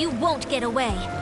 You won't get away.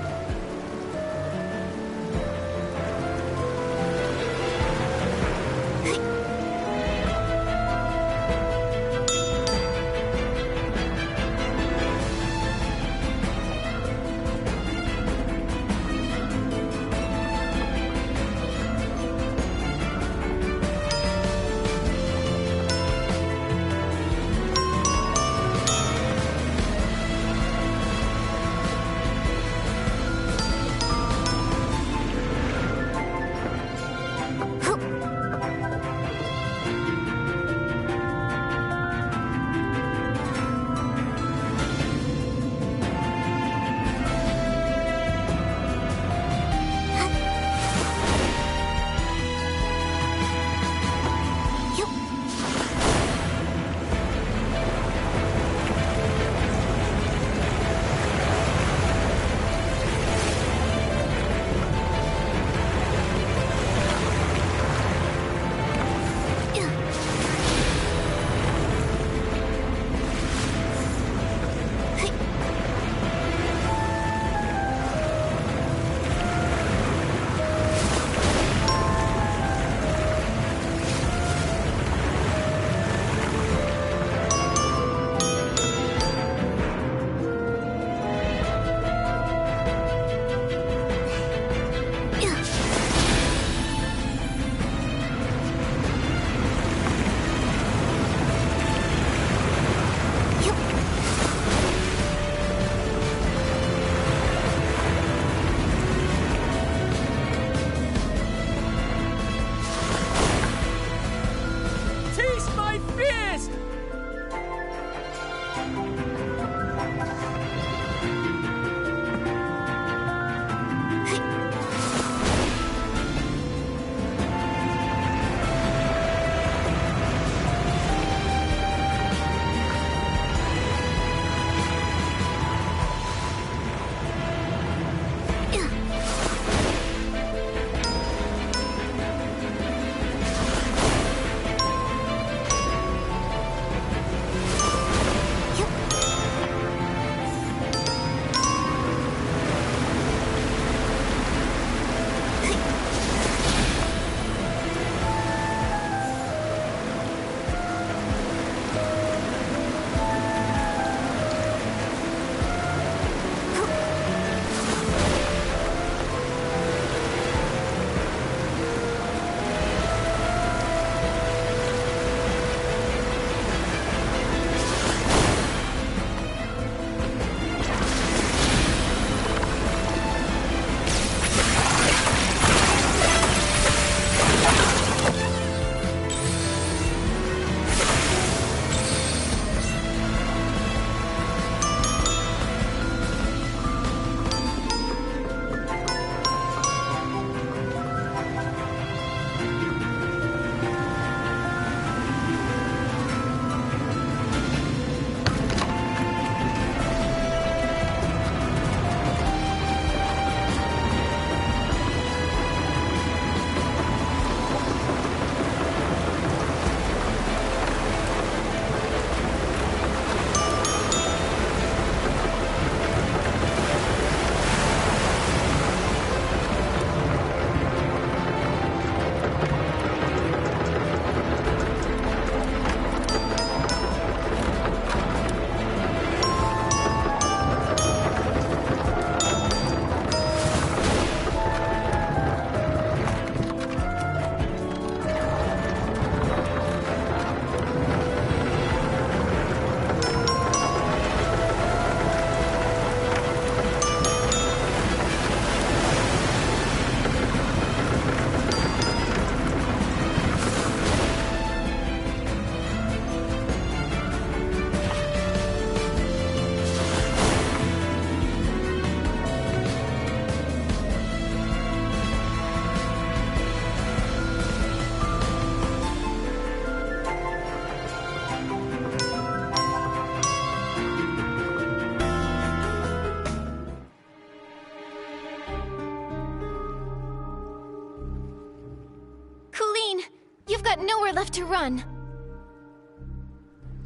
got nowhere left to run.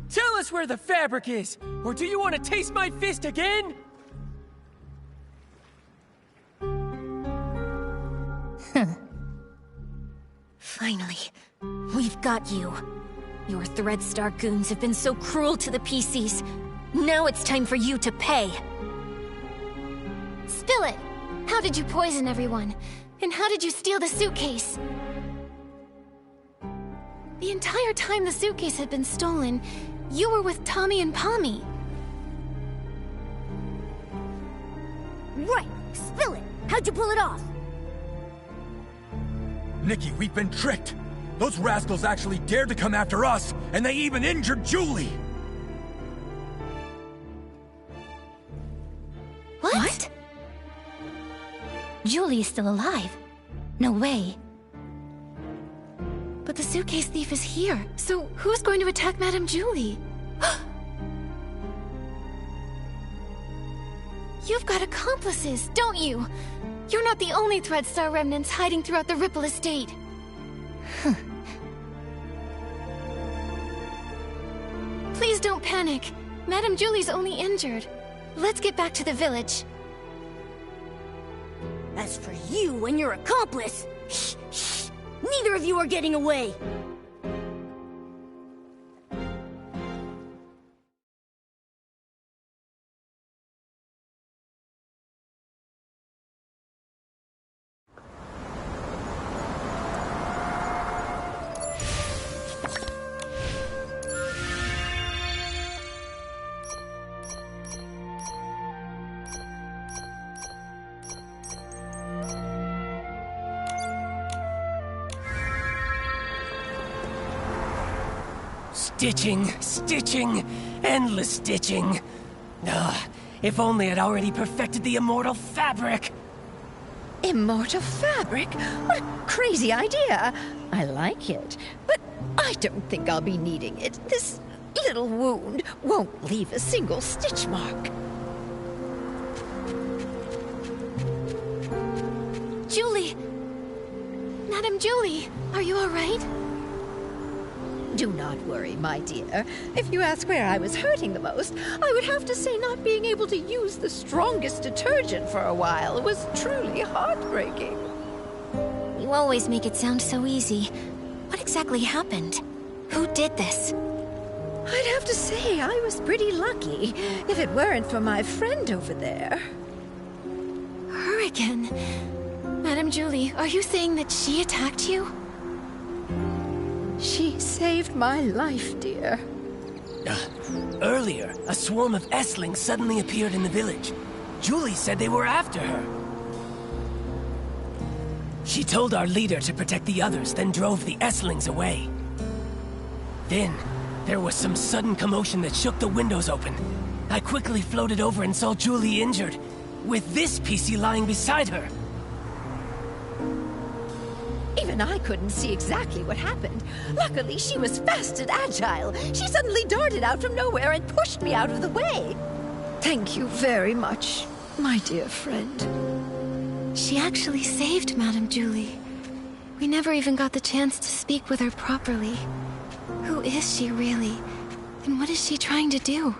Tell us where the fabric is, or do you want to taste my fist again? Finally, we've got you. Your Threadstar goons have been so cruel to the PCs. Now it's time for you to pay. Spill it! How did you poison everyone? And how did you steal the suitcase? The entire time the suitcase had been stolen, you were with Tommy and Pommy. Right! Spill it! How'd you pull it off? Nikki, we've been tricked! Those rascals actually dared to come after us, and they even injured Julie! What? Julie is still alive. No way. But the suitcase thief is here, so who's going to attack Madame Julie? You've got accomplices, don't you? You're not the only Threadstar remnants hiding throughout the Ripple estate. Please don't panic. Madame Julie's only injured. Let's get back to the village. As for you and your accomplice, shh, shh. Neither of you are getting away. Stitching, endless stitching. Ugh, if only I'd already perfected the immortal fabric. Immortal fabric? What a crazy idea! I like it, but I don't think I'll be needing it. This little wound won't leave a single stitch mark. Julie! Madame Julie, are you all right? Do not worry, my dear. If you ask where I was hurting the most, I would have to say not being able to use the strongest detergent for a while was truly heartbreaking. You always make it sound so easy. What exactly happened? Who did this? I'd have to say I was pretty lucky, if it weren't for my friend over there. Her again. Madame Julie, are you saying that she attacked you? She saved my life, dear. Earlier, a swarm of Esslings suddenly appeared in the village. Julie said they were after her. She told our leader to protect the others, then drove the Esslings away. Then, there was some sudden commotion that shook the windows open. I quickly floated over and saw Julie injured, with this PC lying beside her. Even I couldn't see exactly what happened. Luckily, she was fast and agile. She suddenly darted out from nowhere and pushed me out of the way. Thank you very much, my dear friend. She actually saved Madame Julie. We never even got the chance to speak with her properly. Who is she really? And what is she trying to do?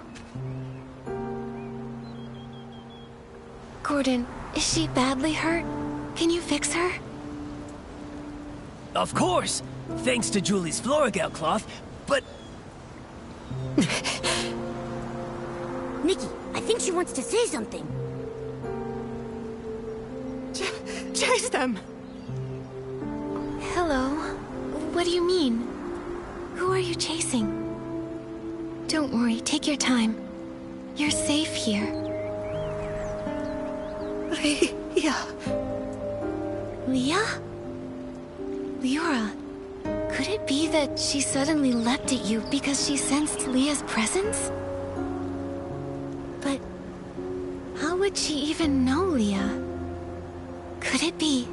Gordon, is she badly hurt? Can you fix her? Of course! Thanks to Julie's Florigel cloth, but... Nikki, I think she wants to say something. Chase them! Hello? What do you mean? Who are you chasing? Don't worry, take your time. You're safe here. Leah. Leah? Leora, could it be that she suddenly leapt at you because she sensed Leah's presence? But how would she even know Leah? Could it be?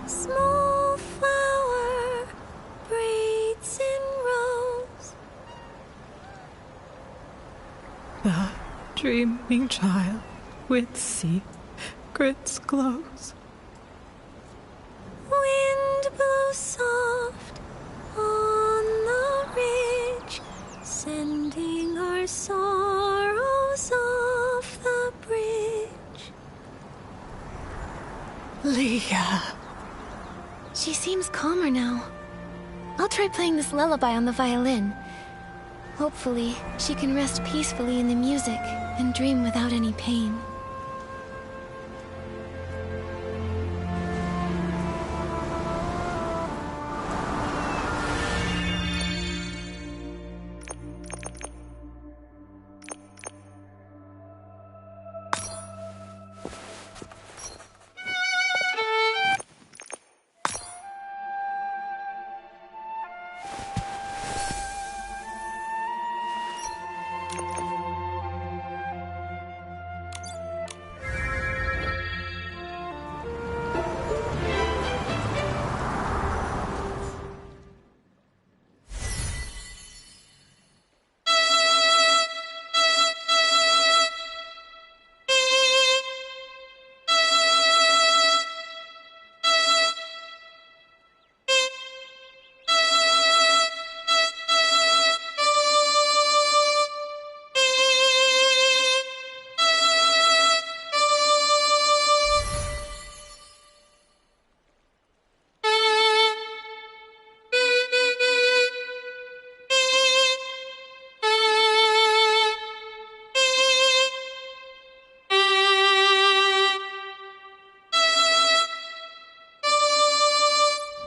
Small flower breathes in rose. The dreaming child with secrets glows. Wind blows soft our sorrows off the bridge. Leah. She seems calmer now. I'll try playing this lullaby on the violin. Hopefully, she can rest peacefully in the music and dream without any pain.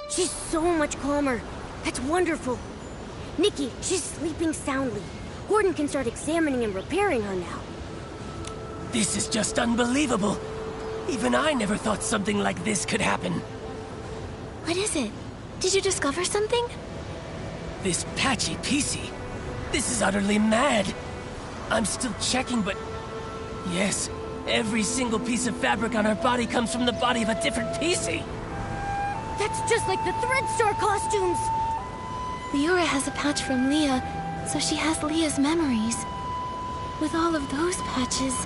She's so much calmer. That's wonderful. Nikki, she's sleeping soundly. Gordon can start examining and repairing her now. This is just unbelievable. Even I never thought something like this could happen. What is it? Did you discover something? This patchy PC. This is utterly mad. I'm still checking, but... Yes, every single piece of fabric on her body comes from the body of a different PC. That's just like the Thread Star costumes! Leora has a patch from Leah, so she has Leah's memories. With all of those patches,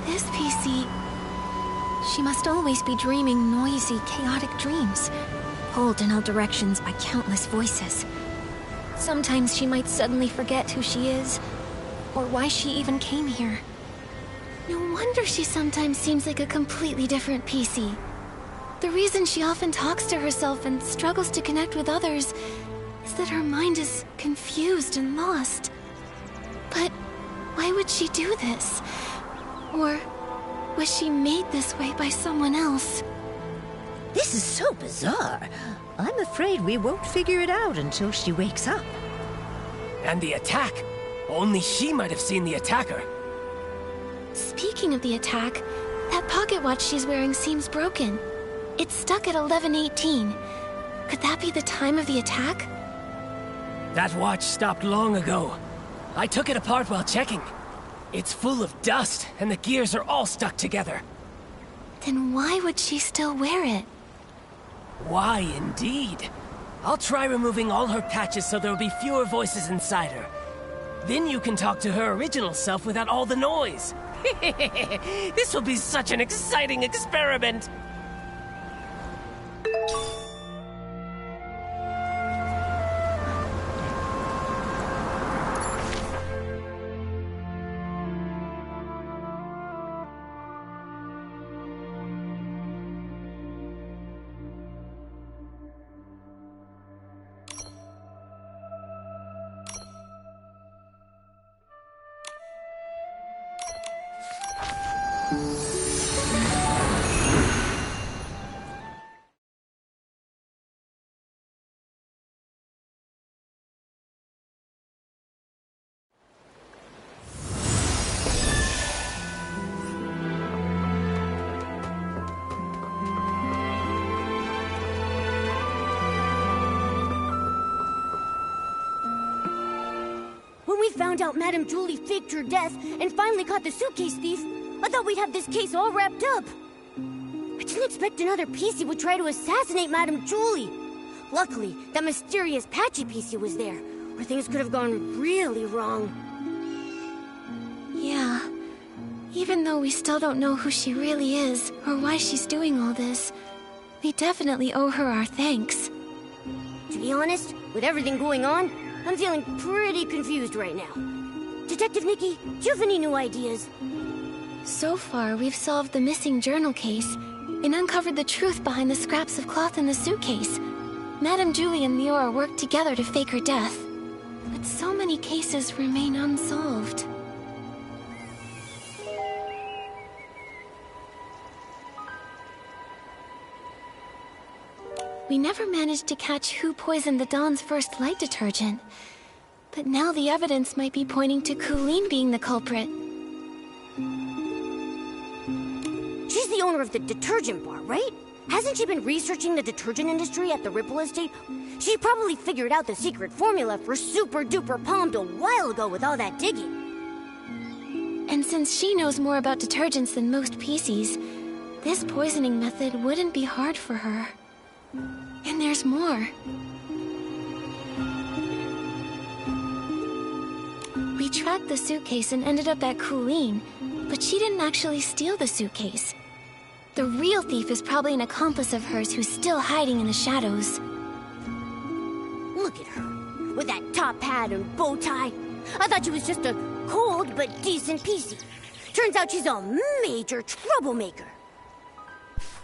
this PC... She must always be dreaming noisy, chaotic dreams, pulled in all directions by countless voices. Sometimes she might suddenly forget who she is, or why she even came here. No wonder she sometimes seems like a completely different PC. The reason she often talks to herself and struggles to connect with others is that her mind is confused and lost. But why would she do this? Or was she made this way by someone else? This is so bizarre. I'm afraid we won't figure it out until she wakes up. And the attack. Only she might have seen the attacker. Speaking of the attack, that pocket watch she's wearing seems broken. It's stuck at 11:18. Could that be the time of the attack? That watch stopped long ago. I took it apart while checking. It's full of dust, and the gears are all stuck together. Then why would she still wear it? Why, indeed. I'll try removing all her patches so there'll be fewer voices inside her. Then you can talk to her original self without all the noise. This will be such an exciting experiment! When we found out Madame Julie faked her death and finally caught the suitcase thief, I thought we'd have this case all wrapped up. I didn't expect another PC would try to assassinate Madame Julie. Luckily, that mysterious patchy PC was there, or things could have gone really wrong. Yeah. Even though we still don't know who she really is, or why she's doing all this, we definitely owe her our thanks. To be honest, with everything going on, I'm feeling pretty confused right now. Detective Nikki, do you have any new ideas? So far, we've solved the missing journal case and uncovered the truth behind the scraps of cloth in the suitcase. Madame Julie and Leora worked together to fake her death. But so many cases remain unsolved. We never managed to catch who poisoned the Dawn's first light detergent. But now the evidence might be pointing to Colleen being the culprit. She's the owner of the detergent bar, right? Hasn't she been researching the detergent industry at the Ripple Estate? She probably figured out the secret formula for Super Duper Palmed a while ago with all that digging. And since she knows more about detergents than most PCs, this poisoning method wouldn't be hard for her. And there's more. We tracked the suitcase and ended up at Colleen, but she didn't actually steal the suitcase. The real thief is probably an accomplice of hers who's still hiding in the shadows. Look at her, with that top hat and bow tie. I thought she was just a cold but decent PC. Turns out she's a major troublemaker.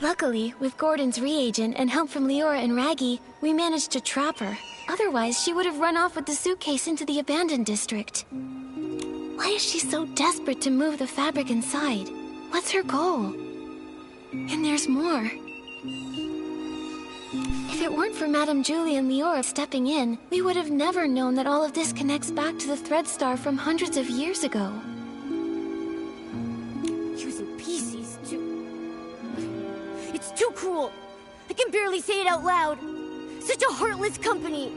Luckily, with Gordon's reagent and help from Leora and Raggy, we managed to trap her. Otherwise, she would have run off with the suitcase into the abandoned district. Why is she so desperate to move the fabric inside? What's her goal? And there's more. If it weren't for Madame Julie and Leora stepping in, we would have never known that all of this connects back to the Thread Star from hundreds of years ago. Using PCs It's too cruel. I can barely say it out loud. Such a heartless company.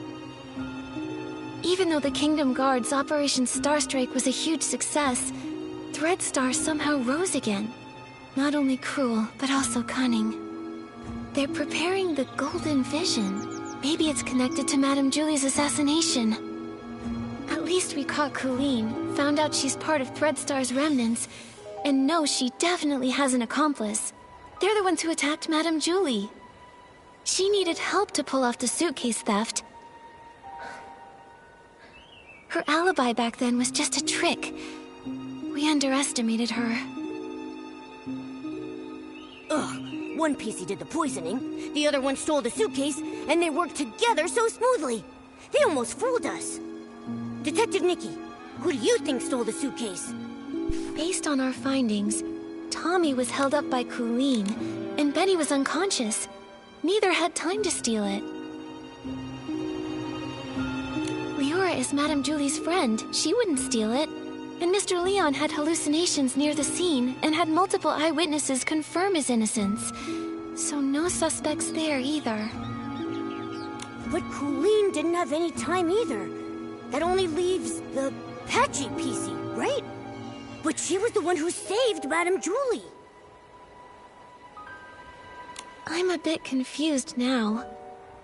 Even though the Kingdom Guard's Operation Starstrike was a huge success, Thread Star somehow rose again. Not only cruel, but also cunning. They're preparing the Golden Vision. Maybe it's connected to Madame Julie's assassination. At least we caught Colleen, found out she's part of Thread Star's remnants, and know she definitely has an accomplice. They're the ones who attacked Madame Julie. She needed help to pull off the suitcase theft. Her alibi back then was just a trick. We underestimated her. Ugh, one PC did the poisoning, the other one stole the suitcase, and they worked together so smoothly. They almost fooled us. Detective Nikki, who do you think stole the suitcase? Based on our findings, Tommy was held up by Colleen, and Benny was unconscious. Neither had time to steal it. Leora is Madame Julie's friend. She wouldn't steal it. And Mr. Leon had hallucinations near the scene and had multiple eyewitnesses confirm his innocence. So no suspects there either. But Colleen didn't have any time either. That only leaves the Patchy PC, right? But she was the one who saved Madame Julie. I'm a bit confused now.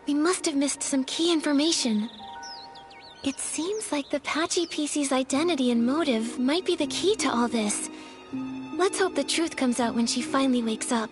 We must have missed some key information. It seems like the Patchy PC's identity and motive might be the key to all this. Let's hope the truth comes out when she finally wakes up.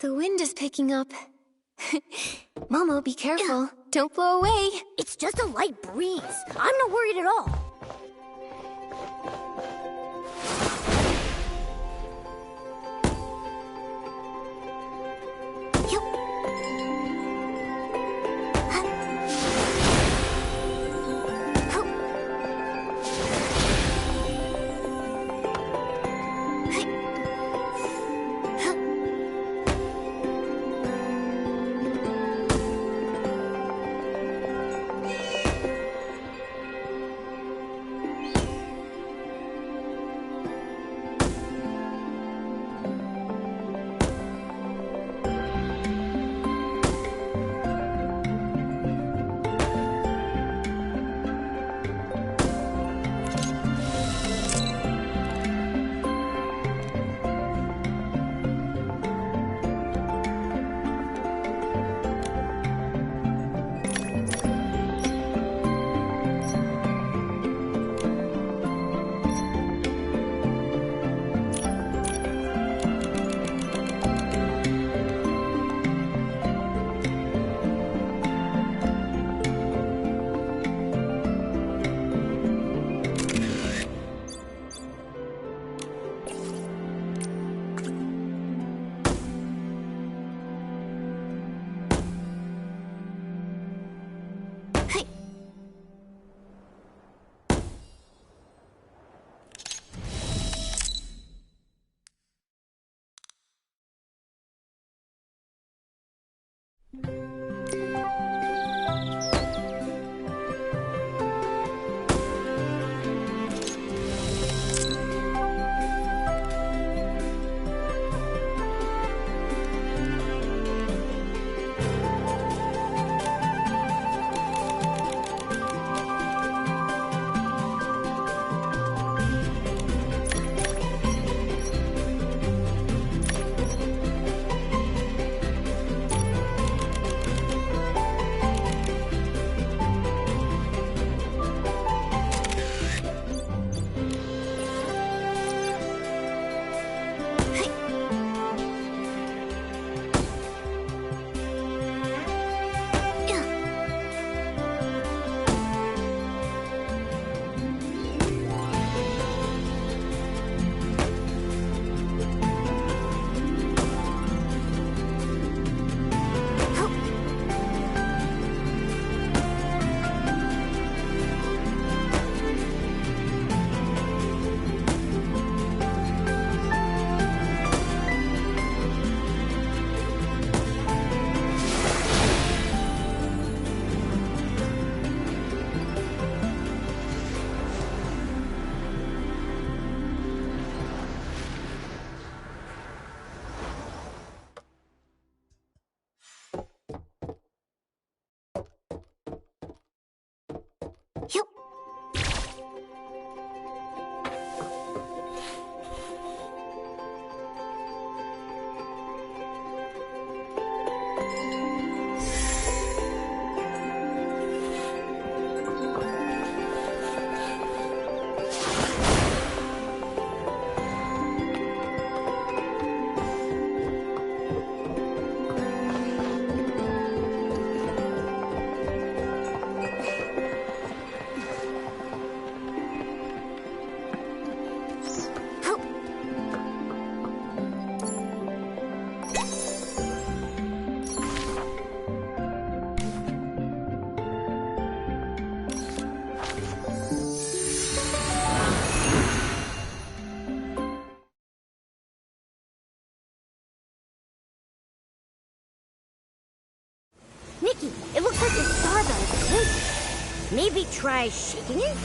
The wind is picking up. Momo, be careful. Don't blow away. It's just a light breeze. I'm not worried at all. Nikki, it looks like the starbell is closing. Maybe try shaking it?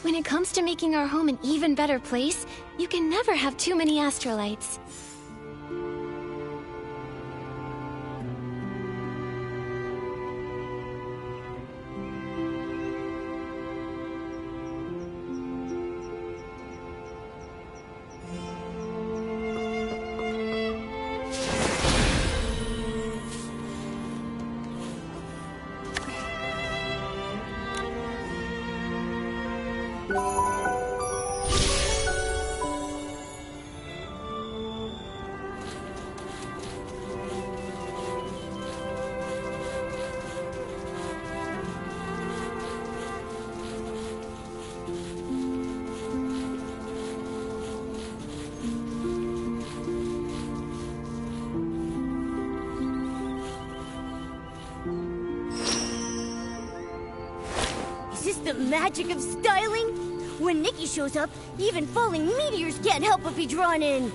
When it comes to making our home an even better place, you can never have too many astrolites. Is this the magic of styling? When Nikki shows up, even falling meteors can't help but be drawn in.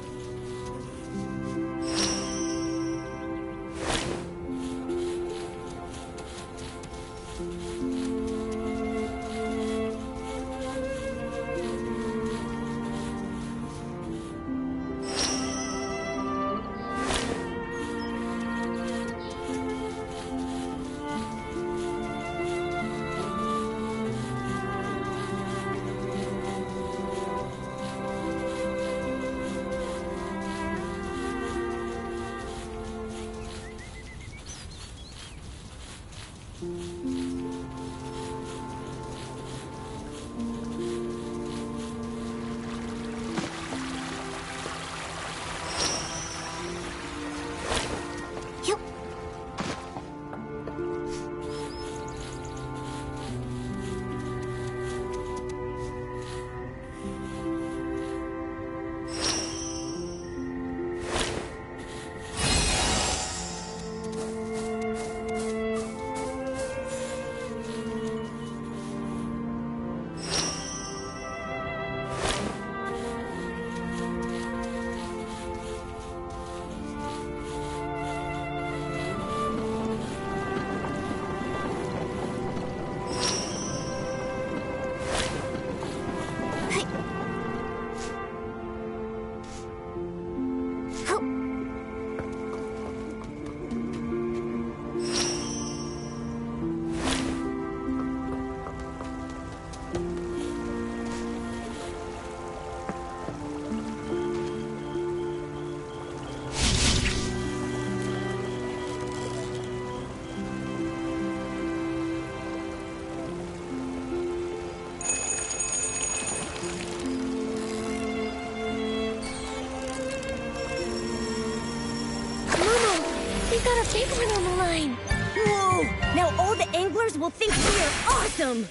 We've got a big one on the line. Whoa! Now all the anglers will think we are awesome!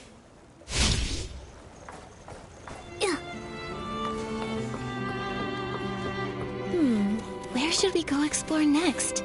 Where should we go explore next?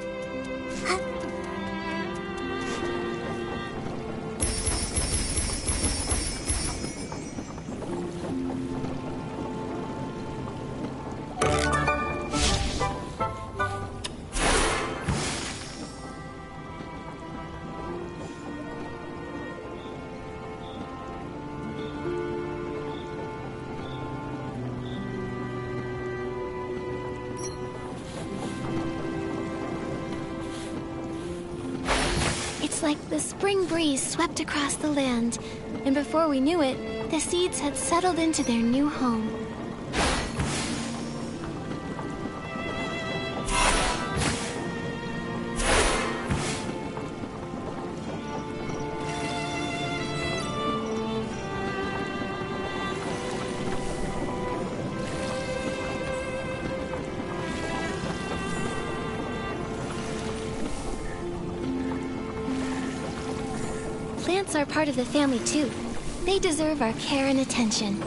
It's like the spring breeze swept across the land, and before we knew it, the seeds had settled into their new home. Plants are part of the family too. They deserve our care and attention.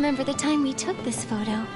remember the time we took this photo.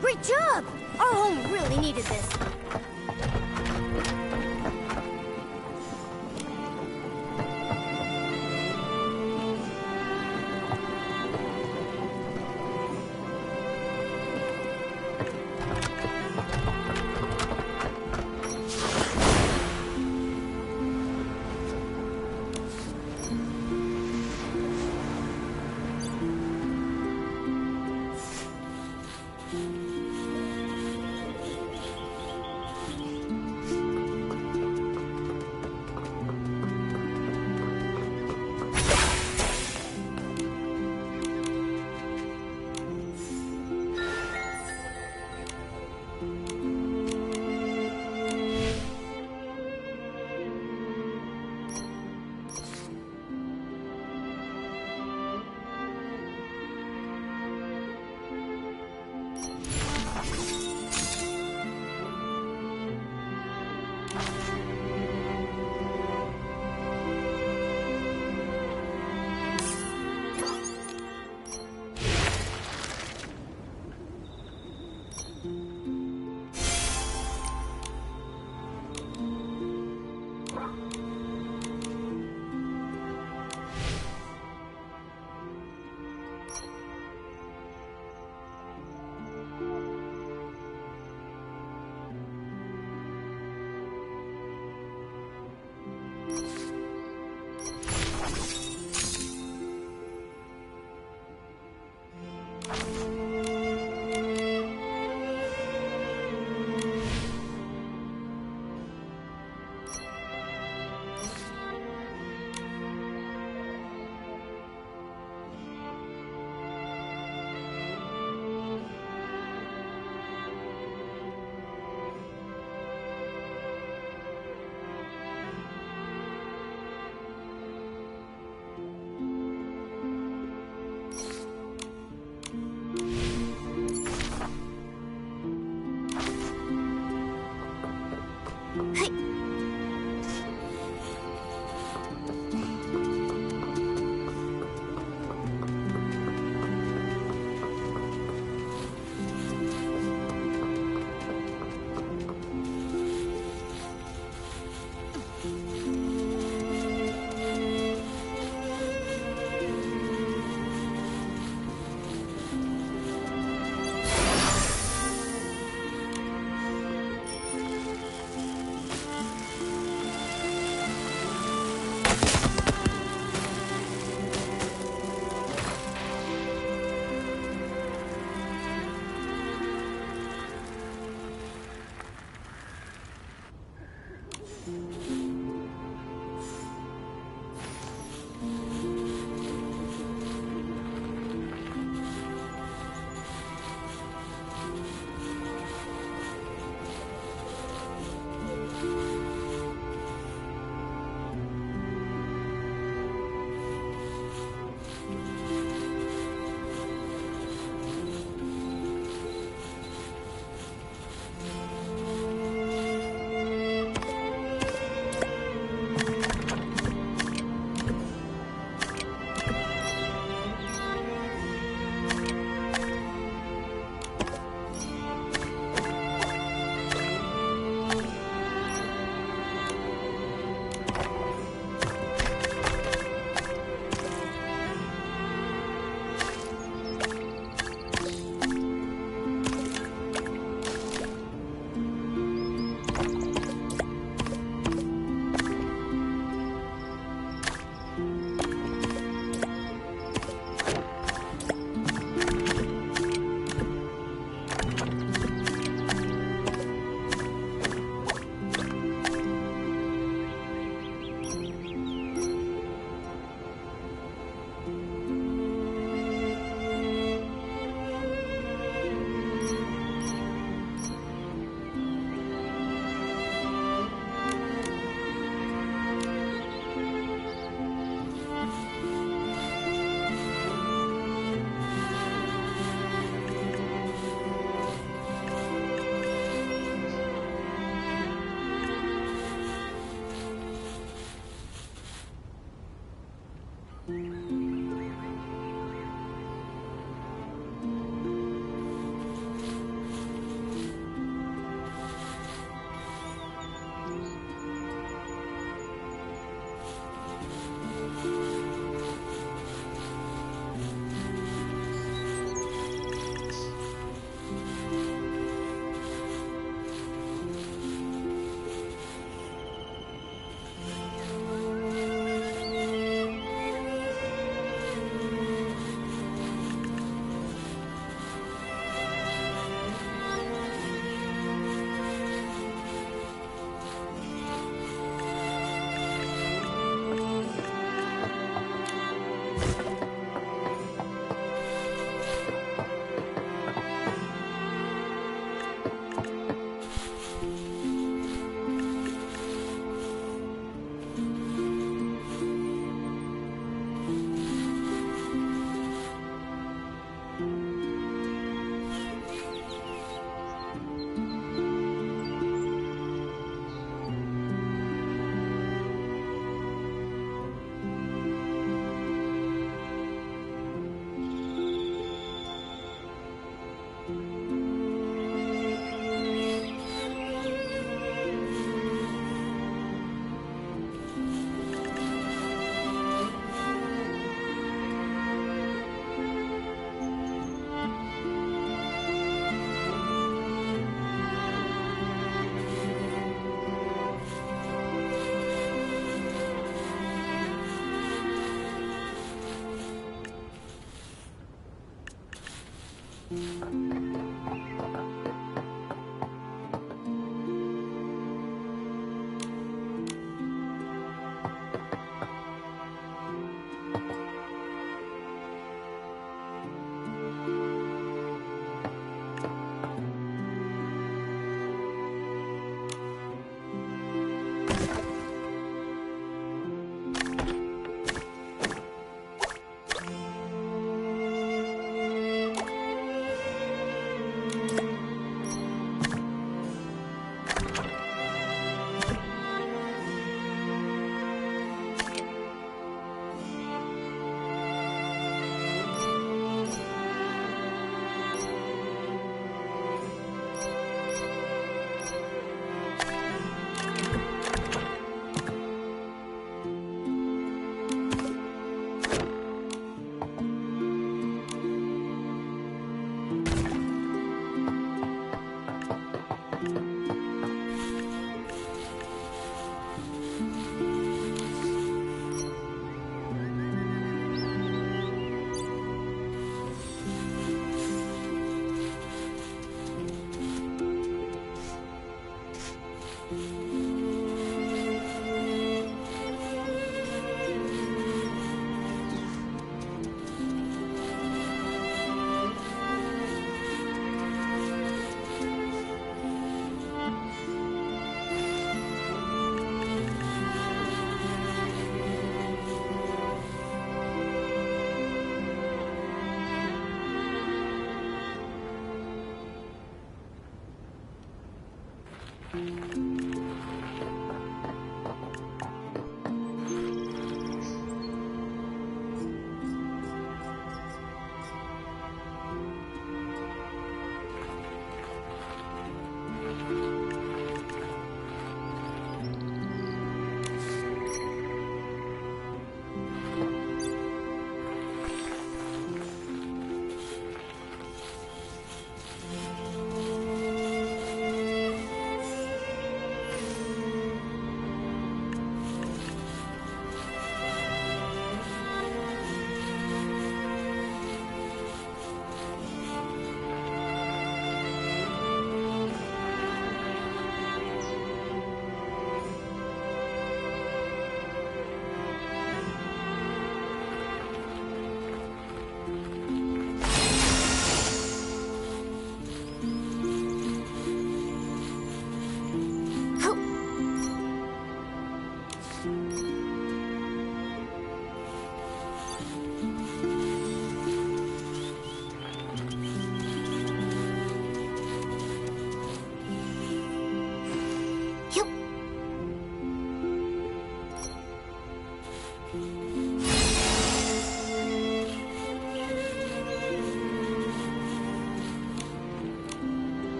Great job! Our home really needed this.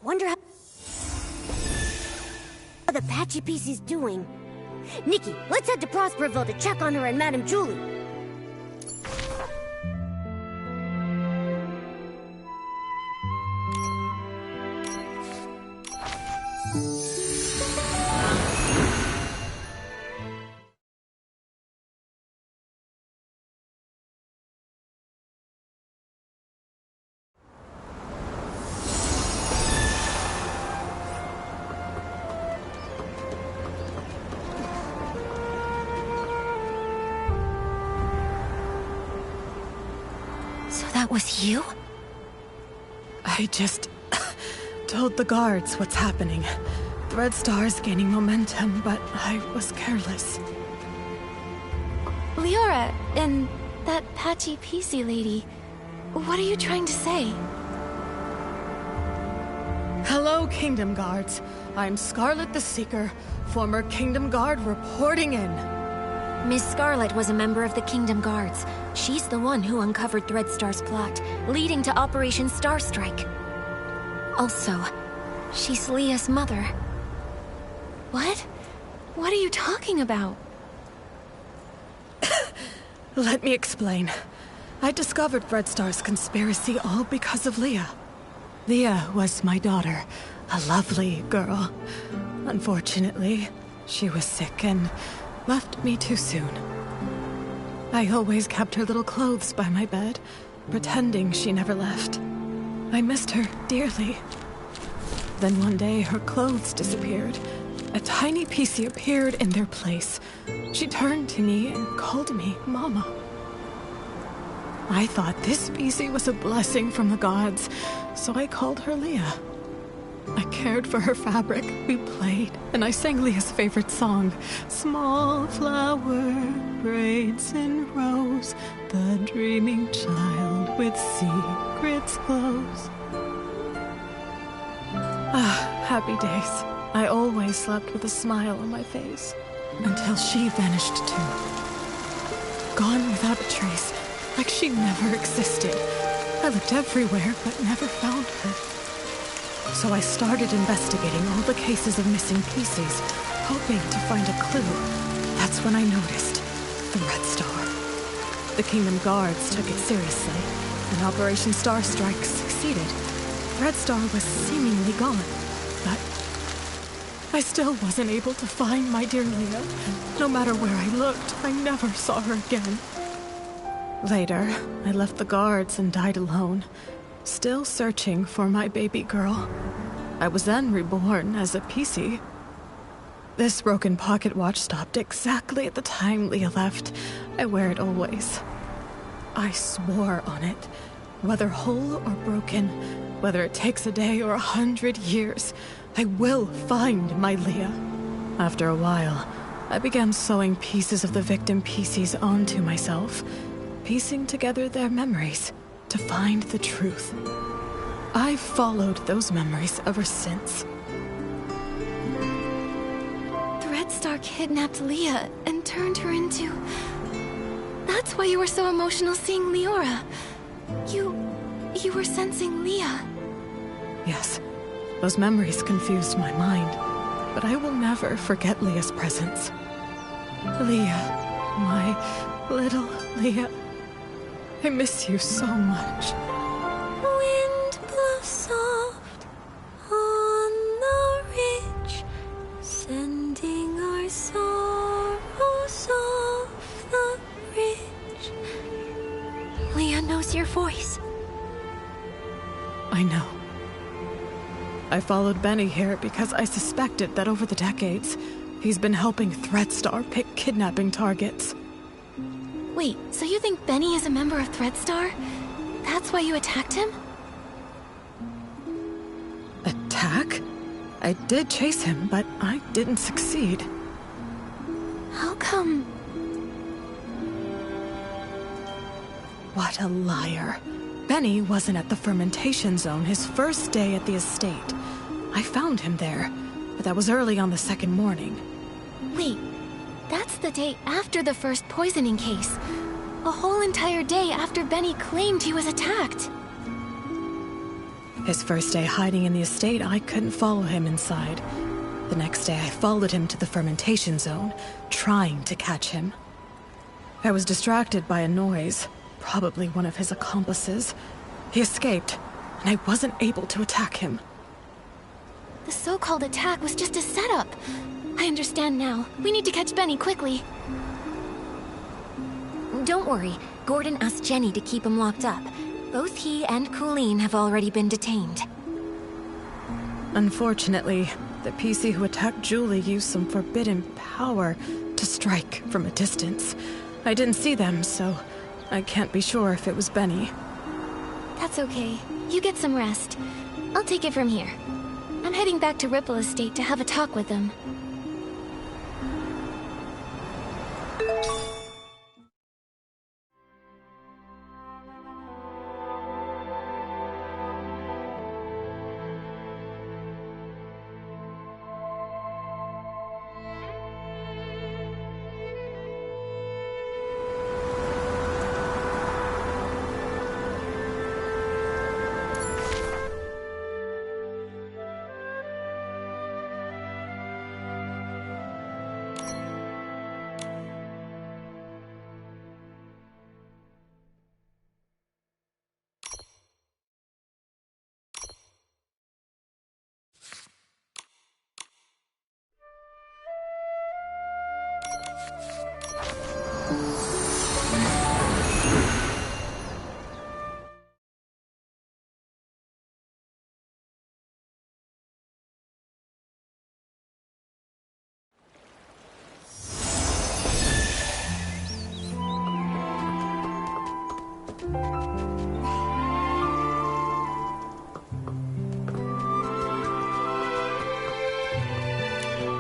I wonder how the Patchy Piece's doing. Nikki, let's head to Prosperville to check on her and Madame Julie. That was you? I just told the guards what's happening. Threadstar's gaining momentum, but I was careless. Leora and that Patchy Piecey lady, what are you trying to say? Hello, Kingdom Guards. I'm Scarlet the Seeker, former Kingdom Guard reporting in. Miss Scarlet was a member of the Kingdom Guards. She's the one who uncovered Threadstar's plot, leading to Operation Starstrike. Also, she's Leah's mother. What? What are you talking about? Let me explain. I discovered Threadstar's conspiracy all because of Leah. Leah was my daughter, a lovely girl. Unfortunately, she was sick and left me too soon. I always kept her little clothes by my bed, pretending she never left. I missed her dearly. Then one day, her clothes disappeared. A tiny piecey appeared in their place. She turned to me and called me Mama. I thought this piecey was a blessing from the gods, so I called her Leah. I cared for her fabric, we played, and I sang Leah's favorite song. Small flower braids in rows, the dreaming child with secrets glows. Ah, happy days. I always slept with a smile on my face, until she vanished too. Gone without a trace, like she never existed. I looked everywhere, but never found her. So I started investigating all the cases of missing pieces, hoping to find a clue. That's when I noticed the Red Star. The Kingdom Guards took it seriously, and Operation Starstrike succeeded. Red Star was seemingly gone, but I still wasn't able to find my dear Leah. No matter where I looked, I never saw her again. Later, I left the guards and died alone, still searching for my baby girl. I was then reborn as a piecey. This broken pocket watch stopped exactly at the time Leah left. I wear it always. I swore on it. Whether whole or broken, whether it takes a day or 100 years, I will find my Leah. After a while, I began sewing pieces of the victim pieces onto myself, piecing together their memories to find the truth. I've followed those memories ever since. Threadstar kidnapped Leah and turned her into... That's why you were so emotional seeing Leora. You were sensing Leah. Yes, those memories confused my mind, but I will never forget Leah's presence. Leah, my little Leah, I miss you so much. Wind blows soft on the ridge, sending our sorrows off the bridge. Leah knows your voice. I know. I followed Benny here because I suspected that over the decades, he's been helping Threadstar pick kidnapping targets. Wait, so you think Benny is a member of Threadstar? That's why you attacked him? Attack? I did chase him, but I didn't succeed. How come? What a liar. Benny wasn't at the fermentation zone his first day at the estate. I found him there, but that was early on the second morning. Wait, that's the day after the first poisoning case. A whole entire day after Benny claimed he was attacked. His first day hiding in the estate, I couldn't follow him inside. The next day, I followed him to the fermentation zone, trying to catch him. I was distracted by a noise, probably one of his accomplices. He escaped, and I wasn't able to attack him. The so-called attack was just a setup. I understand now. We need to catch Benny quickly. Don't worry. Gordon asked Jenny to keep him locked up. Both he and Colleen have already been detained. Unfortunately, the PC who attacked Julie used some forbidden power to strike from a distance. I didn't see them, so I can't be sure if it was Benny. That's okay. You get some rest. I'll take it from here. I'm heading back to Ripple Estate to have a talk with them.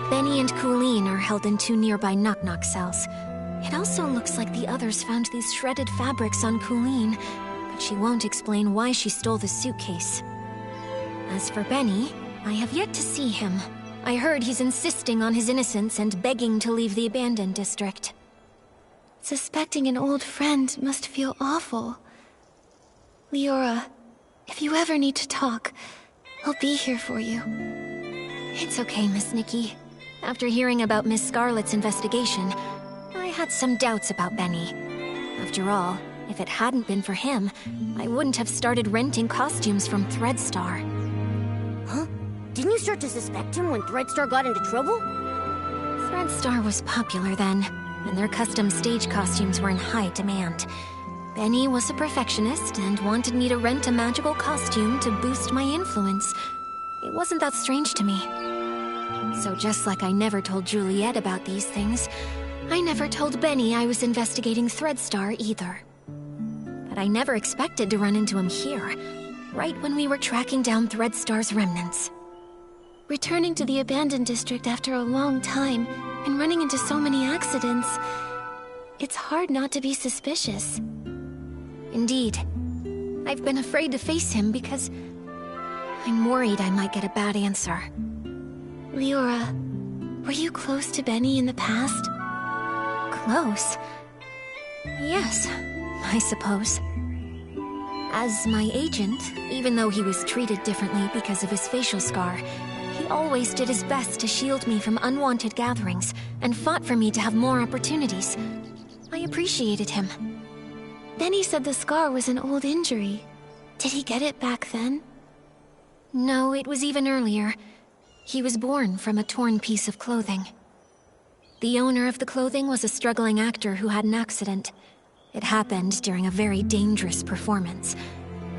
Benny and Colleen are held in 2 nearby knock-knock cells. It also looks like the others found these shredded fabrics on Colleen, but she won't explain why she stole the suitcase. As for Benny, I have yet to see him. I heard he's insisting on his innocence and begging to leave the abandoned district. Suspecting an old friend must feel awful. Leora, if you ever need to talk, I'll be here for you. It's okay, Miss Nikki. After hearing about Miss Scarlet's investigation, I had some doubts about Benny. After all, if it hadn't been for him, I wouldn't have started renting costumes from Threadstar. Huh? Didn't you start to suspect him when Threadstar got into trouble? Threadstar was popular then, and their custom stage costumes were in high demand. Benny was a perfectionist and wanted me to rent a magical costume to boost my influence. It wasn't that strange to me. So just like I never told Juliet about these things, I never told Benny I was investigating Threadstar either. But I never expected to run into him here, right when we were tracking down Threadstar's remnants. Returning to the abandoned district after a long time and running into so many accidents, it's hard not to be suspicious. Indeed. I've been afraid to face him because I'm worried I might get a bad answer. Leora, were you close to Benny in the past? Close? Yes, I suppose. As my agent, even though he was treated differently because of his facial scar, he always did his best to shield me from unwanted gatherings and fought for me to have more opportunities. I appreciated him. Benny said the scar was an old injury. Did he get it back then? No, it was even earlier. He was born from a torn piece of clothing. The owner of the clothing was a struggling actor who had an accident. It happened during a very dangerous performance.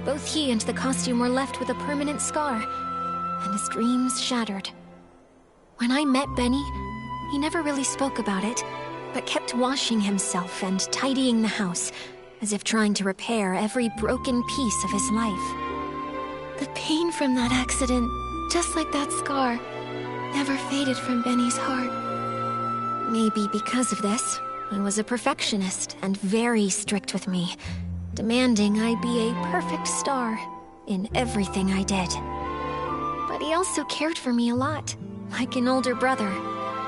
Both he and the costume were left with a permanent scar, and his dreams shattered. When I met Benny, he never really spoke about it, but kept washing himself and tidying the house, as if trying to repair every broken piece of his life. The pain from that accident, just like that scar, never faded from Benny's heart. Maybe because of this, he was a perfectionist and very strict with me, demanding I be a perfect star in everything I did. But he also cared for me a lot, like an older brother,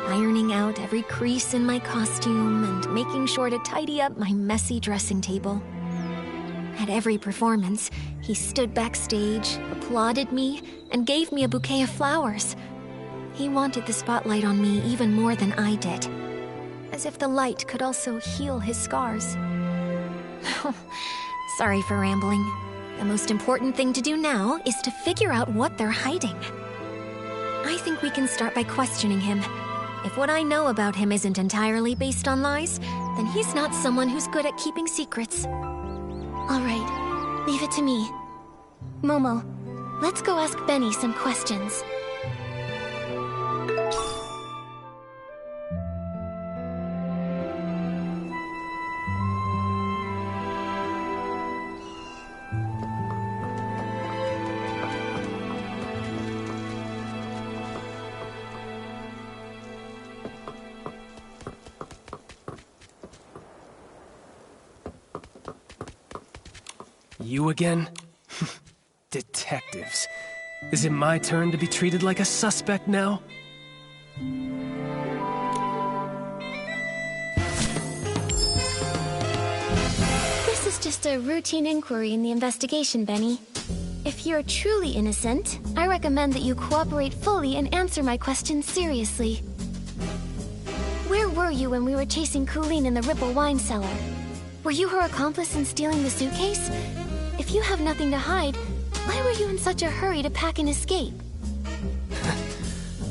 ironing out every crease in my costume and making sure to tidy up my messy dressing table. At every performance, he stood backstage, applauded me, and gave me a bouquet of flowers. He wanted the spotlight on me even more than I did. As if the light could also heal his scars. Sorry for rambling. The most important thing to do now is to figure out what they're hiding. I think we can start by questioning him. If what I know about him isn't entirely based on lies, then he's not someone who's good at keeping secrets. All right, leave it to me. Momo, let's go ask Benny some questions. You again? Detectives. Is it my turn to be treated like a suspect now? This is just a routine inquiry in the investigation, Benny. If you're truly innocent, I recommend that you cooperate fully and answer my questions seriously. Where were you when we were chasing Colleen in the Ripple wine cellar? Were you her accomplice in stealing the suitcase? If you have nothing to hide, why were you in such a hurry to pack and escape?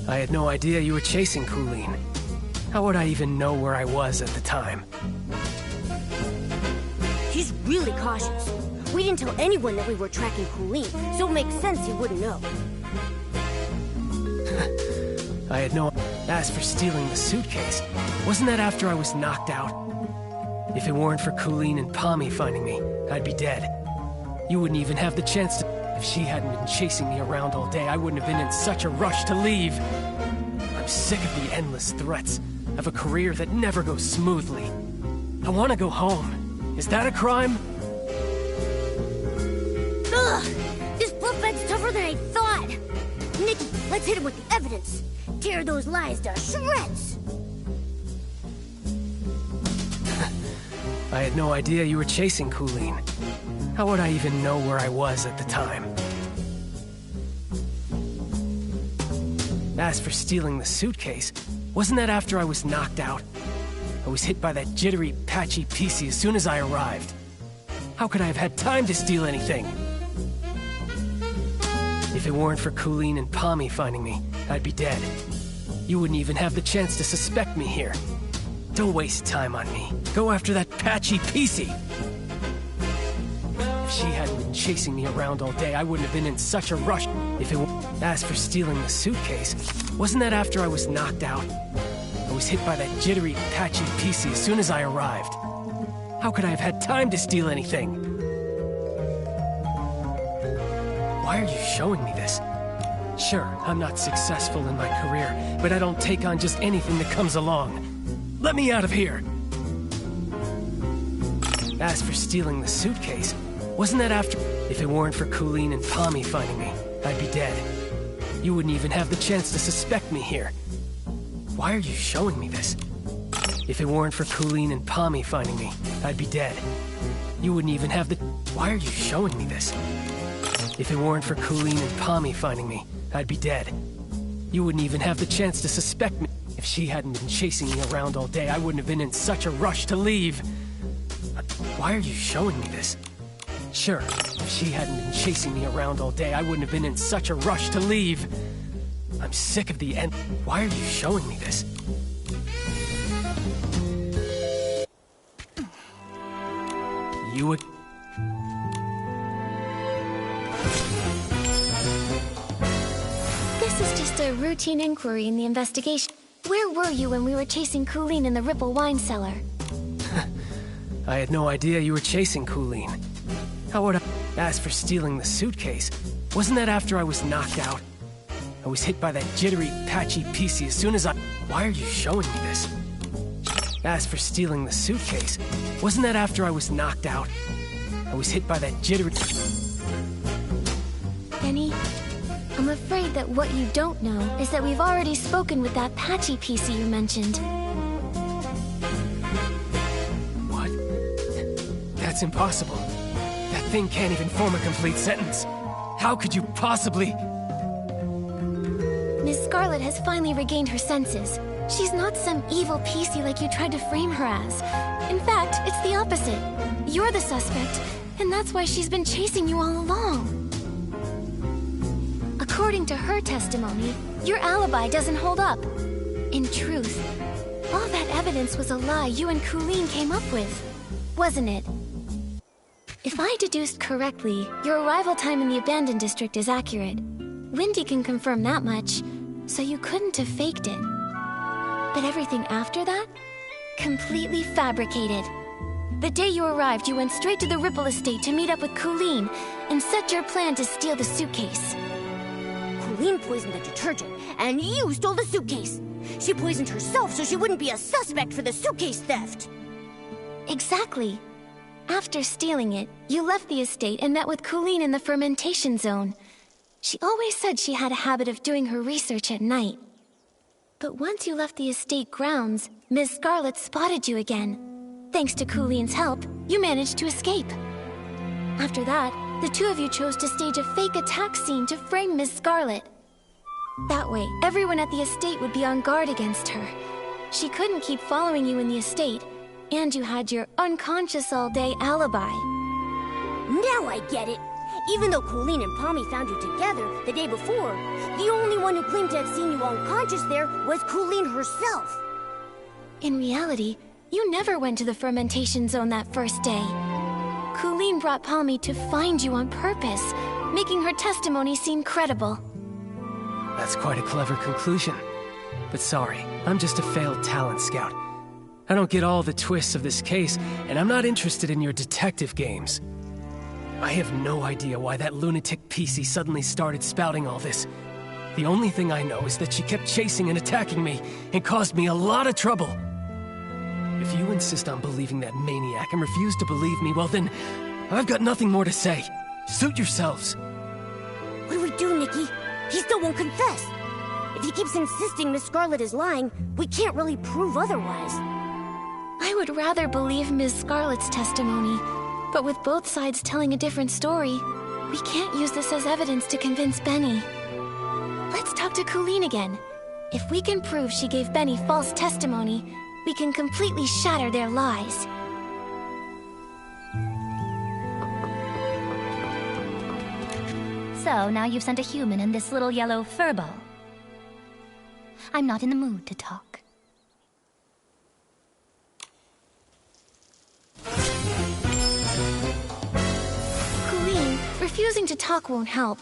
I had no idea you were chasing Colleen. How would I even know where I was at the time? He's really cautious. We didn't tell anyone that we were tracking Colleen, so it makes sense he wouldn't know. I had no... As for stealing the suitcase, wasn't that after I was knocked out? If it weren't for Colleen and Pommy finding me, I'd be dead. You wouldn't even have the chance to... If she hadn't been chasing me around all day, I wouldn't have been in such a rush to leave. I'm sick of the endless threats, of a career that never goes smoothly. I want to go home. Is that a crime? Ugh! This fluff bag's tougher than I thought! Nikki, let's hit him with the evidence! Tear those lies to shreds! I had no idea you were chasing Colleen. How would I even know where I was at the time? As for stealing the suitcase, wasn't that after I was knocked out? I was hit by that jittery, patchy PC as soon as I arrived. How could I have had time to steal anything? If it weren't for Colleen and Pommy finding me, I'd be dead. You wouldn't even have the chance to suspect me here. Don't waste time on me. Go after that patchy PC! If she hadn't been chasing me around all day, I wouldn't have been in such a rush. If it As for stealing the suitcase, wasn't that after I was knocked out? I was hit by that jittery, patchy PC as soon as I arrived. How could I have had time to steal anything? Why are you showing me this? Sure, I'm not successful in my career, but I don't take on just anything that comes along. Let me out of here! As for stealing the suitcase, wasn't that after... If it weren't for Colleen and Pommy finding me, I'd be dead. You wouldn't even have the chance to suspect me here. Why are you showing me this? If it weren't for Colleen and Pommy finding me, I'd be dead. You wouldn't even have the... Why are you showing me this? If it weren't for Colleen and Pommy finding me, I'd be dead. You wouldn't even have the chance to suspect me. If she hadn't been chasing me around all day, I wouldn't have been in such a rush to leave. Why are you showing me this? Sure, if she hadn't been chasing me around all day, I wouldn't have been in such a rush to leave. I'm sick of the end. Why are you showing me this? You... This is just a routine inquiry in the investigation. Where were you when we were chasing Colleen in the Ripple wine cellar? I had no idea you were chasing Colleen. How would I... As for stealing the suitcase, wasn't that after I was knocked out? I was hit by that jittery, patchy PC as soon as I... Why are you showing me this? As for stealing the suitcase, wasn't that after I was knocked out? I was hit by that jittery... Benny, I'm afraid that what you don't know is that we've already spoken with that patchy PC you mentioned. What? That's impossible. thing can't even form a complete sentence. How could you possibly... Miss Scarlet has finally regained her senses. She's not some evil PC like you tried to frame her as. In fact, it's the opposite. You're the suspect, and that's why she's been chasing you all along. According to her testimony, your alibi doesn't hold up. In truth, all that evidence was a lie you and Colleen came up with, wasn't it? If I deduced correctly, your arrival time in the abandoned district is accurate. Wendy can confirm that much, so you couldn't have faked it. But everything after that? Completely fabricated. The day you arrived, you went straight to the Ripple Estate to meet up with Colleen and set your plan to steal the suitcase. Colleen poisoned the detergent, and you stole the suitcase. She poisoned herself so she wouldn't be a suspect for the suitcase theft. Exactly. After stealing it, you left the estate and met with Colleen in the fermentation zone. She always said she had a habit of doing her research at night. But once you left the estate grounds, Ms. Scarlet spotted you again. Thanks to Colleen's help, you managed to escape. After that, the two of you chose to stage a fake attack scene to frame Ms. Scarlet. That way, everyone at the estate would be on guard against her. She couldn't keep following you in the estate, and you had your unconscious-all-day alibi. Now I get it. Even though Colleen and Pommy found you together the day before, the only one who claimed to have seen you unconscious there was Colleen herself. In reality, you never went to the fermentation zone that first day. Colleen brought Pommy to find you on purpose, making her testimony seem credible. That's quite a clever conclusion. But sorry, I'm just a failed talent scout. I don't get all the twists of this case, and I'm not interested in your detective games. I have no idea why that lunatic PC suddenly started spouting all this. The only thing I know is that she kept chasing and attacking me, and caused me a lot of trouble. If you insist on believing that maniac and refuse to believe me, well then, I've got nothing more to say. Suit yourselves. What do we do, Nikki? He still won't confess. If he keeps insisting Miss Scarlet is lying, we can't really prove otherwise. I would rather believe Ms. Scarlet's testimony, but with both sides telling a different story, we can't use this as evidence to convince Benny. Let's talk to Colleen again. If we can prove she gave Benny false testimony, we can completely shatter their lies. So, now you've sent a human and this little yellow furball. I'm not in the mood to talk. Colleen, refusing to talk won't help.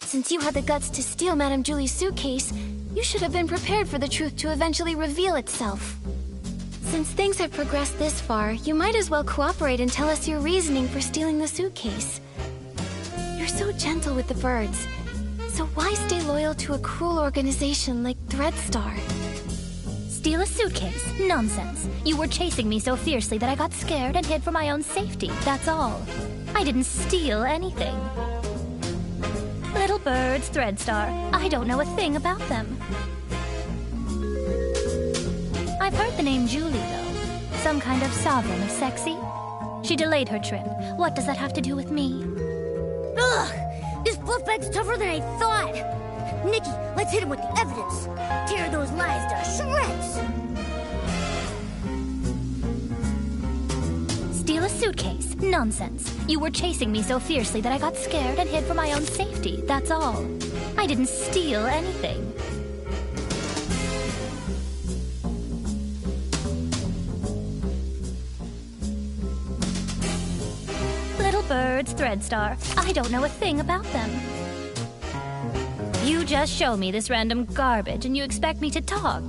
Since you had the guts to steal Madame Julie's suitcase, you should have been prepared for the truth to eventually reveal itself. Since things have progressed this far, you might as well cooperate and tell us your reasoning for stealing the suitcase. You're so gentle with the birds, so why stay loyal to a cruel organization like Threadstar? Steal a suitcase? Nonsense. You were chasing me so fiercely that I got scared and hid for my own safety, that's all. I didn't steal anything. Little birds, Threadstar. I don't know a thing about them. I've heard the name Julie, though. Some kind of sovereign of sexy. She delayed her trip. What does that have to do with me? Ugh! This fluff bag's tougher than I thought! Nikki, let's hit him with the evidence! Tear those lies to shreds! Steal a suitcase? Nonsense. You were chasing me so fiercely that I got scared and hid for my own safety, that's all. I didn't steal anything. Little birds, Threadstar. I don't know a thing about them. You just show me this random garbage and you expect me to talk.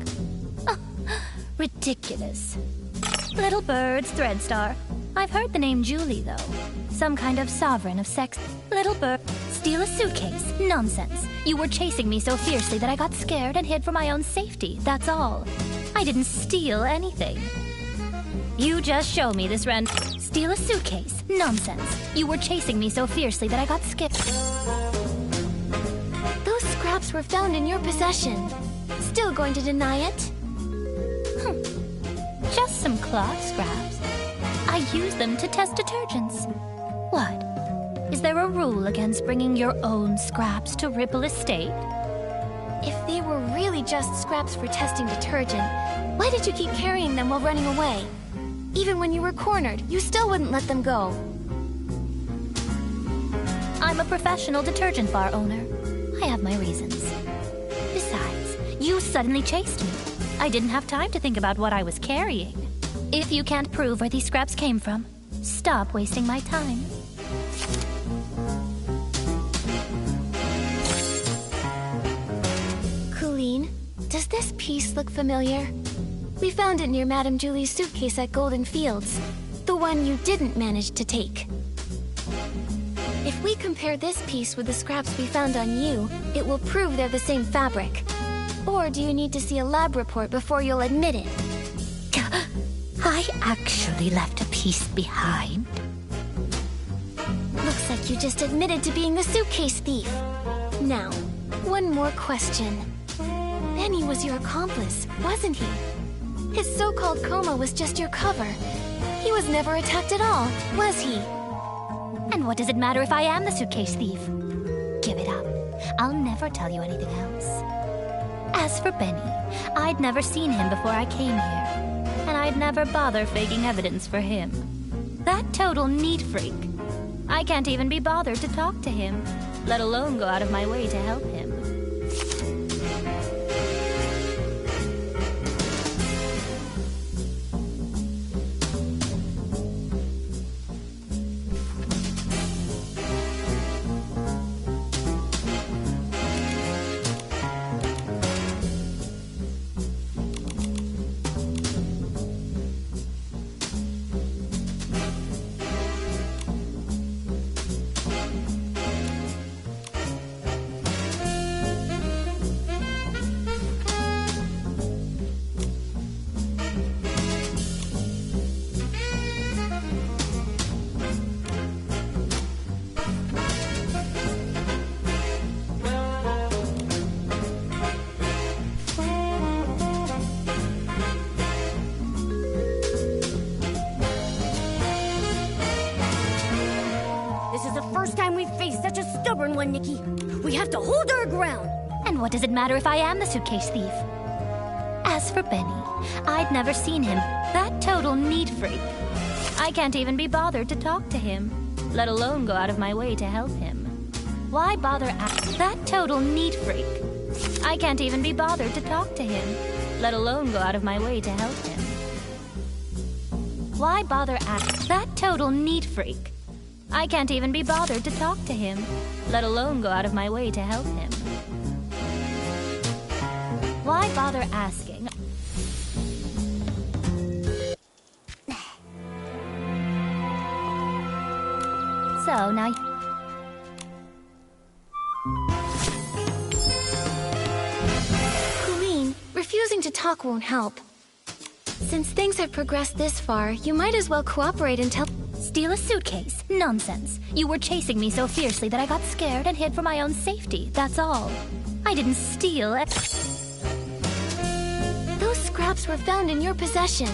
Ridiculous. Little birds, Threadstar. I've heard the name Julie, though. Some kind of sovereign of sex. Little bird. Steal a suitcase? Nonsense. You were chasing me so fiercely that I got scared and hid for my own safety, that's all. I didn't steal anything. You just show me this random... Steal a suitcase? Nonsense. You were chasing me so fiercely that I got scared. Those scraps were found in your possession. Still going to deny it? Just some cloth scraps. I use them to test detergents. What? Is there a rule against bringing your own scraps to Ripple Estate? If they were really just scraps for testing detergent, why did you keep carrying them while running away? Even when you were cornered, you still wouldn't let them go. I'm a professional detergent bar owner. I have my reasons. Besides, you suddenly chased me. I didn't have time to think about what I was carrying. If you can't prove where these scraps came from, stop wasting my time. Colleen, does this piece look familiar? We found it near Madame Julie's suitcase at Golden Fields. The one you didn't manage to take. If we compare this piece with the scraps we found on you, it will prove they're the same fabric. Or do you need to see a lab report before you'll admit it? I actually left a piece behind. Looks like you just admitted to being the suitcase thief. Now, one more question. Benny was your accomplice, wasn't he? His so-called coma was just your cover. He was never attacked at all, was he? And what does it matter if I am the suitcase thief? Give it up. I'll never tell you anything else. As for Benny, I'd never seen him before I came here. And I'd never bother faking evidence for him. That total neat freak. I can't even be bothered to talk to him, let alone go out of my way to help him. One, Nikki. We have to hold our ground. And what does it matter if I am the suitcase thief? As for Benny, I'd never seen him. That total neat freak. I can't even be bothered to talk to him, let alone go out of my way to help him. Why bother that total neat freak? I can't even be bothered to talk to him, let alone go out of my way to help him. Why bother that total neat freak? I can't even be bothered to talk to him, let alone go out of my way to help him. Why bother asking? So now... Colleen, refusing to talk won't help. Since things have progressed this far, you might as well cooperate and tell... Steal a suitcase? Nonsense. You were chasing me so fiercely that I got scared and hid for my own safety, that's all. I didn't steal it. Those scraps were found in your possession.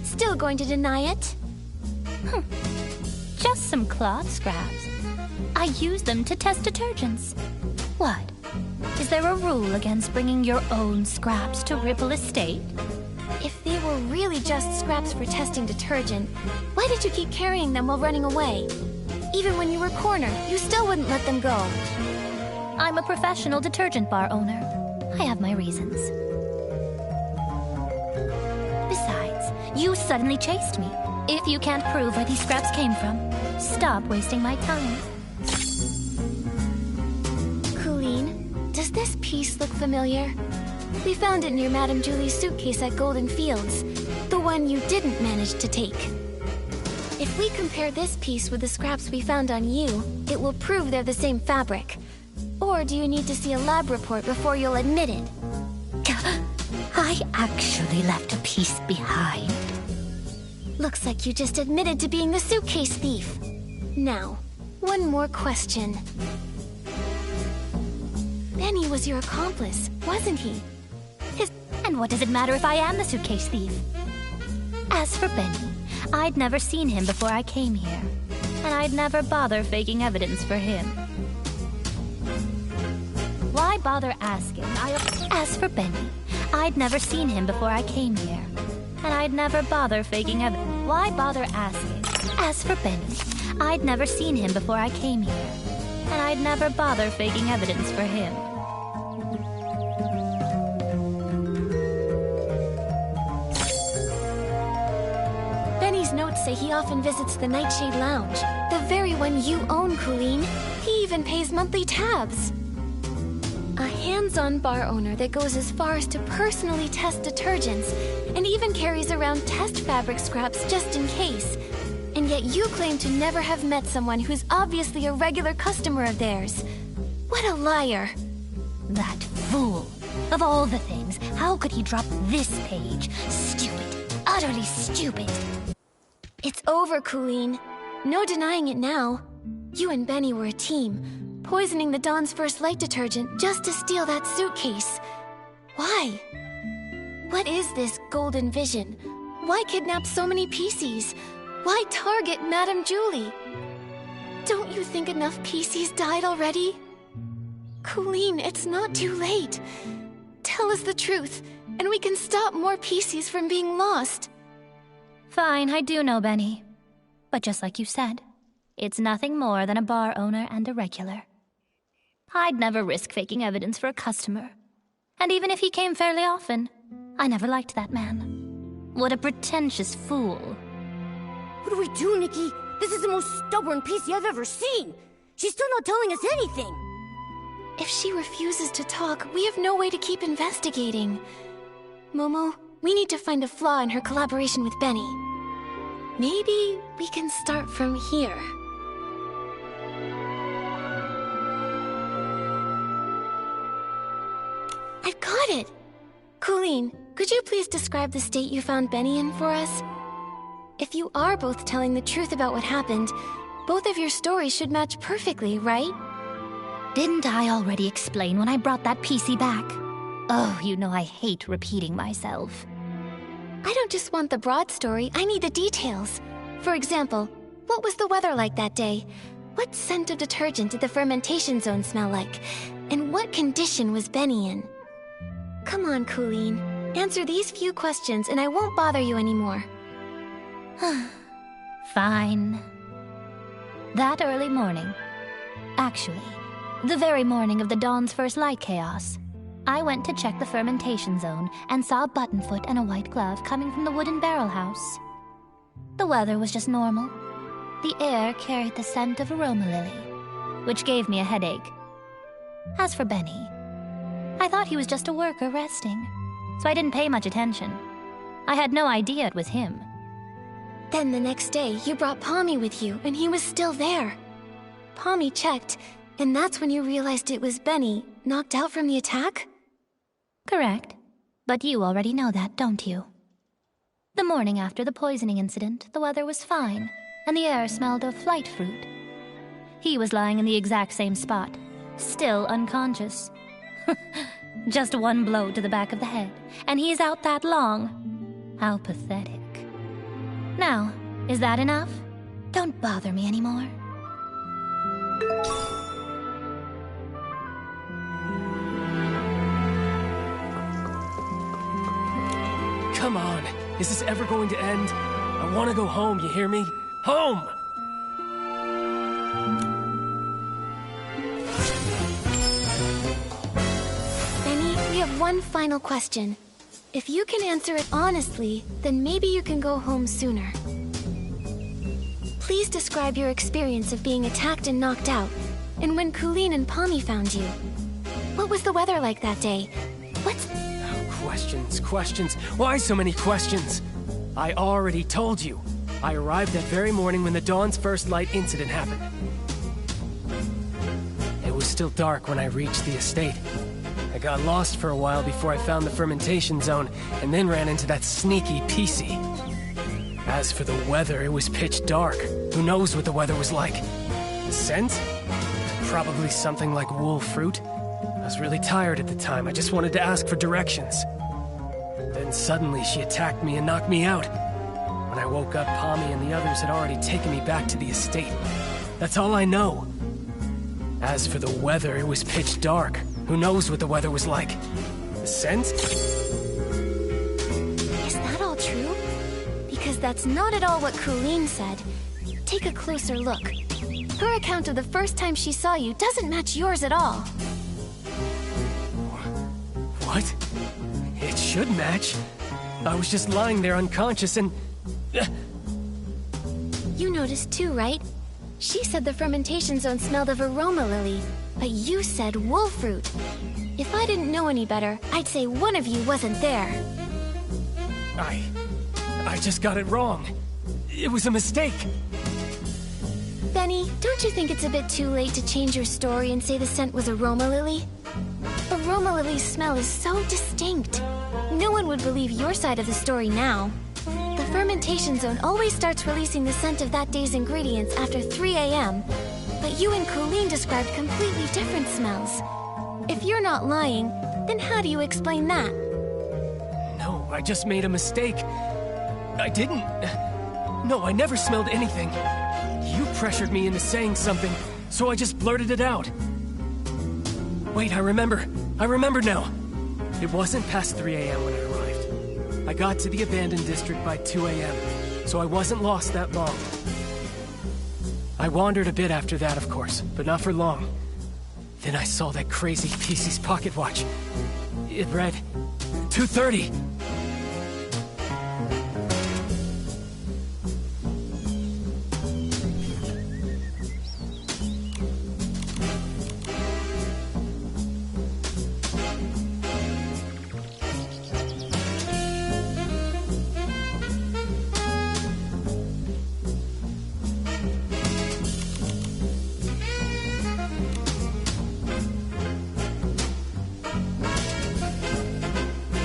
Still going to deny it? Just some cloth scraps. I used them to test detergents. What? Is there a rule against bringing your own scraps to Ripple Estate? If they were really just scraps for testing detergent, why did you keep carrying them while running away? Even when you were cornered, you still wouldn't let them go. I'm a professional detergent bar owner. I have my reasons. Besides, you suddenly chased me. If you can't prove where these scraps came from, stop wasting my time. Colleen, does this piece look familiar? We found it near Madame Julie's suitcase at Golden Fields, the one you didn't manage to take. If we compare this piece with the scraps we found on you, it will prove they're the same fabric. Or do you need to see a lab report before you'll admit it? I actually left a piece behind. Looks like you just admitted to being the suitcase thief. Now, one more question. Benny was your accomplice, wasn't he? And what does it matter if I am the suitcase thief? As for Benny, I'd never seen him before I came here. and I'd never bother faking evidence for him. Why bother asking? As for Benny, I'd never seen him before I came here, and I'd never bother faking evidence. Why bother asking? As for Benny, I'd never seen him before I came here, and I'd never bother faking evidence for him. Benny's notes say he often visits the Nightshade Lounge, the very one you own, Colleen. He even pays monthly tabs. A hands-on bar owner that goes as far as to personally test detergents and even carries around test fabric scraps just in case. And yet you claim to never have met someone who's obviously a regular customer of theirs. What a liar. That fool. Of all the things, how could he drop this page? Stupid. Utterly stupid. It's over, Colleen. No denying it now. You and Benny were a team, poisoning the Dawn's First Light detergent just to steal that suitcase. Why? What is this golden vision? Why kidnap so many PCs? Why target Madame Julie? Don't you think enough PCs died already? Colleen, it's not too late. Tell us the truth, and we can stop more PCs from being lost. Fine, I do know Benny. But just like you said, it's nothing more than a bar owner and a regular. I'd never risk faking evidence for a customer. And even if he came fairly often, I never liked that man. What a pretentious fool. What do we do, Nikki? This is the most stubborn PC I've ever seen. She's still not telling us anything. If she refuses to talk, we have no way to keep investigating. Momo, we need to find a flaw in her collaboration with Benny. Maybe we can start from here. I've got it! Colleen, could you please describe the state you found Benny in for us? If you are both telling the truth about what happened, both of your stories should match perfectly, right? Didn't I already explain when I brought that PC back? Oh, you know I hate repeating myself. I don't just want the broad story, I need the details. For example, what was the weather like that day? What scent of detergent did the fermentation zone smell like? And what condition was Benny in? Come on, Colleen. Answer these few questions and I won't bother you anymore. Fine. That early morning, actually, the very morning of the Dawn's First Light chaos, I went to check the fermentation zone and saw a buttonfoot and a white glove coming from the wooden barrel house. The weather was just normal. The air carried the scent of aroma lily, which gave me a headache. As for Benny, I thought he was just a worker resting, so I didn't pay much attention. I had no idea it was him. Then the next day, you brought Pommy with you, and he was still there. Pommy checked, and that's when you realized it was Benny, knocked out from the attack? Correct. But you already know that, don't you? The morning after the poisoning incident, the weather was fine, and the air smelled of flight fruit. He was lying in the exact same spot, still unconscious. Just one blow to the back of the head, and he's out that long. How pathetic. Now, is that enough? Don't bother me anymore. Come on, is this ever going to end? I want to go home, you hear me? Home! Benny, we have one final question. If you can answer it honestly, then maybe you can go home sooner. Please describe your experience of being attacked and knocked out, and when Colleen and Pommy found you. What was the weather like that day? What's... Questions. Why so many questions? I already told you. I arrived that very morning when the Dawn's First Light incident happened. It was still dark when I reached the estate. I got lost for a while before I found the fermentation zone, and then ran into that sneaky PC. As for the weather, it was pitch dark. Who knows what the weather was like? The scent? Probably something like wool fruit. I was really tired at the time. I just wanted to ask for directions. Then suddenly she attacked me and knocked me out. When When I woke up, Pommy and the others had already taken me back to the estate. That's all I know. As for the weather, it was pitch dark. Who knows what the weather was like? The scent? Is that all true? Because that's not at all what Colleen said. Take a closer look. Her account of the first time she saw you doesn't match yours at all. What? It should match. I was just lying there unconscious and... You noticed too, right? She said the fermentation zone smelled of aroma lily, but you said wolfroot. If I didn't know any better, I'd say one of you wasn't there. I just got it wrong. It was a mistake. Benny, don't you think it's a bit too late to change your story and say the scent was aroma lily? Aroma lily's smell is so distinct. No one would believe your side of the story now. The fermentation zone always starts releasing the scent of that day's ingredients after 3 a.m., but you and Colleen described completely different smells. If you're not lying, then how do you explain that? No, I just made a mistake. I didn't... No, I never smelled anything. You pressured me into saying something, so I just blurted it out. Wait, I remember. I remember now. It wasn't past 3 a.m. when I arrived. I got to the abandoned district by 2 a.m., so I wasn't lost that long. I wandered a bit after that, of course, but not for long. Then I saw that crazy PC's pocket watch. It read 2:30.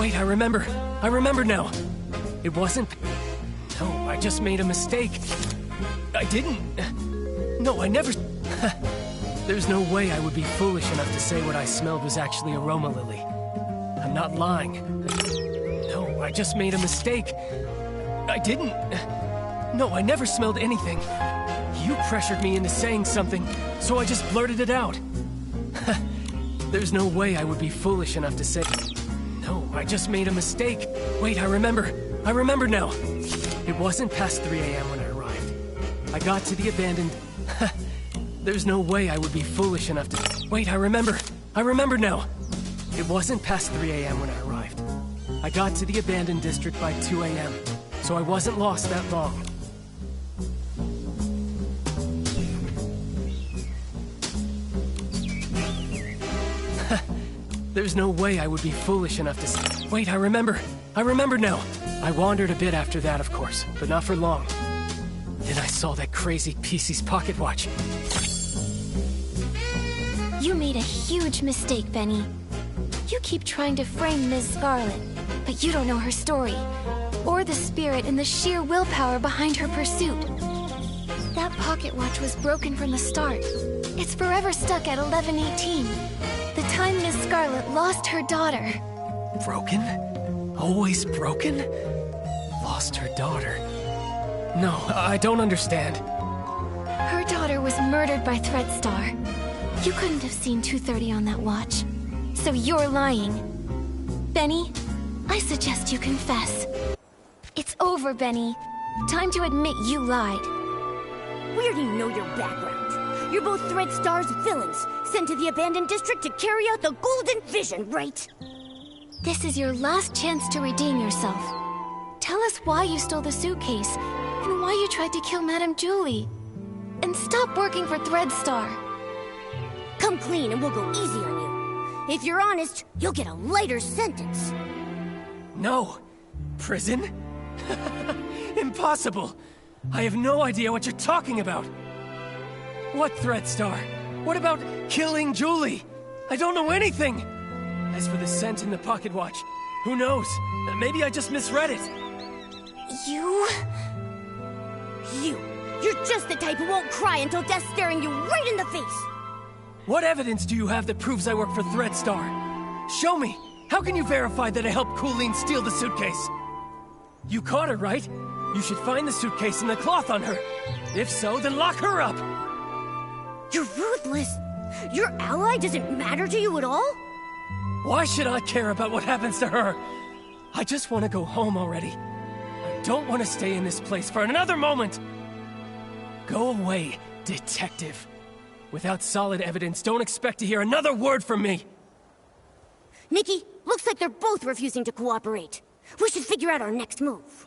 Wait, I remember. I remember now. It wasn't... No, I just made a mistake. I didn't... No, I never... There's no way I would be foolish enough to say what I smelled was actually aroma lily. I'm not lying. No, I just made a mistake. I didn't... No, I never smelled anything. You pressured me into saying something, so I just blurted it out. There's no way I would be foolish enough to say... No, I just made a mistake. Wait, I remember. I remember now. It wasn't past 3 a.m. when I arrived. I got to the abandoned... There's no way I would be foolish enough to... Wait, I remember. I remember now. It wasn't past 3 a.m. when I arrived. I got to the abandoned district by 2 a.m., so I wasn't lost that long. There's no way I would be foolish enough to say... Wait, I remember. I remember now. I wandered a bit after that, of course, but not for long. Then I saw that crazy PC's pocket watch. You made a huge mistake, Benny. You keep trying to frame Ms. Scarlet, but you don't know her story, or the spirit and the sheer willpower behind her pursuit. That pocket watch was broken from the start. It's forever stuck at 11:18. The time Miss Scarlet lost her daughter. Broken? Always broken? Lost her daughter? No, I don't understand. Her daughter was murdered by Threadstar. You couldn't have seen 2:30 on that watch. So you're lying. Benny, I suggest you confess. It's over, Benny. Time to admit you lied. We already know your background. You're both Threadstar's villains, sent to the abandoned district to carry out the Golden Vision, right? This is your last chance to redeem yourself. Tell us why you stole the suitcase, and why you tried to kill Madame Julie. And stop working for Threadstar. Come clean and we'll go easy on you. If you're honest, you'll get a lighter sentence. No. Prison? Impossible. I have no idea what you're talking about. What Threadstar? What about killing Julie? I don't know anything. As for the scent in the pocket watch, who knows? Maybe I just misread it. You're just the type who won't cry until death's staring you right in the face. What evidence do you have that proves I work for Threadstar? Show me! How can you verify that I helped Colleen steal the suitcase? You caught her, right? You should find the suitcase and the cloth on her. If so, then lock her up! You're ruthless! Your ally doesn't matter to you at all? Why should I care about what happens to her? I just want to go home already. I don't want to stay in this place for another moment! Go away, detective. Without solid evidence, don't expect to hear another word from me! Nikki, looks like they're both refusing to cooperate. We should figure out our next move.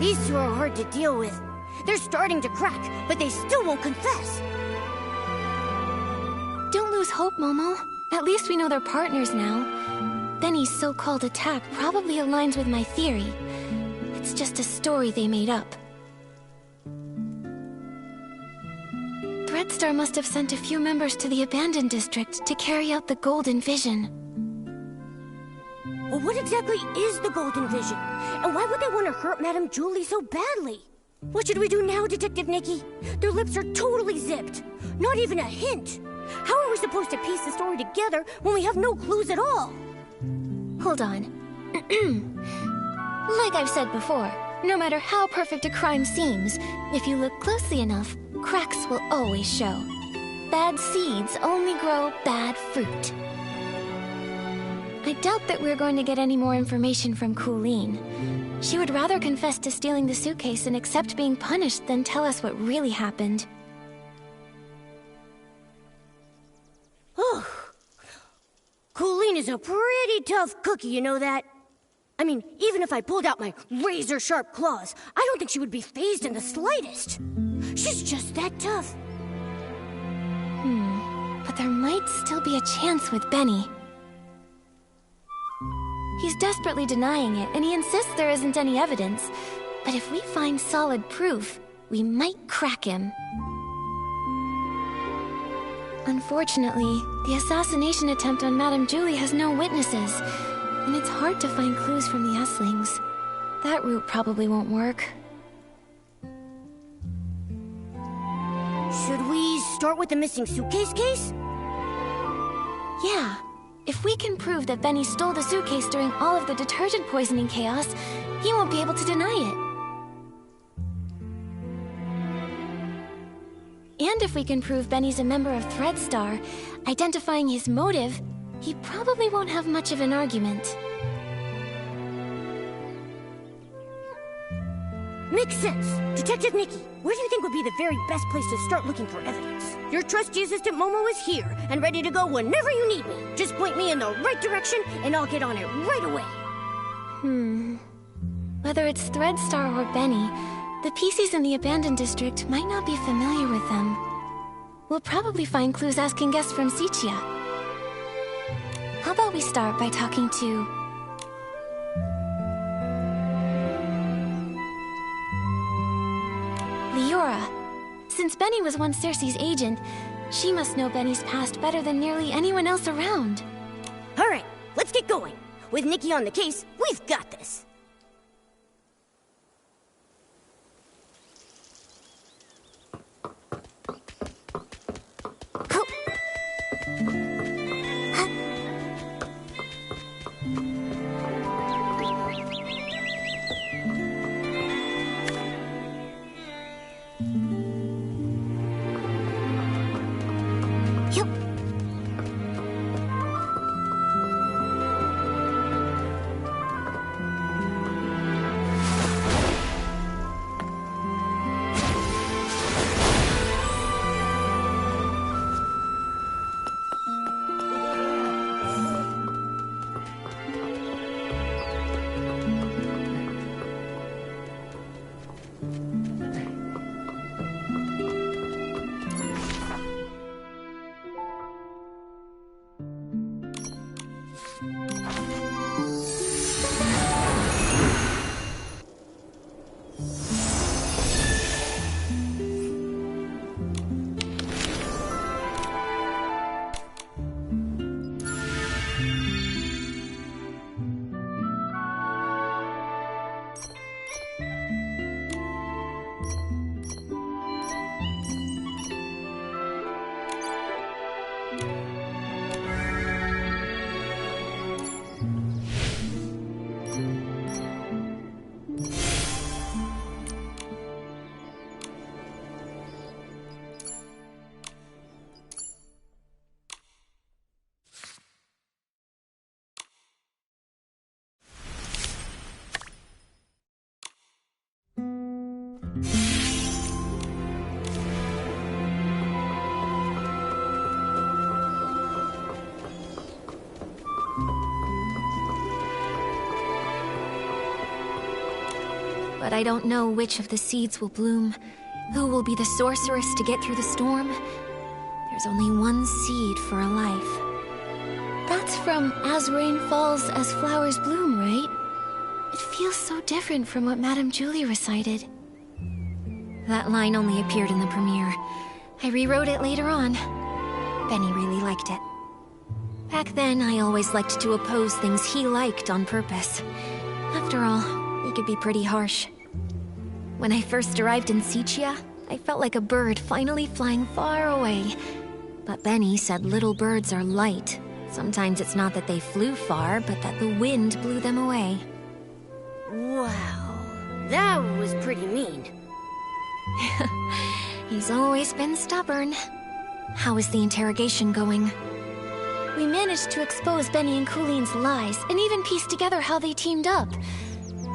These two are hard to deal with. They're starting to crack, but they still won't confess. Don't lose hope, Momo. At least we know they're partners now. Benny's so-called attack probably aligns with my theory. It's just a story they made up. Threadstar must have sent a few members to the abandoned district to carry out the Golden Vision. Well, what exactly is the Golden Vision? And why would they want to hurt Madame Julie so badly? What should we do now, Detective Nikki? Their lips are totally zipped. Not even a hint. How are we supposed to piece the story together when we have no clues at all? Hold on. Like I've said before, no matter how perfect a crime seems, if you look closely enough, cracks will always show. Bad seeds only grow bad fruit. I doubt that we're going to get any more information from Colleen. She would rather confess to stealing the suitcase and accept being punished than tell us what really happened. Ugh. Colleen is a pretty tough cookie, you know that? I mean, even if I pulled out my razor-sharp claws, I don't think she would be fazed in the slightest. She's just that tough. But there might still be a chance with Benny. He's desperately denying it, and he insists there isn't any evidence. But if we find solid proof, we might crack him. Unfortunately, the assassination attempt on Madame Julie has no witnesses, and it's hard to find clues from the Esslings. That route probably won't work. Should we start with the missing suitcase case? Yeah. If we can prove that Benny stole the suitcase during all of the detergent poisoning chaos, he won't be able to deny it. And if we can prove Benny's a member of Threadstar, identifying his motive, he probably won't have much of an argument. Makes sense. Detective Nikki, where do you think would be the very best place to start looking for evidence? Your trusty assistant Momo is here and ready to go whenever you need me. Just point me in the right direction and I'll get on it right away. Whether it's Threadstar or Benny, the PCs in the abandoned district might not be familiar with them. We'll probably find clues asking guests from Sichia. How about we start by talking to... Leora. Since Benny was once Cersei's agent, she must know Benny's past better than nearly anyone else around. All right, let's get going. With Nikki on the case, we've got this. but I don't know which of the seeds will bloom, who will be the sorceress to get through the storm. There's only one seed for a life. That's from As Rain Falls, As Flowers Bloom, right? It feels so different from what Madame Julie recited. That line only appeared in the premiere. I rewrote it later on. Benny really liked it. Back then, I always liked to oppose things he liked on purpose. After all, he could be pretty harsh. When I first arrived in Sicia, I felt like a bird finally flying far away. But Benny said little birds are light. Sometimes it's not that they flew far, but that the wind blew them away. Wow, that was pretty mean. He's always been stubborn. How is the interrogation going? We managed to expose Benny and Cooline's lies, and even piece together how they teamed up.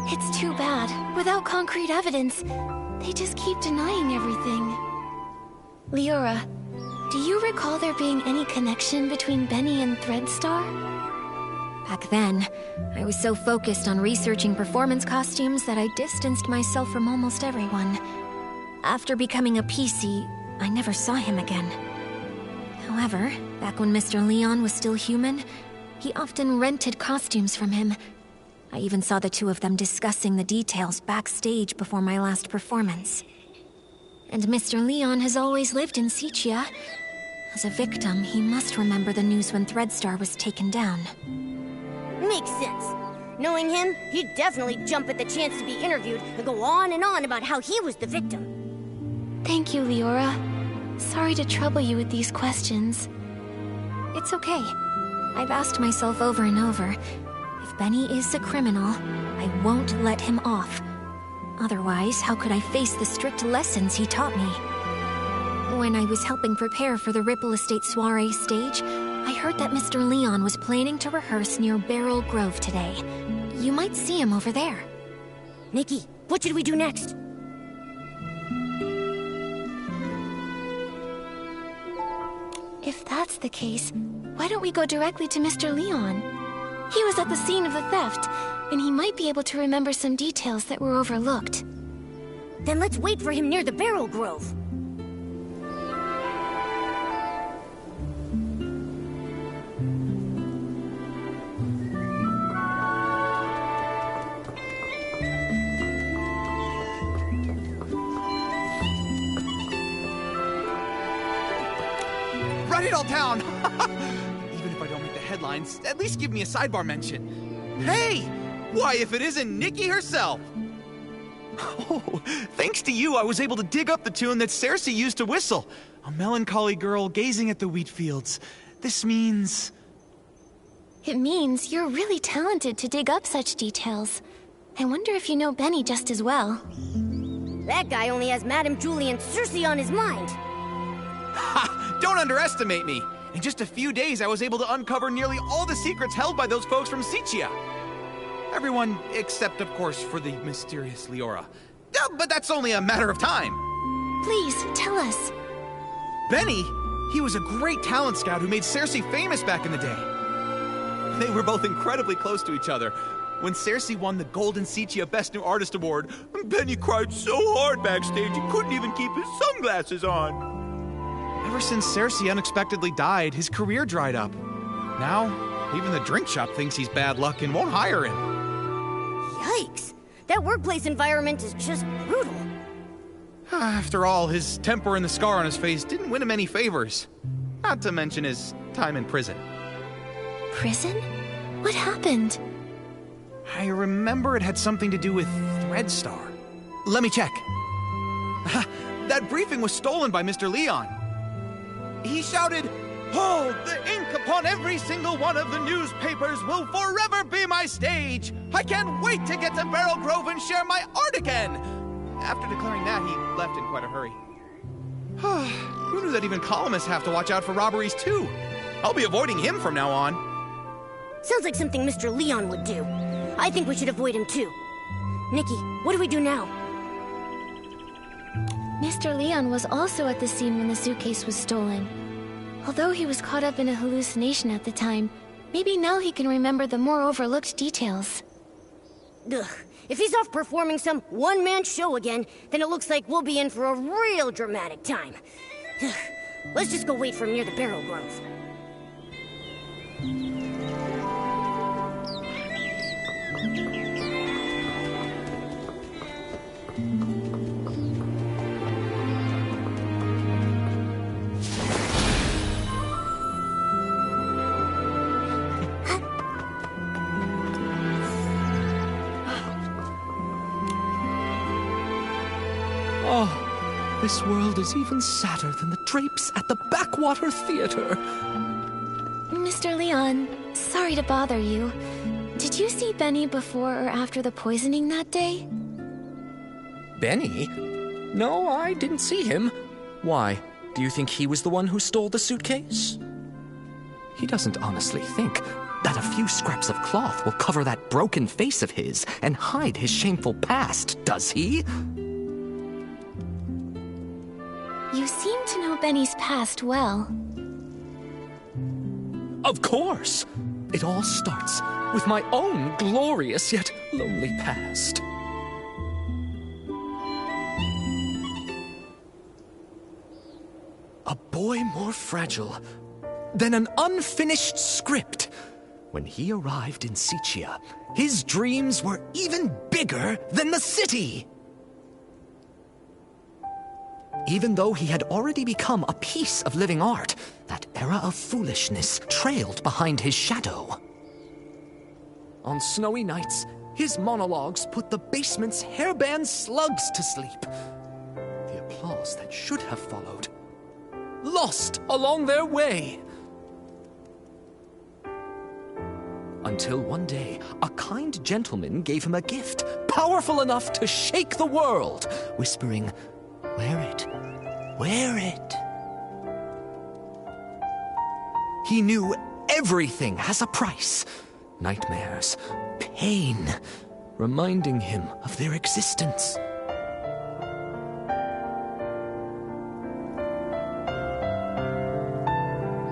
It's too bad. Without concrete evidence, they just keep denying everything. Leora, do you recall there being any connection between Benny and Threadstar? Back then, I was so focused on researching performance costumes that I distanced myself from almost everyone. After becoming a PC, I never saw him again. However, back when Mr. Leon was still human, he often rented costumes from him. I even saw the two of them discussing the details backstage before my last performance. And Mr. Leon has always lived in Sicia. As a victim, he must remember the news when Threadstar was taken down. Makes sense. Knowing him, he'd definitely jump at the chance to be interviewed and go on and on about how he was the victim. Thank you, Leora. Sorry to trouble you with these questions. It's okay. I've asked myself over and over, if Benny is a criminal, I won't let him off. Otherwise, how could I face the strict lessons he taught me? When I was helping prepare for the Ripple Estate soiree stage, I heard that Mr. Leon was planning to rehearse near Beryl Grove today. You might see him over there. Nikki, what should we do next? If that's the case, why don't we go directly to Mr. Leon? He was at the scene of the theft, and he might be able to remember some details that were overlooked. Then let's wait for him near the Beryl Grove. Write it all down! Even if I don't make the headlines, at least give me a sidebar mention. Hey! Why, if it isn't Nikki herself! Oh, thanks to you, I was able to dig up the tune that Cersei used to whistle. A melancholy girl gazing at the wheat fields. This means... It means you're really talented to dig up such details. I wonder if you know Benny just as well. That guy only has Madame Julie and Cersei on his mind. Ha! Don't underestimate me! In just a few days, I was able to uncover nearly all the secrets held by those folks from Sicia. Everyone except, of course, for the mysterious Leora. But that's only a matter of time. Please, tell us. Benny? He was a great talent scout who made Cersei famous back in the day. They were both incredibly close to each other. When Cersei won the Golden Sicia Best New Artist Award, Benny cried so hard backstage he couldn't even keep his sunglasses on. Ever since Cersei unexpectedly died, his career dried up. Now, even the drink shop thinks he's bad luck and won't hire him. Yikes! That workplace environment is just brutal. After all, his temper and the scar on his face didn't win him any favors. Not to mention his time in prison. Prison? What happened? I remember it had something to do with Threadstar. Let me check. That briefing was stolen by Mr. Leon. He shouted, "Hold! The ink upon every single one of the newspapers will forever be my stage! I can't wait to get to Beryl Grove and share my art again!" After declaring that, he left in quite a hurry. Who knew that even columnists have to watch out for robberies too? I'll be avoiding him from now on. Sounds like something Mr. Leon would do. I think we should avoid him too. Nikki, what do we do now? Mr. Leon was also at the scene when the suitcase was stolen. Although he was caught up in a hallucination at the time, maybe now he can remember the more overlooked details. Ugh, If he's off performing some one-man show again, then it looks like we'll be in for a real dramatic time. Let's just go wait for him near the Barrel Grove. Oh, this world is even sadder than the drapes at the Backwater Theater. Mr. Leon, sorry to bother you. Did you see Benny before or after the poisoning that day? Benny? No, I didn't see him. Why? Do you think he was the one who stole the suitcase? He doesn't honestly think that a few scraps of cloth will cover that broken face of his and hide his shameful past, does he? You seem to know Benny's past well. Of course! It all starts with my own glorious yet lonely past. A boy more fragile than an unfinished script. When he arrived in Sichia, his dreams were even bigger than the city. Even though he had already become a piece of living art, that era of foolishness trailed behind his shadow. On snowy nights, his monologues put the basement's hairband slugs to sleep. The applause that should have followed, lost along their way. Until one day, a kind gentleman gave him a gift, powerful enough to shake the world, whispering, "Wear it, wear it." He knew everything has a price. Nightmares, pain, reminding him of their existence.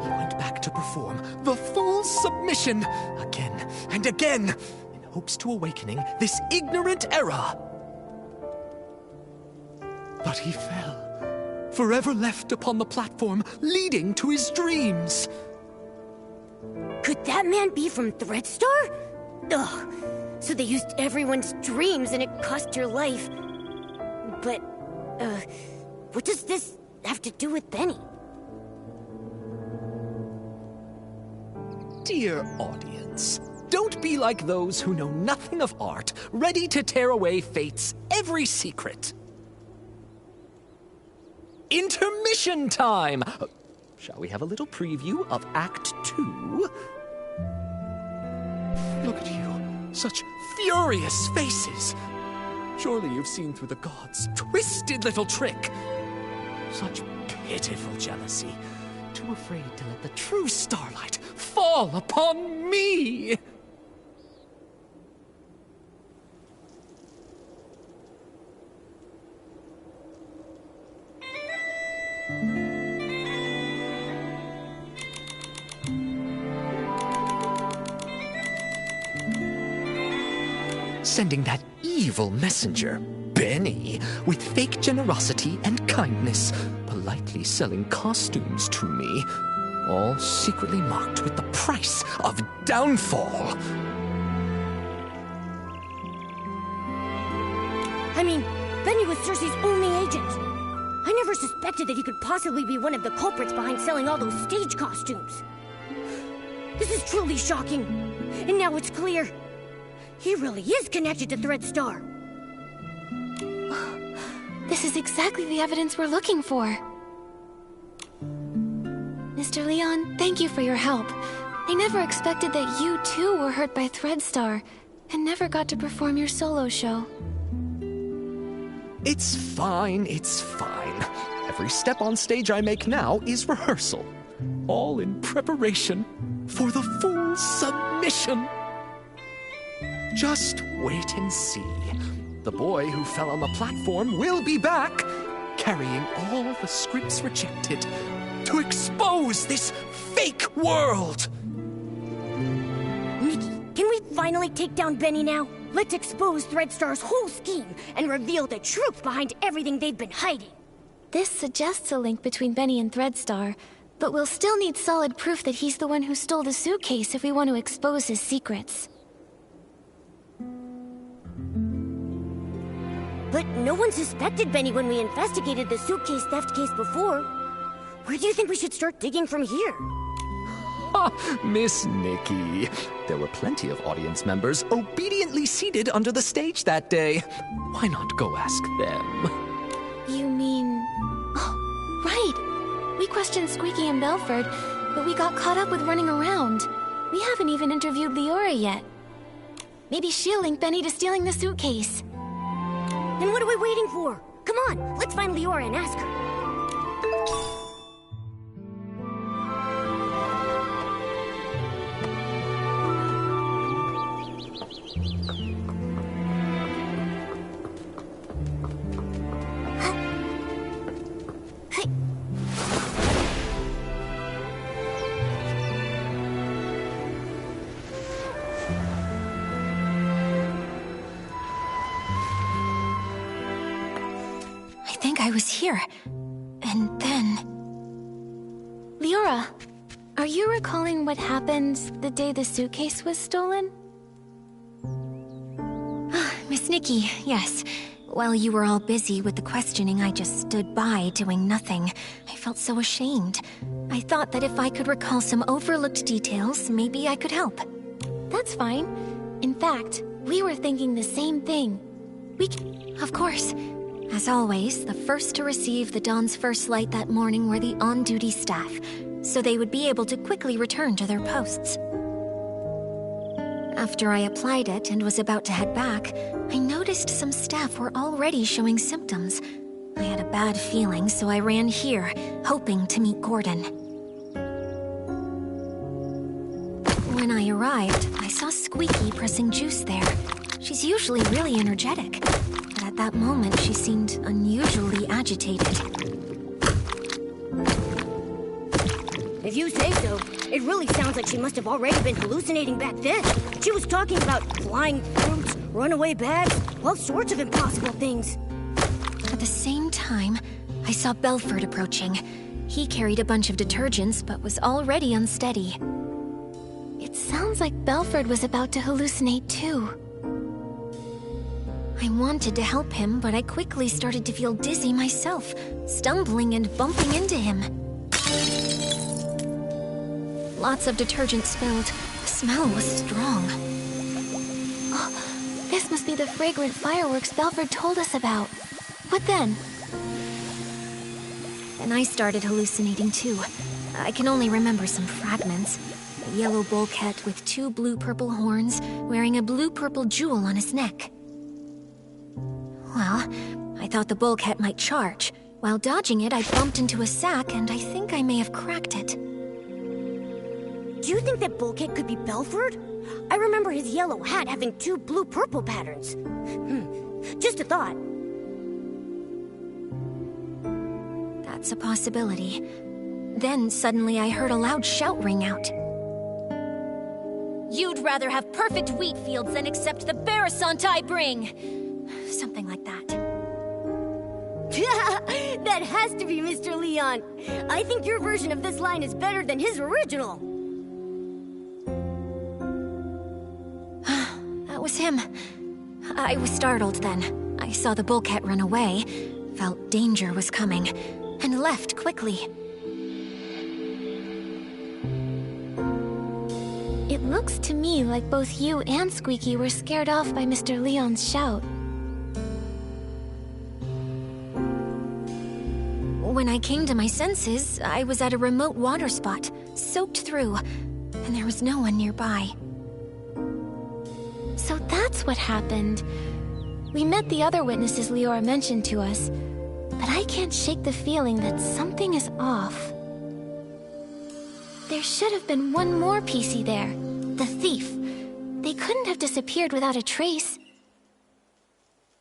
He went back to perform the full submission again and again in hopes to awakening this ignorant era. But he fell, forever left upon the platform leading to his dreams. Could that man be from Threadstar? Ugh. So they used everyone's dreams and it cost your life. But, what does this have to do with Benny? Dear audience, don't be like those who know nothing of art, ready to tear away fate's every secret. Intermission time! Shall we have a little preview of Act 2? Look at you, such furious faces. Surely you've seen through the gods' twisted little trick. Such pitiful jealousy, too afraid to let the true starlight fall upon me. Sending that evil messenger, Benny, with fake generosity and kindness, politely selling costumes to me, all secretly marked with the price of downfall. I mean, Benny was Cersei's only agent. I never suspected that he could possibly be one of the culprits behind selling all those stage costumes. This is truly shocking. And now it's clear. He really is connected to Threadstar. This is exactly the evidence we're looking for. Mr. Leon, thank you for your help. I never expected that you too were hurt by Threadstar and never got to perform your solo show. It's fine, it's fine. Every step on stage I make now is rehearsal. All in preparation for the full submission. Just wait and see. The boy who fell on the platform will be back, carrying all the scripts rejected to expose this fake world. Nikki, can we finally take down Benny now? Let's expose Threadstar's whole scheme and reveal the truth behind everything they've been hiding. This suggests a link between Benny and Threadstar, but we'll still need solid proof that he's the one who stole the suitcase if we want to expose his secrets. But no one suspected Benny when we investigated the suitcase theft case before. Where do you think we should start digging from here? Miss Nikki. There were plenty of audience members obediently seated under the stage that day. Why not go ask them? You mean... Oh, right! We questioned Squeaky and Belford, but we got caught up with running around. We haven't even interviewed Leora yet. Maybe she'll link Benny to stealing the suitcase. Then what are we waiting for? Come on, let's find Leora and ask her. I was here. And then... Leora, are you recalling what happened the day the suitcase was stolen? Miss Nikki, yes. While you were all busy with the questioning, I just stood by doing nothing. I felt so ashamed. I thought that if I could recall some overlooked details, maybe I could help. That's fine. In fact, we were thinking the same thing. Of course. As always, the first to receive the dawn's first light that morning were the on-duty staff, so they would be able to quickly return to their posts. After I applied it and was about to head back, I noticed some staff were already showing symptoms. I had a bad feeling, so I ran here, hoping to meet Gordon. When I arrived, I saw Squeaky pressing juice there. She's usually really energetic, but at that moment she seemed unusually agitated. If you say so, it really sounds like she must have already been hallucinating back then. She was talking about flying fruits, runaway bags, all sorts of impossible things. At the same time, I saw Belford approaching. He carried a bunch of detergents, but was already unsteady. It sounds like Belford was about to hallucinate too. I wanted to help him, but I quickly started to feel dizzy myself, stumbling and bumping into him. Lots of detergent spilled. The smell was strong. Oh, this must be the fragrant fireworks Belford told us about. What then? And I started hallucinating too. I can only remember some fragments. A yellow bulkhead with 2 blue-purple horns, wearing a blue-purple jewel on his neck. Well, I thought the bulkhead might charge. While dodging it, I bumped into a sack, and I think I may have cracked it. Do you think that bulkhead could be Belford? I remember his yellow hat having 2 blue-purple patterns. Just a thought. That's a possibility. Then suddenly I heard a loud shout ring out. You'd rather have perfect wheat fields than accept the Barasant I bring! Something like that. That has to be Mr. Leon. I think your version of this line is better than his original. That was him. I was startled then. I saw the bulkhead run away, felt danger was coming, and left quickly. It looks to me like both you and Squeaky were scared off by Mr. Leon's shout. When I came to my senses, I was at a remote water spot, soaked through, and there was no one nearby. So that's what happened. We met the other witnesses Leora mentioned to us, but I can't shake the feeling that something is off. There should have been one more PC there, the thief. They couldn't have disappeared without a trace.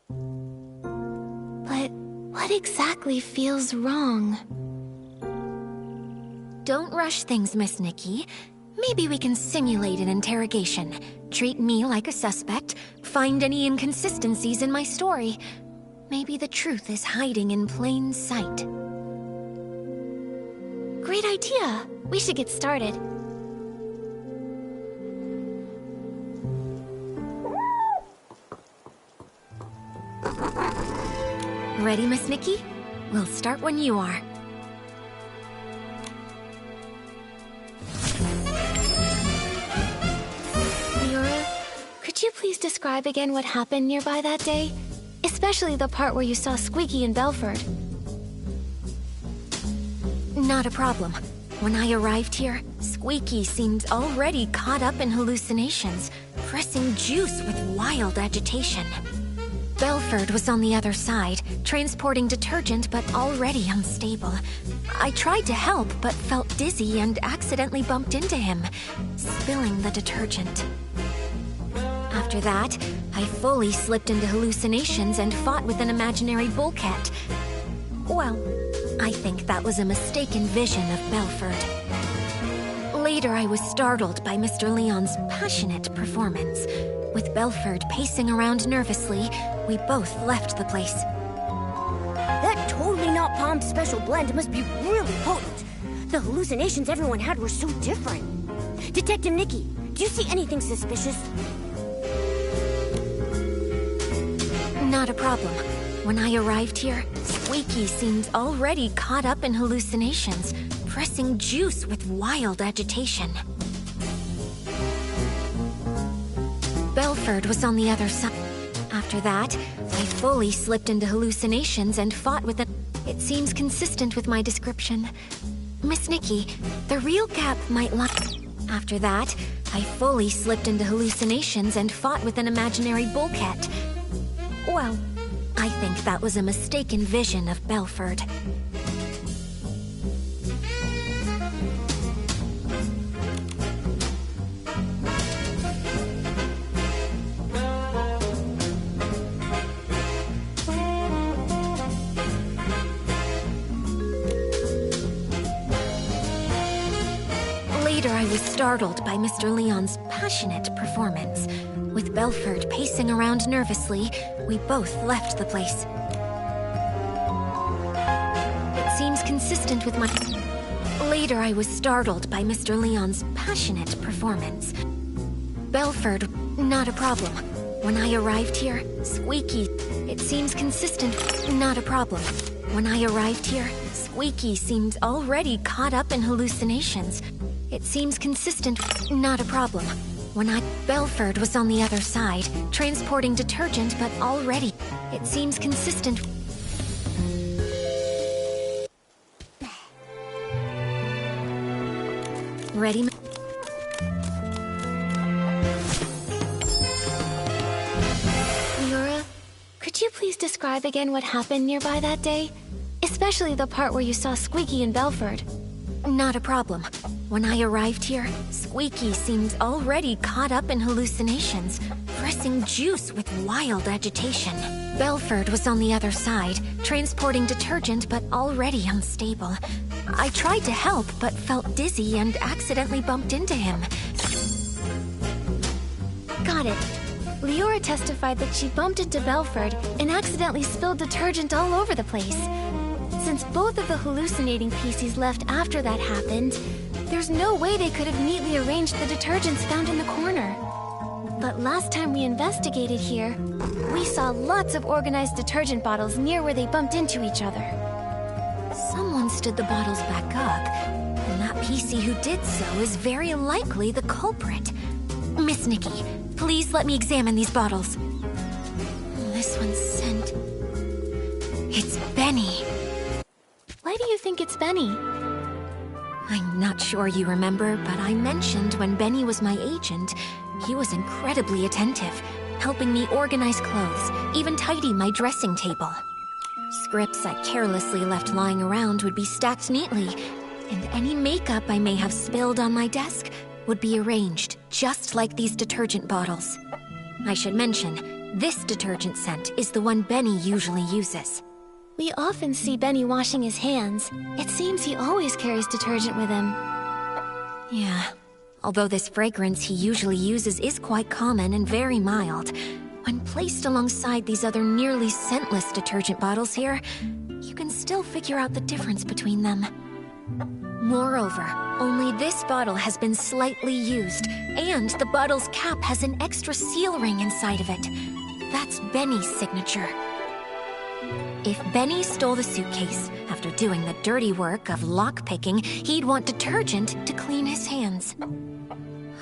But what exactly feels wrong? Don't rush things, Miss Nikki. Maybe we can simulate an interrogation. Treat me like a suspect, find any inconsistencies in my story. Maybe the truth is hiding in plain sight. Great idea. We should get started. Ready, Miss Nikki? We'll start when you are. Leora, could you please describe again what happened nearby that day? Especially the part where you saw Squeaky and Belford. Not a problem. When I arrived here, Squeaky seemed already caught up in hallucinations, pressing juice with wild agitation. Belford was on the other side, transporting detergent but already unstable. I tried to help but felt dizzy and accidentally bumped into him, spilling the detergent. After that, I fully slipped into hallucinations and fought with an imaginary bullcat. Well, I think that was a mistaken vision of Belford. Later, I was startled by Mr. Leon's passionate performance. With Belford pacing around nervously, we both left the place. That totally not Palm special blend must be really potent. The hallucinations everyone had were so different. Detective Nikki, do you see anything suspicious? Not a problem. When I arrived here, Squeaky seemed already caught up in hallucinations, pressing juice with wild agitation. Belford was on the other side. After that, I fully slipped into hallucinations and fought with it. It seems consistent with my description. Miss Nikki, the real gap might lie. After that, I fully slipped into hallucinations and fought with an imaginary bullcat. Well, I think that was a mistaken vision of Belford. Later, I was startled by Mr. Leon's passionate performance. With Belford pacing around nervously, we both left the place. It seems consistent with my... Later, I was startled by Mr. Leon's passionate performance. Belford, not a problem. When I arrived here, Squeaky... It seems consistent... Not a problem. When I arrived here, Squeaky seemed already caught up in hallucinations. It seems consistent... Not a problem. Belford was on the other side, transporting detergent, but already... It seems consistent... Ready? Leora, could you please describe again what happened nearby that day? Especially the part where you saw Squeaky and Belford. Not a problem. When I arrived here, Squeaky seemed already caught up in hallucinations, pressing juice with wild agitation. Belford was on the other side, transporting detergent but already unstable. I tried to help but felt dizzy and accidentally bumped into him. Got it. Leora testified that she bumped into Belford and accidentally spilled detergent all over the place. Since both of the hallucinating PCs left after that happened, there's no way they could have neatly arranged the detergents found in the corner. But last time we investigated here, we saw lots of organized detergent bottles near where they bumped into each other. Someone stood the bottles back up, and that PC who did so is very likely the culprit. Miss Nikki, please let me examine these bottles. This one's scent. It's Benny. Why do you think it's Benny? I'm not sure you remember, but I mentioned when Benny was my agent, he was incredibly attentive, helping me organize clothes, even tidy my dressing table. Scripts I carelessly left lying around would be stacked neatly, and any makeup I may have spilled on my desk would be arranged just like these detergent bottles. I should mention, this detergent scent is the one Benny usually uses. We often see Benny washing his hands. It seems he always carries detergent with him. Yeah, Although this fragrance he usually uses is quite common and very mild, when placed alongside these other nearly scentless detergent bottles here, you can still figure out the difference between them. Moreover, only this bottle has been slightly used, and the bottle's cap has an extra seal ring inside of it. That's Benny's signature. If Benny stole the suitcase, after doing the dirty work of lockpicking, he'd want detergent to clean his hands.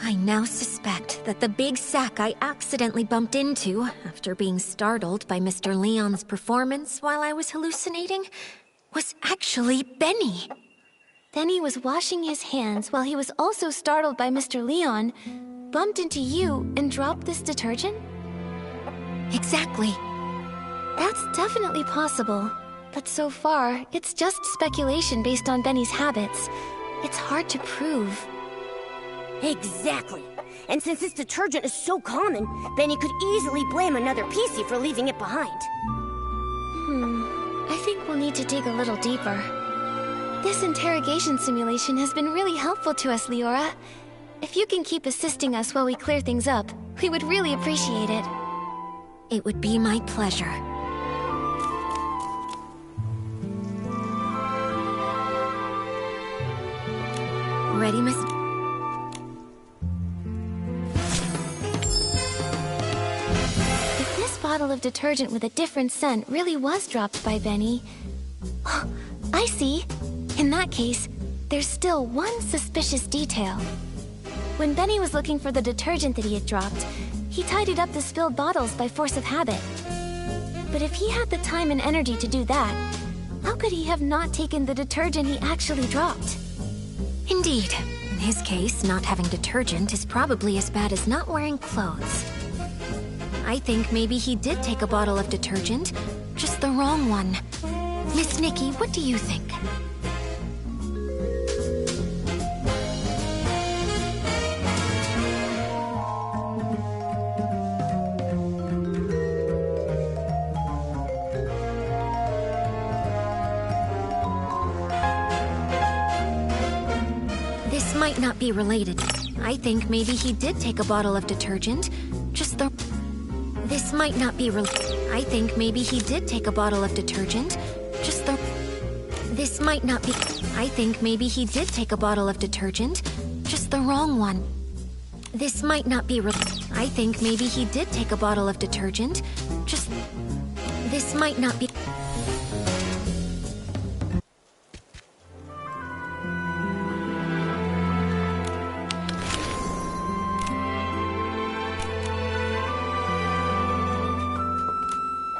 I now suspect that the big sack I accidentally bumped into, after being startled by Mr. Leon's performance while I was hallucinating, was actually Benny. Benny was washing his hands while he was also startled by Mr. Leon, bumped into you, and dropped this detergent? Exactly. That's definitely possible. But so far, it's just speculation based on Benny's habits. It's hard to prove. Exactly. And since this detergent is so common, Benny could easily blame another PC for leaving it behind. I think we'll need to dig a little deeper. This interrogation simulation has been really helpful to us, Leora. If you can keep assisting us while we clear things up, we would really appreciate it. It would be my pleasure. Ready, Miss? If this bottle of detergent with a different scent really was dropped by Benny... Oh, I see. In that case, there's still one suspicious detail. When Benny was looking for the detergent that he had dropped, he tidied up the spilled bottles by force of habit. But if he had the time and energy to do that, how could he have not taken the detergent he actually dropped? Indeed. In his case, not having detergent is probably as bad as not wearing clothes. I think maybe he did take a bottle of detergent, just the wrong one. Miss Nikki, what do you think? This might not be related. I think maybe he did take a bottle of detergent, just the... This might not be I think maybe he did take a bottle of detergent, just the... This might not be... I think maybe he did take a bottle of detergent, just the wrong one. This might not be I think maybe he did take a bottle of detergent, just... This might not be...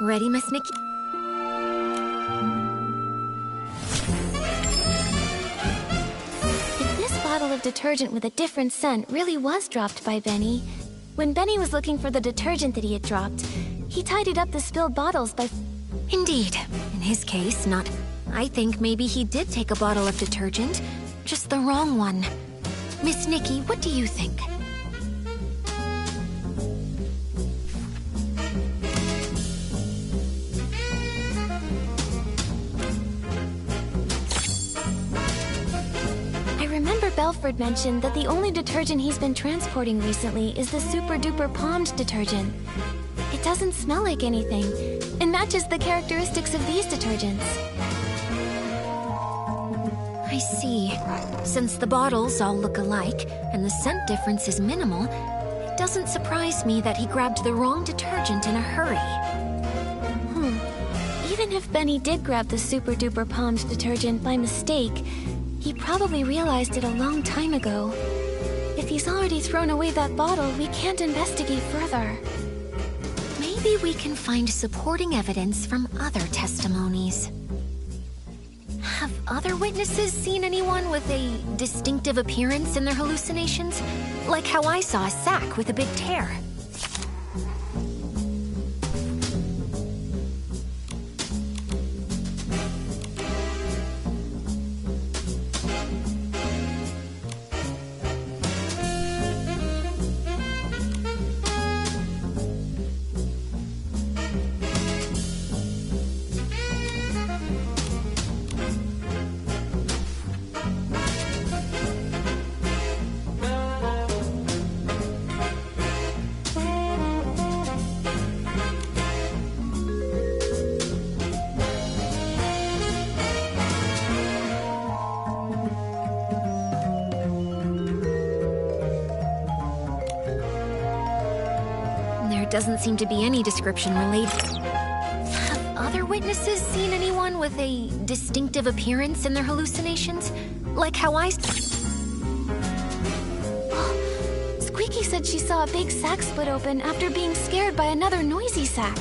Ready, Miss Nikki? If this bottle of detergent with a different scent really was dropped by Benny, when Benny was looking for the detergent that he had dropped, he tidied up the spilled bottles by... Indeed. In his case, not... I think maybe he did take a bottle of detergent, just the wrong one. Miss Nikki, what do you think? Belford mentioned that the only detergent he's been transporting recently is the super-duper palmed detergent. It doesn't smell like anything, and matches the characteristics of these detergents. I see. Since the bottles all look alike, and the scent difference is minimal, it doesn't surprise me that he grabbed the wrong detergent in a hurry. Even if Benny did grab the super-duper palmed detergent by mistake, he probably realized it a long time ago. If he's already thrown away that bottle, we can't investigate further. Maybe we can find supporting evidence from other testimonies. Have other witnesses seen anyone with a distinctive appearance in their hallucinations? Like how I saw a sack with a big tear. doesn't seem to be any description related. Have other witnesses seen anyone with a distinctive appearance in their hallucinations? Like how Squeaky said she saw a big sack split open after being scared by another noisy sack.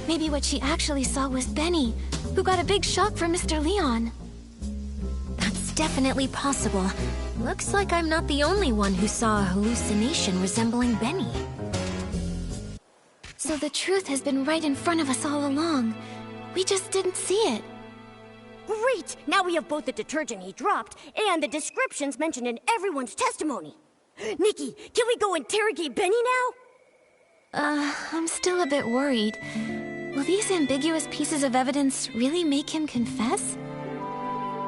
Maybe what she actually saw was Benny, who got a big shock from Mr. Leon. That's definitely possible. Looks like I'm not the only one who saw a hallucination resembling Benny. So the truth has been right in front of us all along. We just didn't see it. Great! Now we have both the detergent he dropped and the descriptions mentioned in everyone's testimony. Nikki, can we go interrogate Benny now? I'm still a bit worried. Will these ambiguous pieces of evidence really make him confess?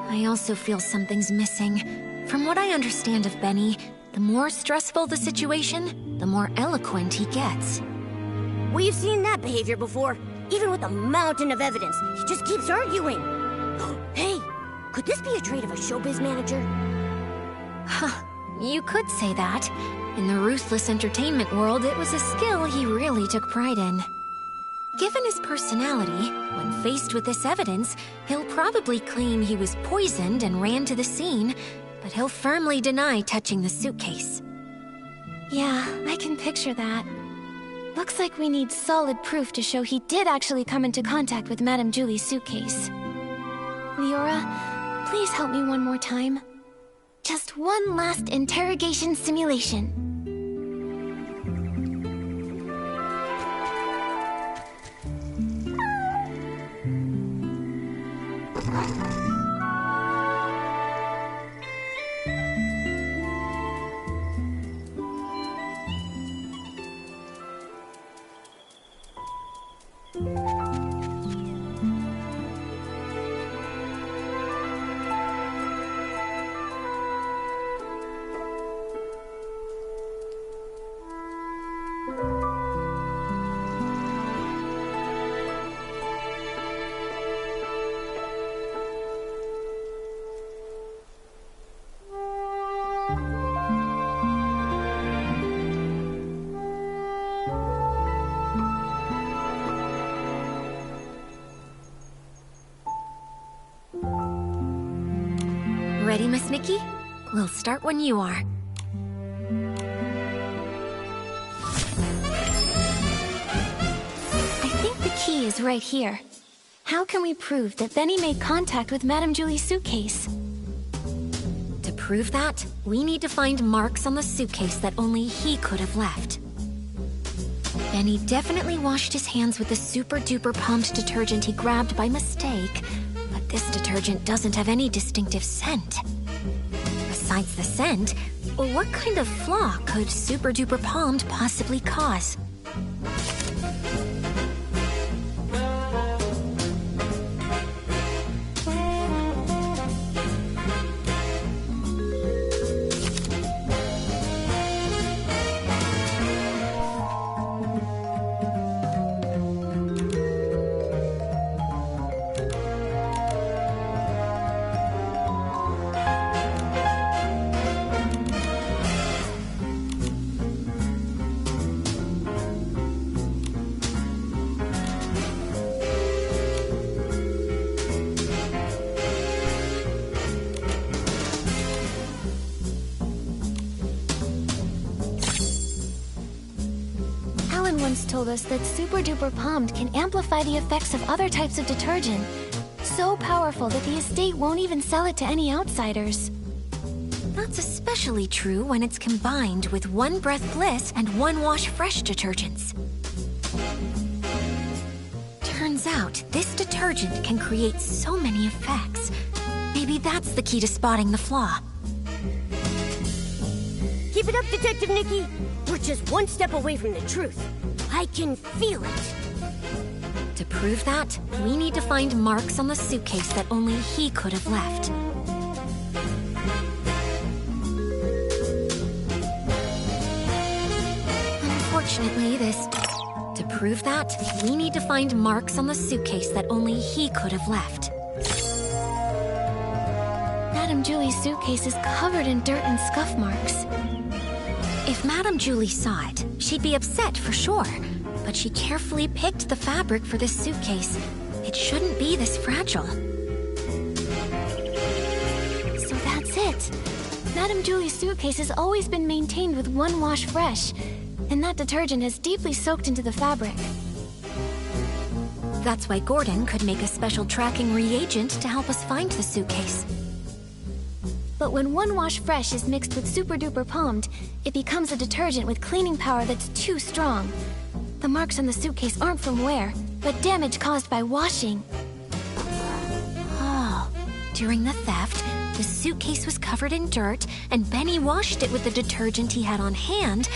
I also feel something's missing. From what I understand of Benny, the more stressful the situation, the more eloquent he gets. We've seen that behavior before. Even with a mountain of evidence, he just keeps arguing. Hey, could this be a trait of a showbiz manager? You could say that. In the ruthless entertainment world, it was a skill he really took pride in. Given his personality, when faced with this evidence, he'll probably claim he was poisoned and ran to the scene, but he'll firmly deny touching the suitcase. Yeah, I can picture that. Looks like we need solid proof to show he did actually come into contact with Madame Julie's suitcase. Leora, please help me one more time. Just one last interrogation simulation. Ready, Miss Nikki? We'll start when you are. I think the key is right here. How can we prove that Benny made contact with Madame Julie's suitcase? To prove that, we need to find marks on the suitcase that only he could have left. Benny definitely washed his hands with the super-duper pumped detergent he grabbed by mistake, but this detergent doesn't have any distinctive scent. Besides the scent, what kind of flaw could super-duper palmed possibly cause? Once told us that Super Duper Palmed can amplify the effects of other types of detergent. So powerful that the estate won't even sell it to any outsiders. That's especially true when it's combined with One Breath Bliss and One Wash Fresh detergents. Turns out, this detergent can create so many effects. Maybe that's the key to spotting the flaw. Keep it up, Detective Nikki. We're just one step away from the truth. I can feel it. To prove that, we need to find marks on the suitcase that only he could have left. Unfortunately, To prove that, we need to find marks on the suitcase that only he could have left. Madame Julie's suitcase is covered in dirt and scuff marks. If Madame Julie saw it, she'd be upset for sure. But she carefully picked the fabric for this suitcase. It shouldn't be this fragile. So that's it. Madame Julie's suitcase has always been maintained with one wash fresh, and that detergent has deeply soaked into the fabric. That's why Gordon could make a special tracking reagent to help us find the suitcase. But when one wash fresh is mixed with super duper palmed, it becomes a detergent with cleaning power that's too strong. The marks on the suitcase aren't from wear, but damage caused by washing. Oh, during the theft, the suitcase was covered in dirt, and Benny washed it with the detergent he had on hand,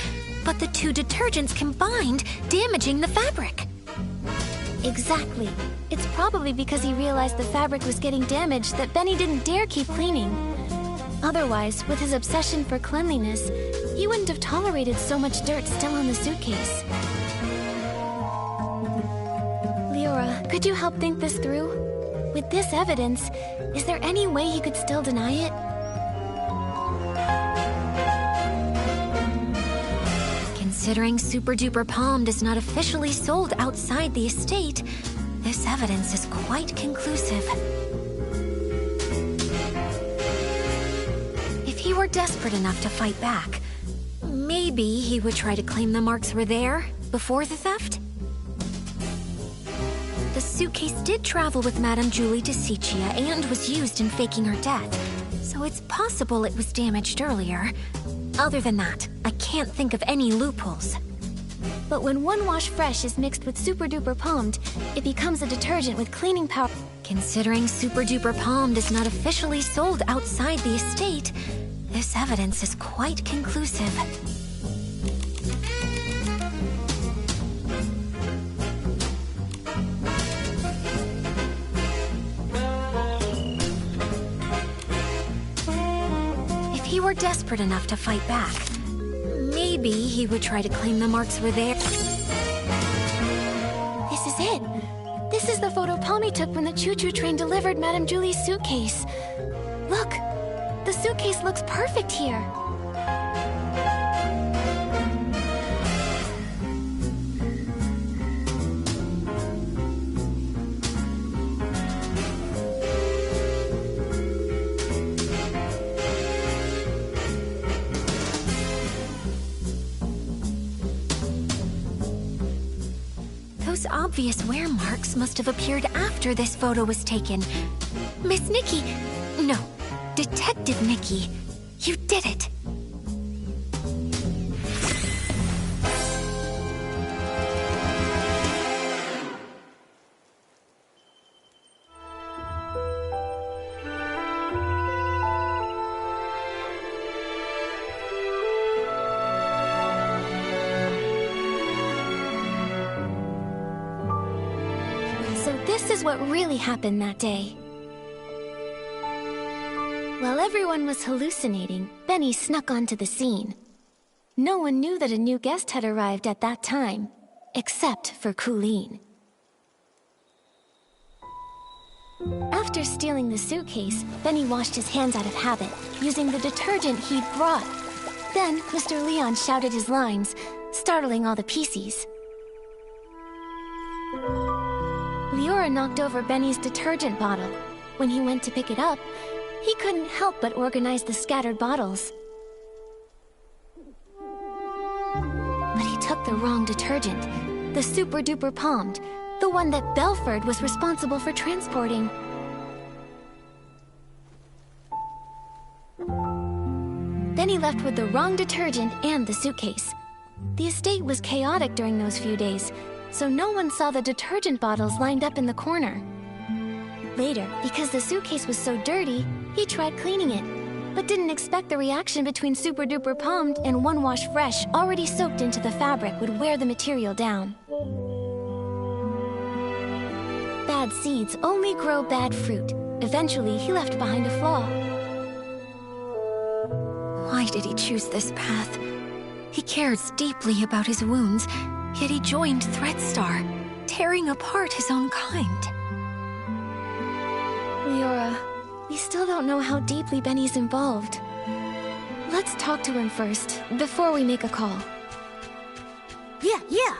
but the two detergents combined, damaging the fabric. Exactly. It's probably because he realized the fabric was getting damaged that Benny didn't dare keep cleaning. Otherwise, with his obsession for cleanliness, he wouldn't have tolerated so much dirt still on the suitcase. Leora, could you help think this through? With this evidence, is there any way he could still deny it? Considering Super Duper Palmed is not officially sold outside the estate, this evidence is quite conclusive. If he were desperate enough to fight back, maybe he would try to claim the marks were there before the theft? The suitcase did travel with Madame Julie to Sichia and was used in faking her death, so it's possible it was damaged earlier. Other than that, I can't think of any loopholes. But when one wash fresh is mixed with super duper palmed, it becomes a detergent with cleaning power. Considering Super Duper Palmed is not officially sold outside the estate, this evidence is quite conclusive. If he were desperate enough to fight back, maybe he would try to claim the marks were there. This is it. This is the photo Palmy took when the choo-choo train delivered Madame Julie's suitcase. Look, the suitcase looks perfect here. Those obvious wear marks must have appeared after this photo was taken. Miss Nikki! No, Detective Nikki. You did it! So this is what really happened that day. While everyone was hallucinating, Benny snuck onto the scene. No one knew that a new guest had arrived at that time, except for Colleen. After stealing the suitcase, Benny washed his hands out of habit, using the detergent he'd brought. Then, Mr. Leon shouted his lines, startling all the PCs. Leora knocked over Benny's detergent bottle. When he went to pick it up, he couldn't help but organize the scattered bottles. But he took the wrong detergent, the Super Duper Palmed, the one that Belford was responsible for transporting. Then he left with the wrong detergent and the suitcase. The estate was chaotic during those few days, so no one saw the detergent bottles lined up in the corner. Later, because the suitcase was so dirty, he tried cleaning it, but didn't expect the reaction between Super Duper Palmed and One Wash Fresh already soaked into the fabric would wear the material down. Bad seeds only grow bad fruit. Eventually, he left behind a flaw. Why did he choose this path? He cares deeply about his wounds, yet he joined Threadstar, tearing apart his own kind. Leora, we still don't know how deeply Benny's involved. let's talk to him first, before we make a call. Yeah.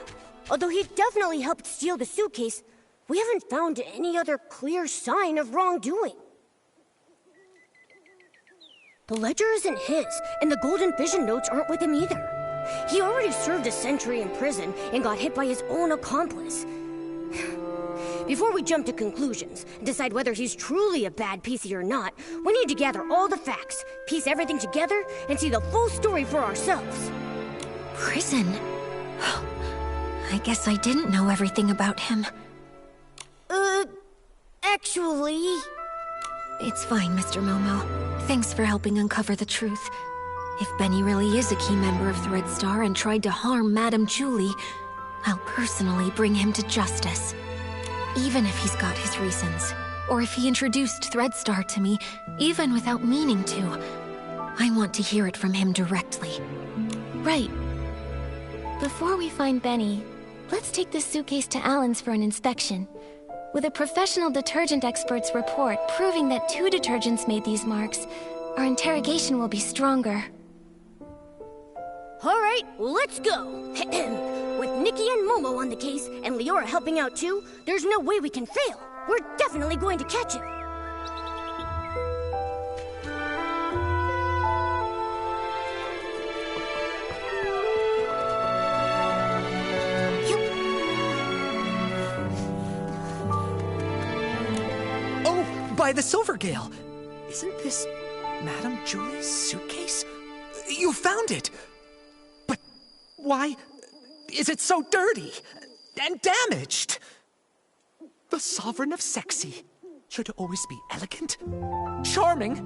Although he definitely helped steal the suitcase, we haven't found any other clear sign of wrongdoing. The ledger isn't his, and the golden vision notes aren't with him either. He already served a century in prison and got hit by his own accomplice. Before we jump to conclusions and decide whether he's truly a bad PC or not, we need to gather all the facts, piece everything together, and see the full story for ourselves. Prison? I guess I didn't know everything about him. Actually... It's fine, Mr. Momo. Thanks for helping uncover the truth. If Benny really is a key member of Threadstar and tried to harm Madame Julie, I'll personally bring him to justice. Even if he's got his reasons, or if he introduced Threadstar to me, even without meaning to, I want to hear it from him directly. Right. Before we find Benny, let's take this suitcase to Alan's for an inspection. With a professional detergent expert's report proving that 2 detergents made these marks, our interrogation will be stronger. Alright, let's go! With Nikki and Momo on the case, and Leora helping out too, there's no way we can fail. We're definitely going to catch him. Oh, by the Silvergale! Isn't this Madame Julie's suitcase? You found it! But why is it so dirty and damaged? The Sovereign of Sexy should always be elegant, charming,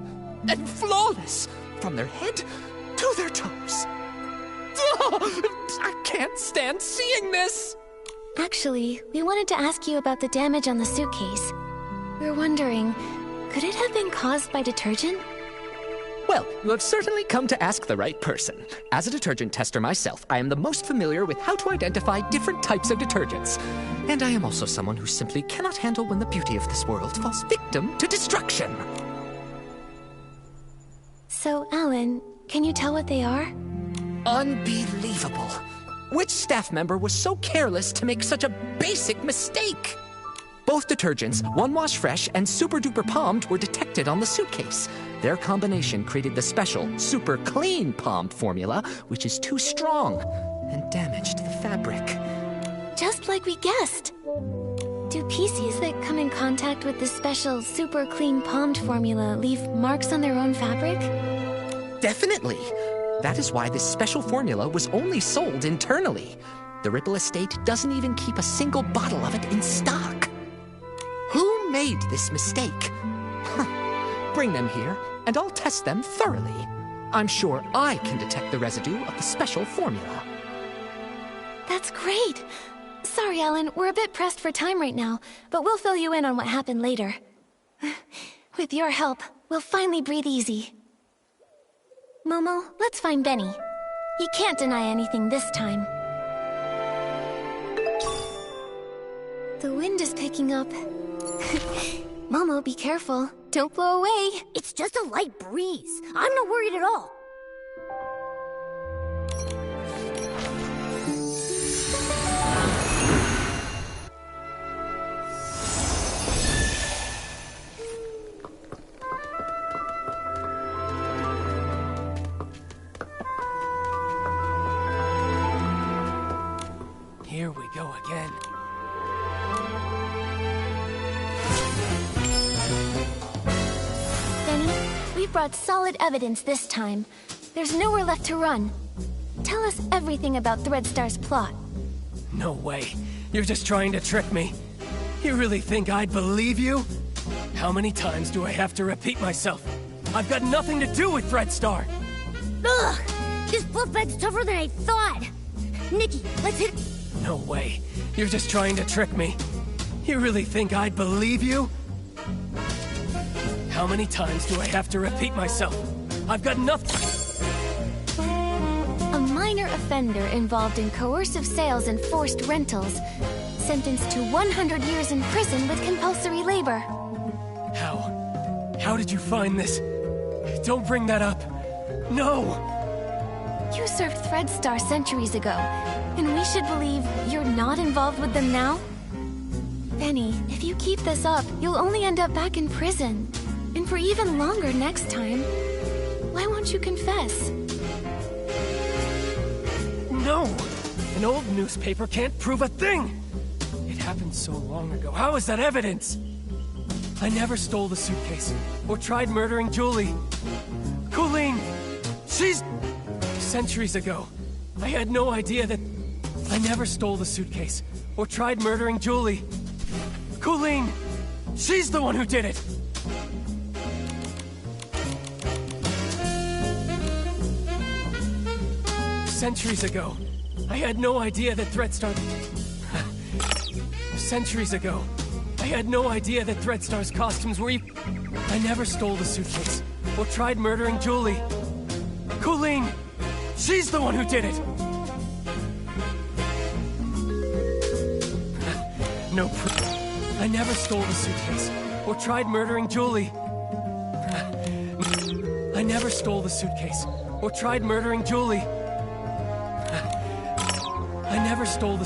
and flawless from their head to their toes. Oh, I can't stand seeing this! Actually, we wanted to ask you about the damage on the suitcase. We're wondering, could it have been caused by detergent? Well, you have certainly come to ask the right person. As a detergent tester myself, I am the most familiar with how to identify different types of detergents. And I am also someone who simply cannot handle when the beauty of this world falls victim to destruction. So, Alan, can you tell what they are? Unbelievable. Which staff member was so careless to make such a basic mistake? Both detergents, One Wash Fresh and Super Duper Palmed, were detected on the suitcase. Their combination created the special Super Clean Palmed formula, which is too strong and damaged the fabric. Just like we guessed. Do PCs that come in contact with this special Super Clean Palmed formula leave marks on their own fabric? Definitely. That is why this special formula was only sold internally. The Ripple Estate doesn't even keep a single bottle of it in stock. Who made this mistake? Bring them here, and I'll test them thoroughly. I'm sure I can detect the residue of the special formula. That's great! Sorry, Alan, we're a bit pressed for time right now, but we'll fill you in on what happened later. With your help, we'll finally breathe easy. Momo, let's find Benny. He can't deny anything this time. The wind is picking up. Momo, be careful. Don't blow away. It's just a light breeze. I'm not worried at all. Here we go again. Benny, we've brought solid evidence this time. There's nowhere left to run. Tell us everything about Threadstar's plot. No way. You're just trying to trick me. You really think I'd believe you? How many times do I have to repeat myself? I've got nothing to do with Threadstar. Ugh! This fluff bag's tougher than I thought. Nikki, let's hit... No way. You're just trying to trick me. You really think I'd believe you? How many times do I have to repeat myself? I've got nothing... A minor offender involved in coercive sales and forced rentals, sentenced to 100 years in prison with compulsory labor. How? How did you find this? Don't bring that up. No! You served Threadstar centuries ago, and we should believe you're not involved with them now? Benny, if you keep this up, you'll only end up back in prison. And for even longer next time. Why won't you confess? No! An old newspaper can't prove a thing! It happened so long ago. How is that evidence? I never stole the suitcase, or tried murdering Julie. Colleen! She's... Centuries ago, I had no idea that... I never stole the suitcase, or tried murdering Julie. Colleen! She's the one who did it! Centuries ago, I had no idea that Threadstar... Centuries ago, I had no idea that Threadstar's costumes were even... I never stole the suitcase, or tried murdering Julie. Colleen! She's the one who did it! No proof. I never stole the suitcase, or tried murdering Julie. I never stole the suitcase, or tried murdering Julie. I never stole the...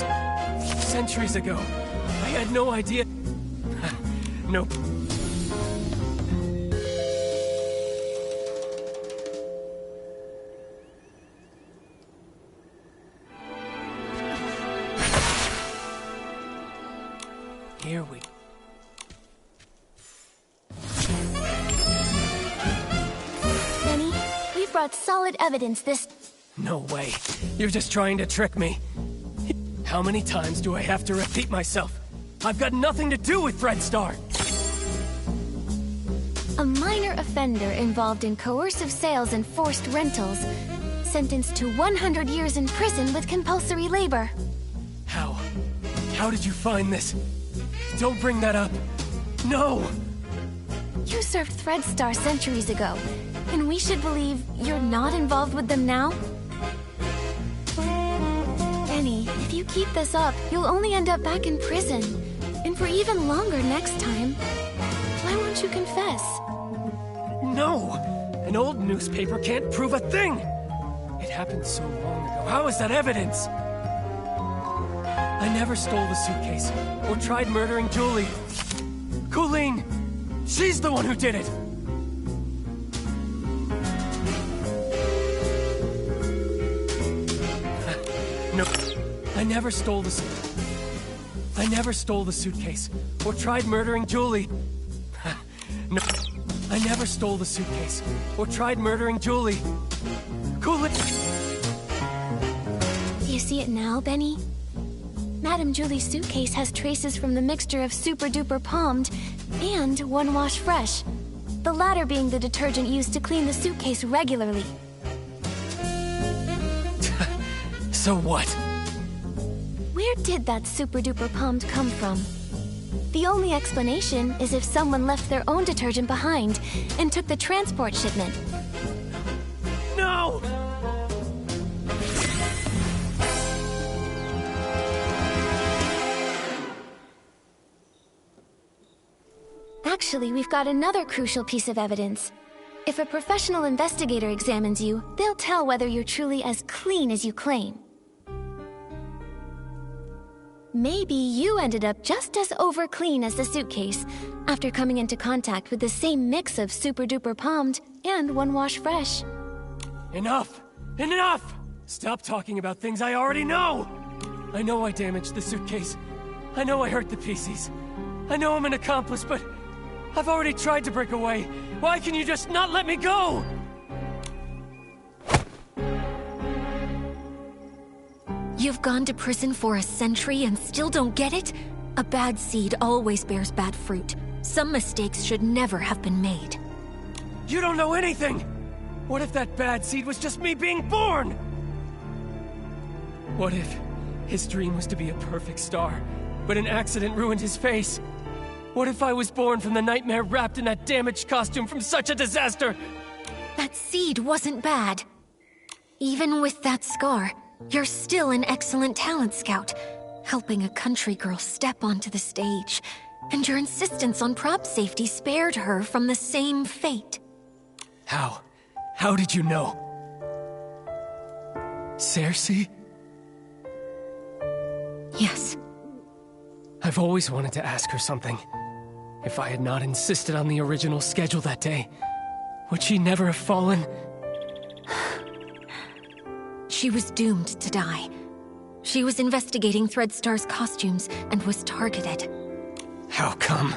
Centuries ago, I had no idea... No... Here we... Benny, we've brought solid evidence this... No way. You're just trying to trick me. How many times do I have to repeat myself? I've got nothing to do with Threadstar! A minor offender involved in coercive sales and forced rentals. Sentenced to 100 years in prison with compulsory labor. How? How did you find this? Don't bring that up. No! You served Threadstar centuries ago, and we should believe you're not involved with them now? Benny, if you keep this up, you'll only end up back in prison. And for even longer next time. Why won't you confess? No! An old newspaper can't prove a thing! It happened so long ago. How is that evidence? I never stole the suitcase, or tried murdering Julie. Colleen! She's the one who did it! No, I never stole the... I never stole the suitcase, or tried murdering Julie. No, I never stole the suitcase, or tried murdering Julie. Colleen... Do you see it now, Benny? Madame Julie's suitcase has traces from the mixture of Super Duper Palmed and One Wash Fresh, the latter being the detergent used to clean the suitcase regularly. So what? Where did that Super Duper Palmed come from? The only explanation is if someone left their own detergent behind and took the transport shipment. No! Actually, we've got another crucial piece of evidence. If a professional investigator examines you, they'll tell whether you're truly as clean as you claim. Maybe you ended up just as over-clean as the suitcase after coming into contact with the same mix of Super Duper Palmed and One Wash Fresh. Enough! Enough! Stop talking about things I already know! I know I damaged the suitcase. I know I hurt the PCs. I know I'm an accomplice, but I've already tried to break away. Why can you just not let me go? You've gone to prison for a century and still don't get it? A bad seed always bears bad fruit. Some mistakes should never have been made. You don't know anything! What if that bad seed was just me being born? What if his dream was to be a perfect star, but an accident ruined his face? What if I was born from the nightmare wrapped in that damaged costume from such a disaster? That seed wasn't bad. Even with that scar, you're still an excellent talent scout, helping a country girl step onto the stage. And your insistence on prop safety spared her from the same fate. How? How did you know? Cersei? Yes. I've always wanted to ask her something. If I had not insisted on the original schedule that day, would she never have fallen? She was doomed to die. She was investigating Threadstar's costumes and was targeted. How come?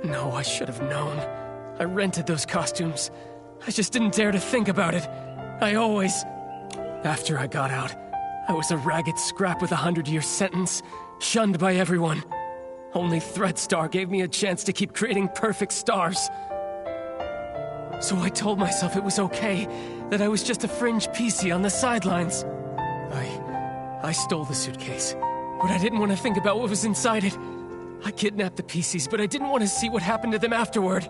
No, I should have known. I rented those costumes. I just didn't dare to think about it. After I got out, I was a ragged scrap with a 100-year sentence, shunned by everyone. Only Threadstar gave me a chance to keep creating perfect stars. So I told myself it was okay, that I was just a fringe PC on the sidelines. I stole the suitcase, but I didn't want to think about what was inside it. I kidnapped the PCs, but I didn't want to see what happened to them afterward.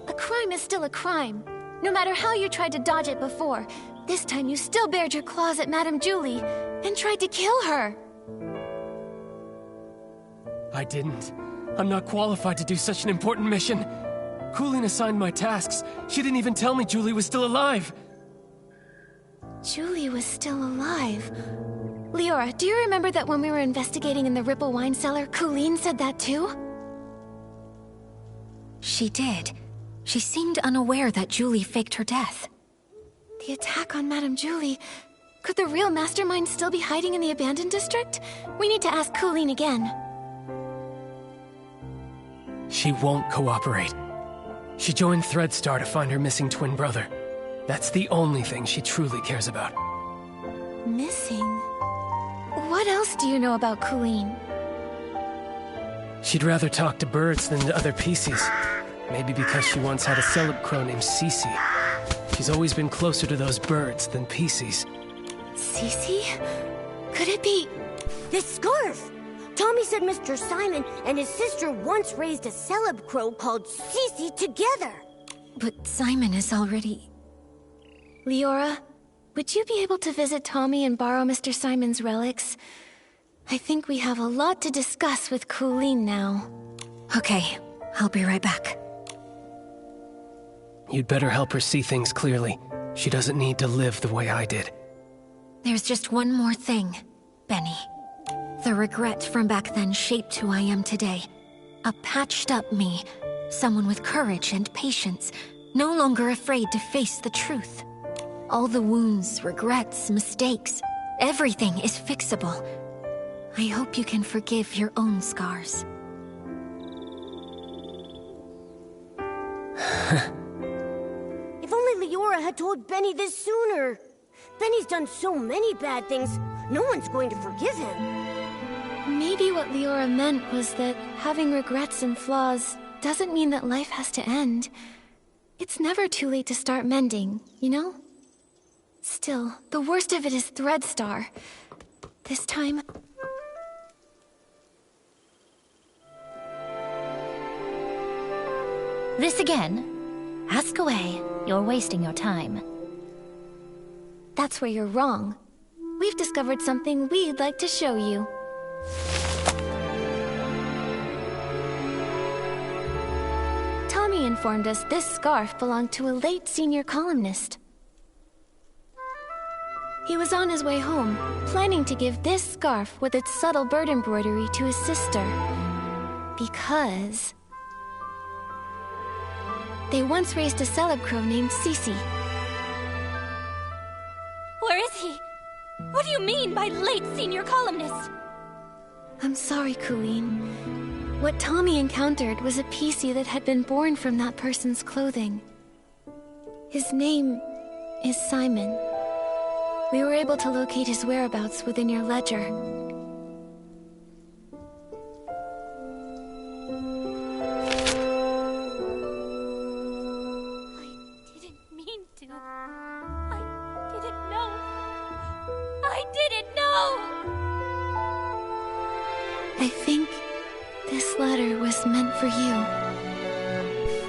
A crime is still a crime. No matter how you tried to dodge it before, this time you still bared your claws at Madame Julie and tried to kill her. I didn't. I'm not qualified to do such an important mission. Coolin assigned my tasks. She didn't even tell me Julie was still alive. Julie was still alive. Leora, do you remember that when we were investigating in the Ripple wine cellar, Coolin said that too? She did. She seemed unaware that Julie faked her death. The attack on Madame Julie. Could the real mastermind still be hiding in the abandoned district? We need to ask Coolin again. She won't cooperate. She joined Threadstar to find her missing twin brother. That's the only thing she truly cares about. Missing? What else do you know about Coolin? She'd rather talk to birds than to other PCs. Maybe because she once had a celeb crow named Cece. She's always been closer to those birds than PCs. Cece? Could it be... This scarf! Tommy said Mr. Simon and his sister once raised a celeb crow called Cece together. But Simon is already... Leora, would you be able to visit Tommy and borrow Mr. Simon's relics? I think we have a lot to discuss with Coolin now. Okay, I'll be right back. You'd better help her see things clearly. She doesn't need to live the way I did. There's just one more thing, Benny. The regret from back then shaped who I am today. A patched-up me. Someone with courage and patience, no longer afraid to face the truth. All the wounds, regrets, mistakes, everything is fixable. I hope you can forgive your own scars. If only Leora had told Benny this sooner. Benny's done so many bad things, no one's going to forgive him. Maybe what Leora meant was that having regrets and flaws doesn't mean that life has to end. It's never too late to start mending, you know? Still, the worst of it is Threadstar. This time... This again? Ask away. You're wasting your time. That's where you're wrong. We've discovered something we'd like to show you. Tommy informed us this scarf belonged to a late senior columnist. He was on his way home, planning to give this scarf with its subtle bird embroidery to his sister. Because... they once raised a celeb crow named Cece. Where is he? What do you mean by late senior columnist? I'm sorry, Coolin. What Tommy encountered was a PC that had been born from that person's clothing. His name is Simon. We were able to locate his whereabouts within your ledger. I think this letter was meant for you.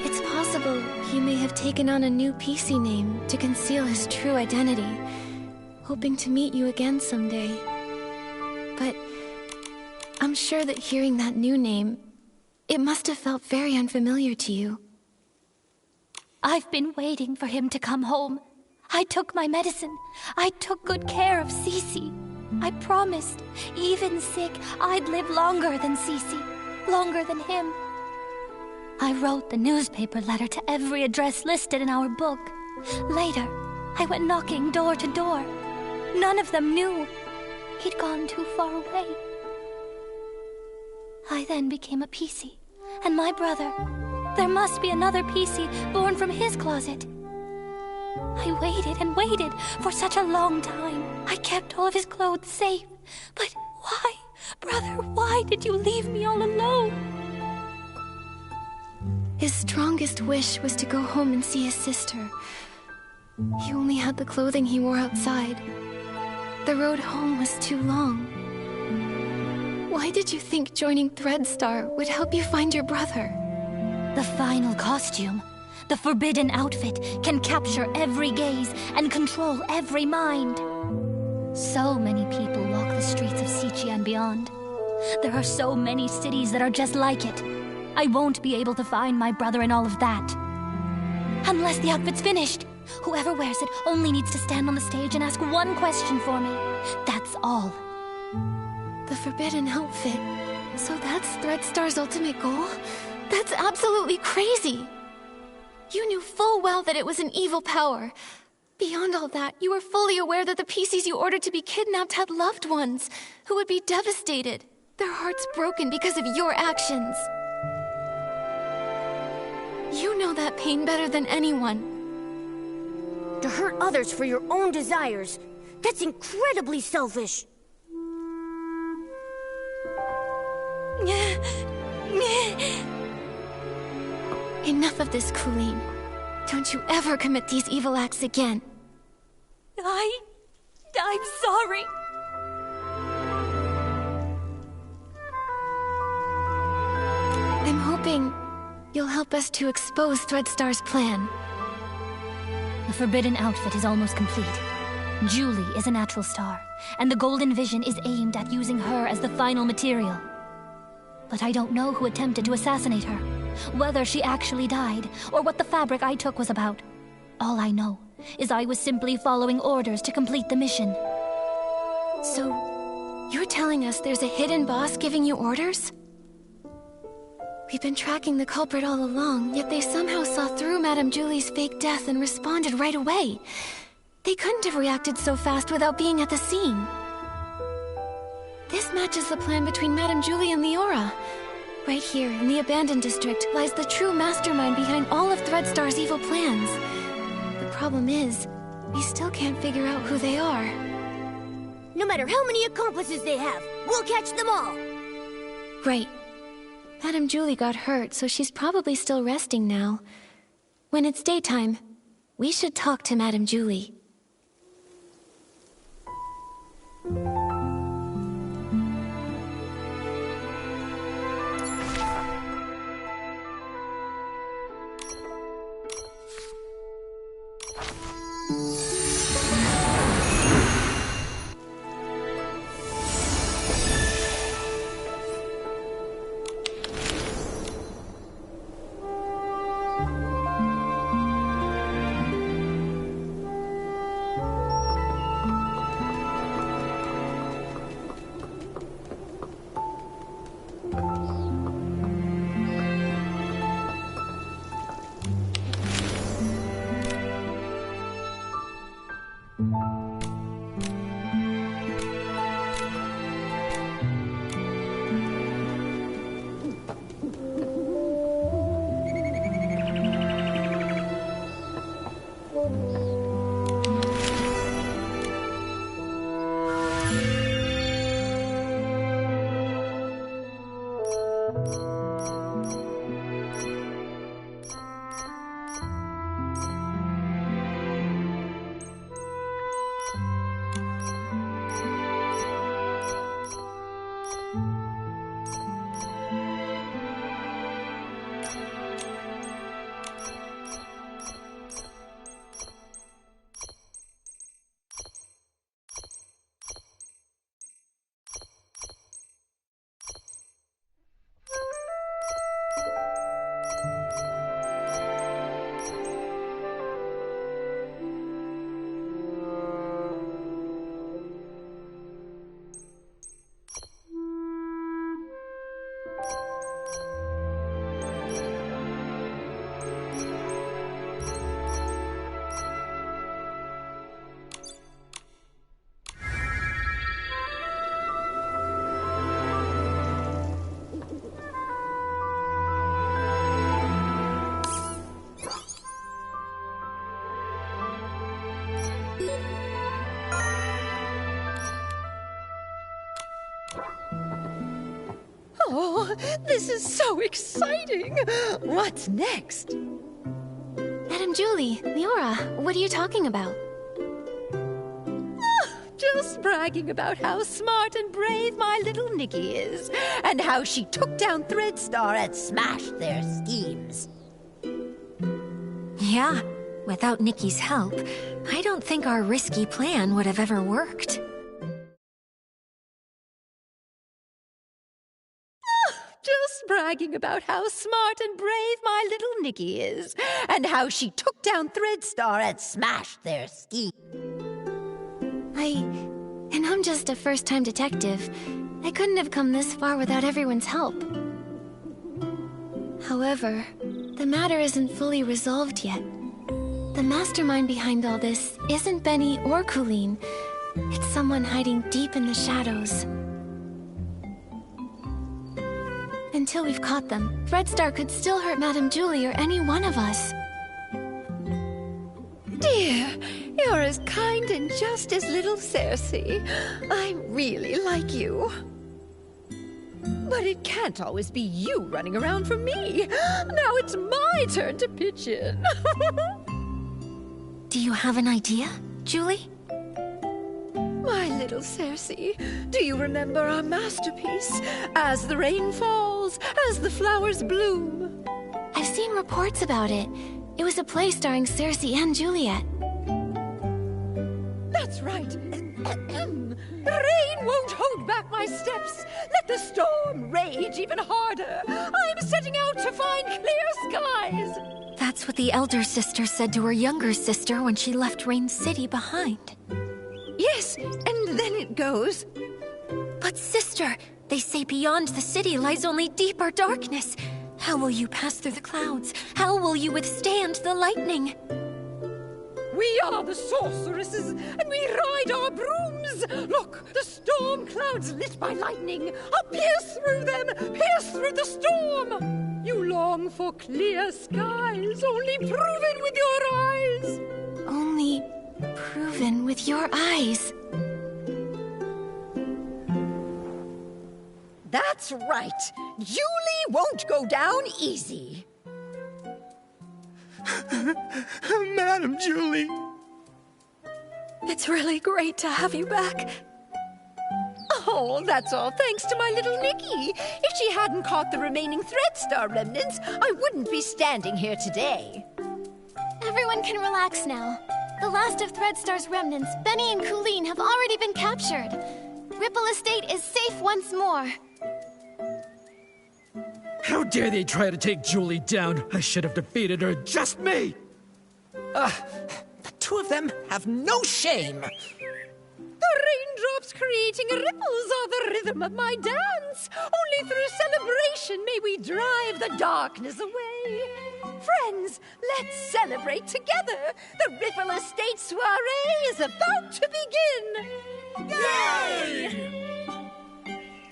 It's possible he may have taken on a new PC name to conceal his true identity, hoping to meet you again someday. But I'm sure that hearing that new name, it must have felt very unfamiliar to you. I've been waiting for him to come home. I took my medicine. I took good care of Cece. I promised, even sick, I'd live longer than Cece, longer than him. I wrote the newspaper letter to every address listed in our book. Later, I went knocking door to door. None of them knew. He'd gone too far away. I then became a PC, and my brother. There must be another PC born from his closet. I waited and waited for such a long time. I kept all of his clothes safe. But why, brother, why did you leave me all alone? His strongest wish was to go home and see his sister. He only had the clothing he wore outside. The road home was too long. Why did you think joining Threadstar would help you find your brother? The final costume, the forbidden outfit, can capture every gaze and control every mind. So many people walk the streets of Sichi and beyond. There are so many cities that are just like it. I won't be able to find my brother in all of that. Unless the outfit's finished. Whoever wears it only needs to stand on the stage and ask one question for me. That's all. The forbidden outfit. So that's Threadstar's ultimate goal? That's absolutely crazy! You knew full well that it was an evil power. Beyond all that, you were fully aware that the PCs you ordered to be kidnapped had loved ones who would be devastated, their hearts broken because of your actions. You know that pain better than anyone. To hurt others for your own desires, that's incredibly selfish. Enough of this, Colleen. Don't you ever commit these evil acts again. I'm sorry. I'm hoping you'll help us to expose Threadstar's plan. The forbidden outfit is almost complete. Julie is a natural star, and the Golden Vision is aimed at using her as the final material. But I don't know who attempted to assassinate her, whether she actually died, or what the fabric I took was about. All I know is I was simply following orders to complete the mission. So, you're telling us there's a hidden boss giving you orders? We've been tracking the culprit all along, yet they somehow saw through Madame Julie's fake death and responded right away. They couldn't have reacted so fast without being at the scene. This matches the plan between Madame Julie and Leora. Right here, in the abandoned district, lies the true mastermind behind all of Threadstar's evil plans. The problem is, we still can't figure out who they are. No matter how many accomplices they have, we'll catch them all! Right. Madame Julie got hurt, so she's probably still resting now. When it's daytime, we should talk to Madame Julie. Oh, this is so exciting! What's next? Madame Julie, Leora, what are you talking about? Just bragging about how smart and brave my little Nikki is, and how she took down Threadstar and smashed their schemes. Yeah, without Nikki's help, I don't think our risky plan would have ever worked. Just bragging about how smart and brave my little Nikki is, and how she took down Threadstar and smashed their scheme. And I'm just a first-time detective. I couldn't have come this far without everyone's help. However, the matter isn't fully resolved yet. The mastermind behind all this isn't Benny or Colleen. It's someone hiding deep in the shadows. Until we've caught them, Threadstar could still hurt Madame Julie or any one of us. Dear, you're as kind and just as little Cersei. I really like you. But it can't always be you running around for me. Now it's my turn to pitch in. Do you have an idea, Julie? My little Cersei, do you remember our masterpiece? As the rain falls, as the flowers bloom. I've seen reports about it. It was a play starring Cersei and Juliet. That's right. Rain won't hold back my steps. Let the storm rage even harder. I'm setting out to find clear skies. That's what the elder sister said to her younger sister when she left Rain City behind. Yes, and then it goes. But sister, they say beyond the city lies only deeper darkness. How will you pass through the clouds? How will you withstand the lightning? We are the sorceresses, and we ride our brooms. Look, the storm clouds lit by lightning. I'll pierce through them, pierce through the storm. You long for clear skies, only proven with your eyes. Only proven with your eyes. That's right. Julie won't go down easy. Madam Julie! It's really great to have you back. Oh, that's all thanks to my little Nikki. If she hadn't caught the remaining Threadstar remnants, I wouldn't be standing here today. Everyone can relax now. The last of Threadstar's remnants, Benny and Colleen, have already been captured. Ripple Estate is safe once more. How dare they try to take Julie down? I should have defeated her, just me! The two of them have no shame. The raindrops creating ripples are the rhythm of my dance. Only through celebration may we drive the darkness away. Friends, let's celebrate together. The Ripple Estate soiree is about to begin. Yay!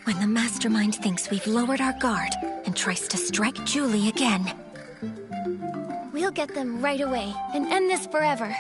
When the mastermind thinks we've lowered our guard and tries to strike Julie again, We'll get them right away and end this forever.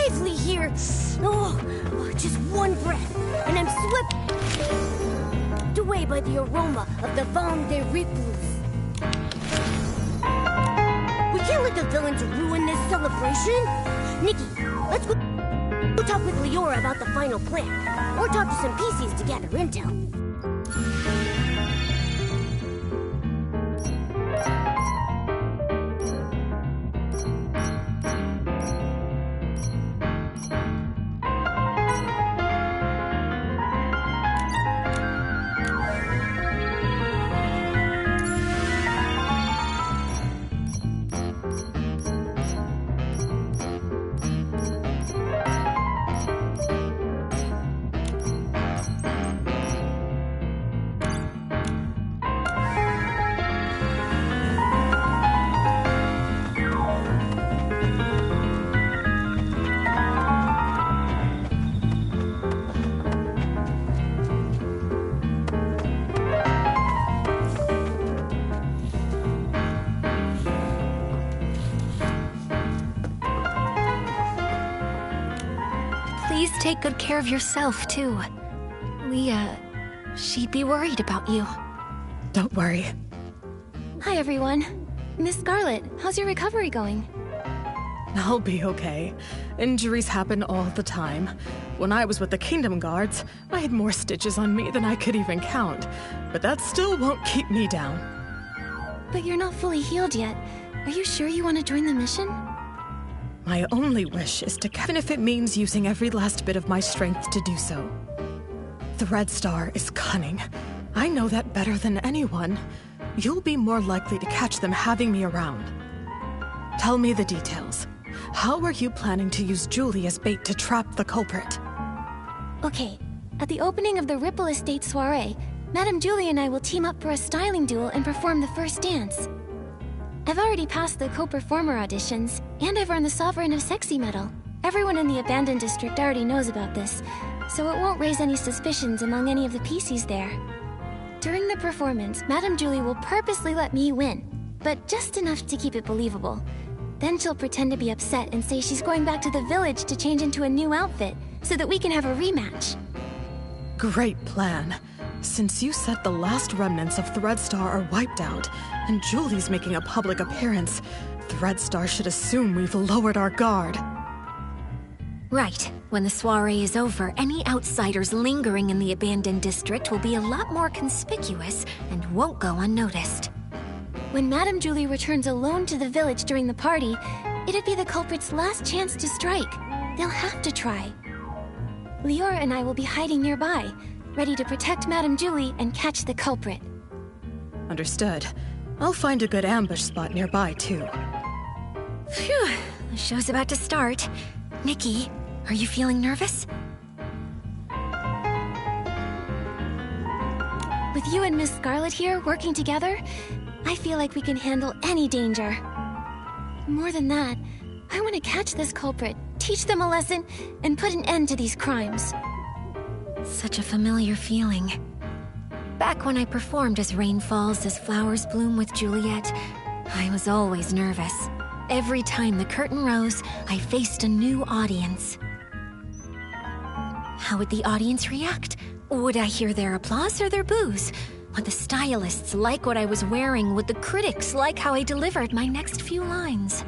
safely here. Oh, just one breath, and I'm swept away by the aroma of the Vin de Ripoux. We can't let the villains ruin this celebration. Nikki, let's go talk with Leora about the final plan, or talk to some PCs to gather intel. Please take good care of yourself, too. Leah, she'd be worried about you. Don't worry. Hi, everyone. Miss Scarlet, how's your recovery going? I'll be okay. Injuries happen all the time. When I was with the Kingdom Guards, I had more stitches on me than I could even count. But that still won't keep me down. But you're not fully healed yet. Are you sure you want to join the mission? My only wish is to, even if it means using every last bit of my strength to do so. Threadstar is cunning. I know that better than anyone. You'll be more likely to catch them having me around. Tell me the details. How are you planning to use Julie as bait to trap the culprit? Okay, at the opening of the Ripple Estate soiree, Madame Julie and I will team up for a styling duel and perform the first dance. I've already passed the co-performer auditions, and I've earned the Sovereign of Sexy medal. Everyone in the Abandoned District already knows about this, so it won't raise any suspicions among any of the PCs there. During the performance, Madame Julie will purposely let me win, but just enough to keep it believable. Then she'll pretend to be upset and say she's going back to the village to change into a new outfit, so that we can have a rematch. Great plan. Since you said the last remnants of Threadstar are wiped out, and Julie's making a public appearance, Threadstar should assume we've lowered our guard. Right. When the soiree is over, any outsiders lingering in the Abandoned District will be a lot more conspicuous and won't go unnoticed. When Madame Julie returns alone to the village during the party, it'd be the culprit's last chance to strike. They'll have to try. Leora and I will be hiding nearby, ready to protect Madame Julie and catch the culprit. Understood. I'll find a good ambush spot nearby, too. Phew, the show's about to start. Nikki, are you feeling nervous? With you and Miss Scarlet here working together, I feel like we can handle any danger. More than that, I want to catch this culprit, teach them a lesson, and put an end to these crimes. Such a familiar feeling. Back when I performed as Rain Falls as Flowers Bloom with Juliet, I was always nervous. Every time the curtain rose, I faced a new audience. How would the audience react? Would I hear their applause or their boos? Would the stylists like what I was wearing? Would the critics like how I delivered my next few lines?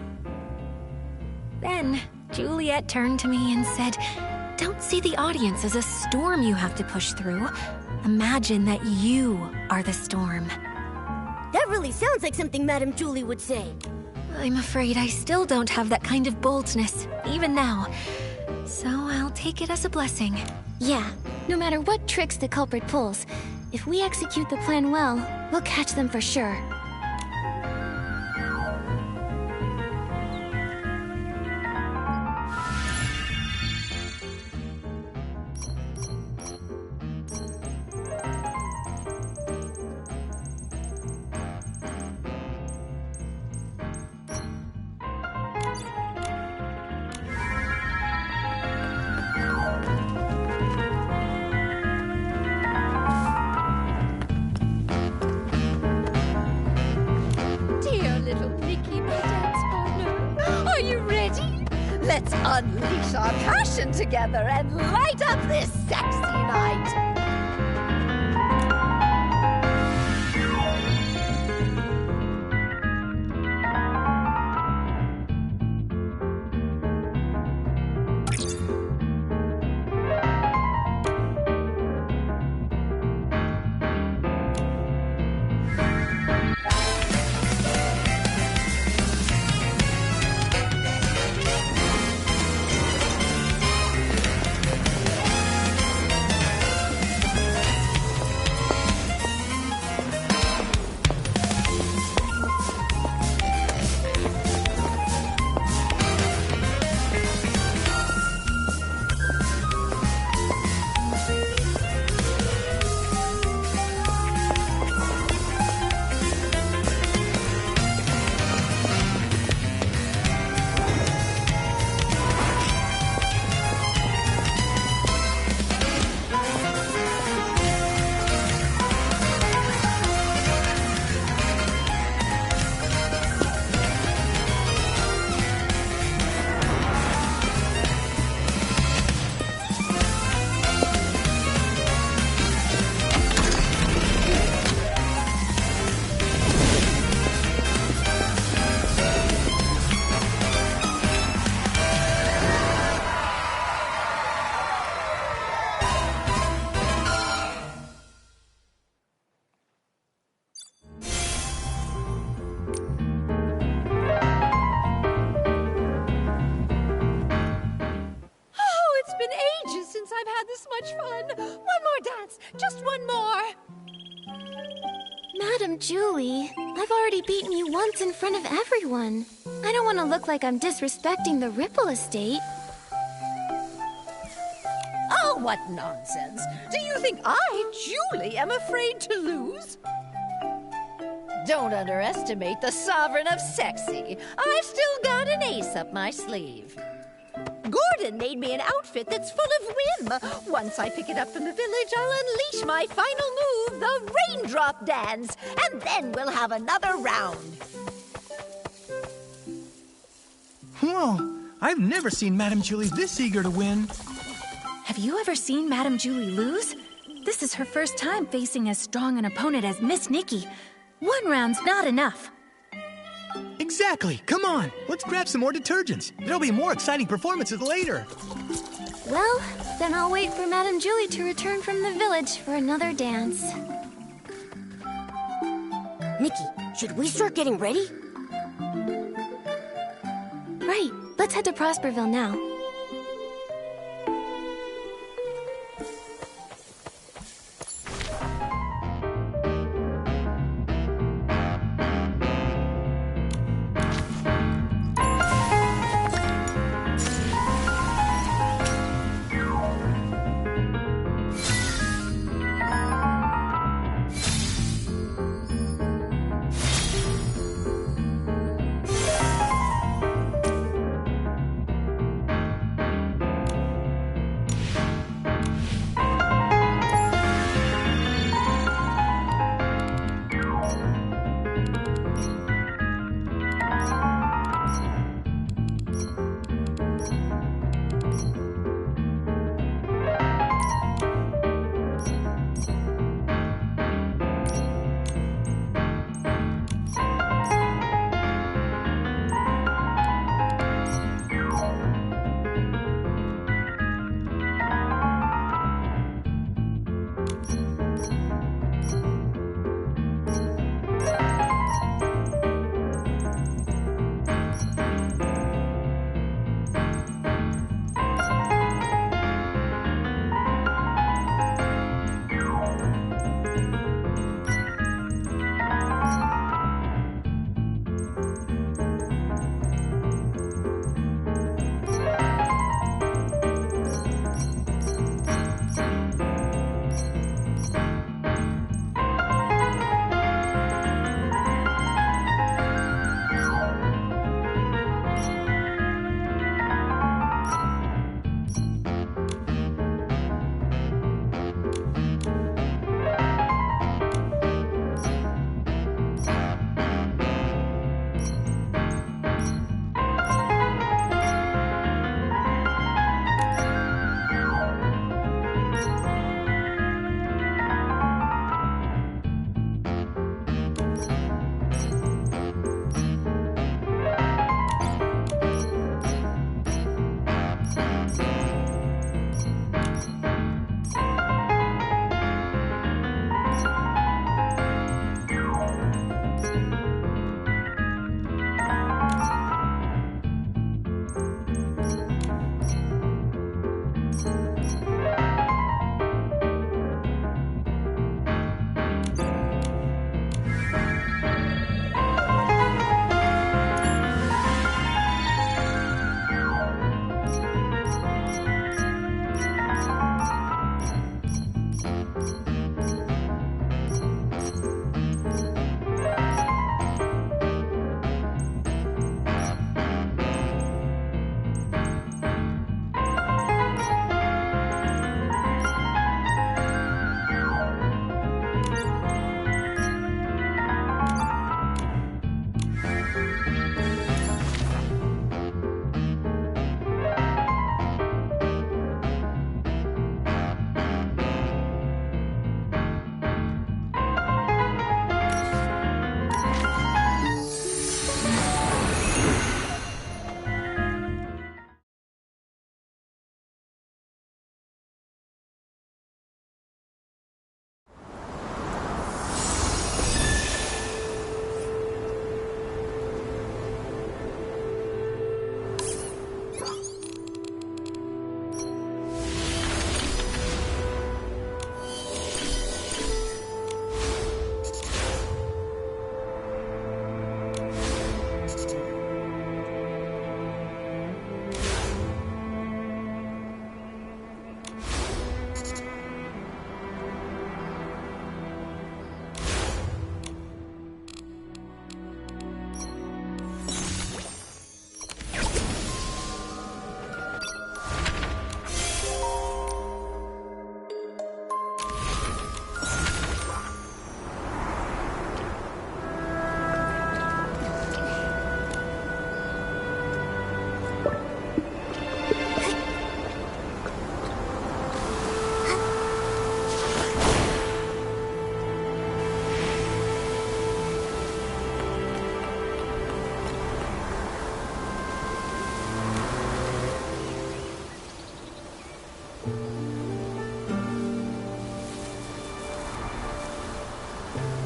Then, Juliet turned to me and said, "Don't see the audience as a storm you have to push through. Imagine that you are the storm." That really sounds like something Madame Julie would say. I'm afraid I still don't have that kind of boldness, even now. So I'll take it as a blessing. Yeah, no matter what tricks the culprit pulls, if we execute the plan well, we'll catch them for sure. our passion together and light up this sexy night. I've had this much fun. One more dance. Just one more. Madam Julie, I've already beaten you once in front of everyone. I don't want to look like I'm disrespecting the Ripple Estate. Oh, what nonsense. Do you think I, Julie, am afraid to lose? Don't underestimate the Sovereign of Sexy. I've still got an ace up my sleeve. Gordon made me an outfit that's full of whim. Once I pick it up from the village, I'll unleash my final move, the Raindrop Dance, and then we'll have another round. Whoa! I've never seen Madame Julie this eager to win. Have you ever seen Madame Julie lose? This is her first time facing as strong an opponent as Miss Nikki. One round's not enough. Exactly. Come on. Let's grab some more detergents. There'll be more exciting performances later. Well, then I'll wait for Madame Julie to return from the village for another dance. Nikki, should we start getting ready? Right. Let's head to Prosperville now.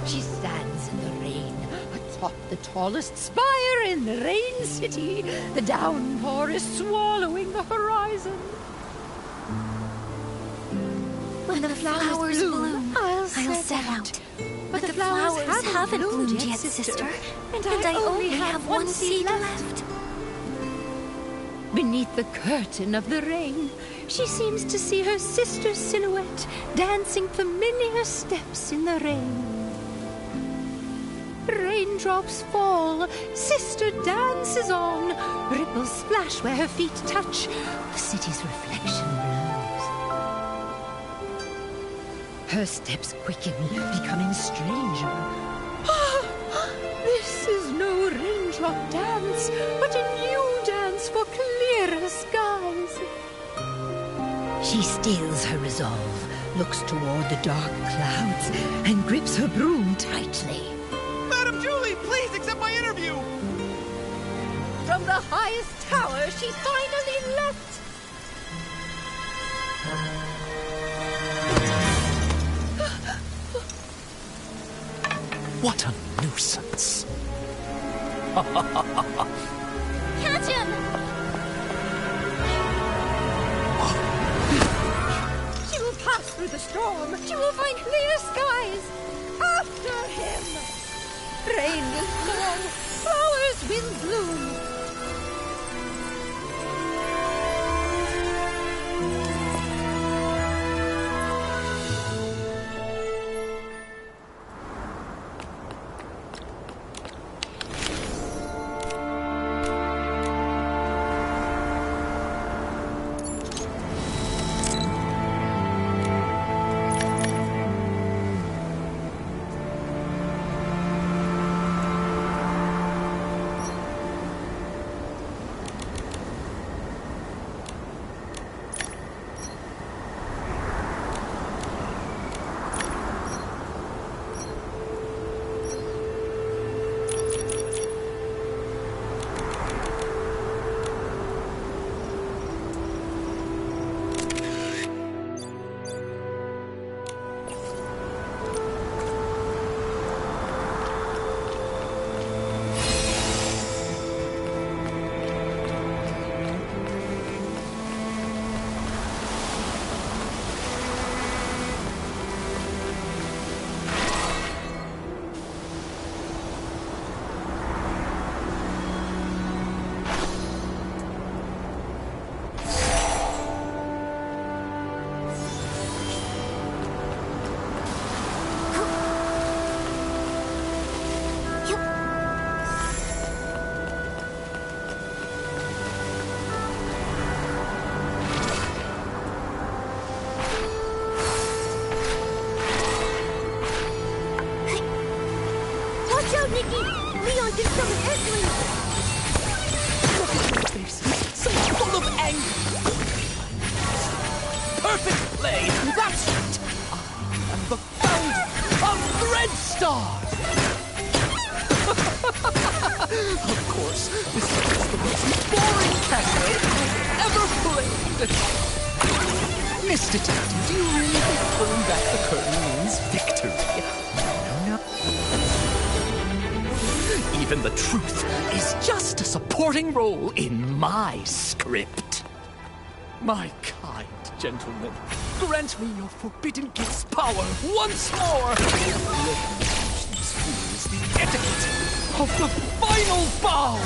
She stands in the rain, atop the tallest spire in the Rain City. The downpour is swallowing the horizon. When the flowers bloom, I'll set out. But the flowers haven't bloomed yet, sister. And I only have one seed left. Beneath the curtain of the rain, she seems to see her sister's silhouette dancing familiar steps in the rain. Raindrops fall, sister dances on. Ripples splash where her feet touch. The city's reflection blows. Her steps quicken, becoming stranger. This is no raindrop dance, but a new dance for clearer skies. She steels her resolve, looks toward the dark clouds, and grips her broom tightly. Madam Julie, please accept my interview! From the highest tower, she finally left. What a nuisance. Catch him! She will pass through the storm. She will find clear skies. After him! Rain will fall. Flowers will bloom. can summon Earthlings! Look at your face, so full of anger! Perfect play! That's it! I am the founder of Threadstar! Of course, this is the most boring castle I've ever played! Miss Detective, do you really think pulling back the curtain means victory? No. Even the truth is just a supporting role in my script. My kind gentlemen, grant me your forbidden gifts power once more! Let me teach these fools the etiquette of the final bow!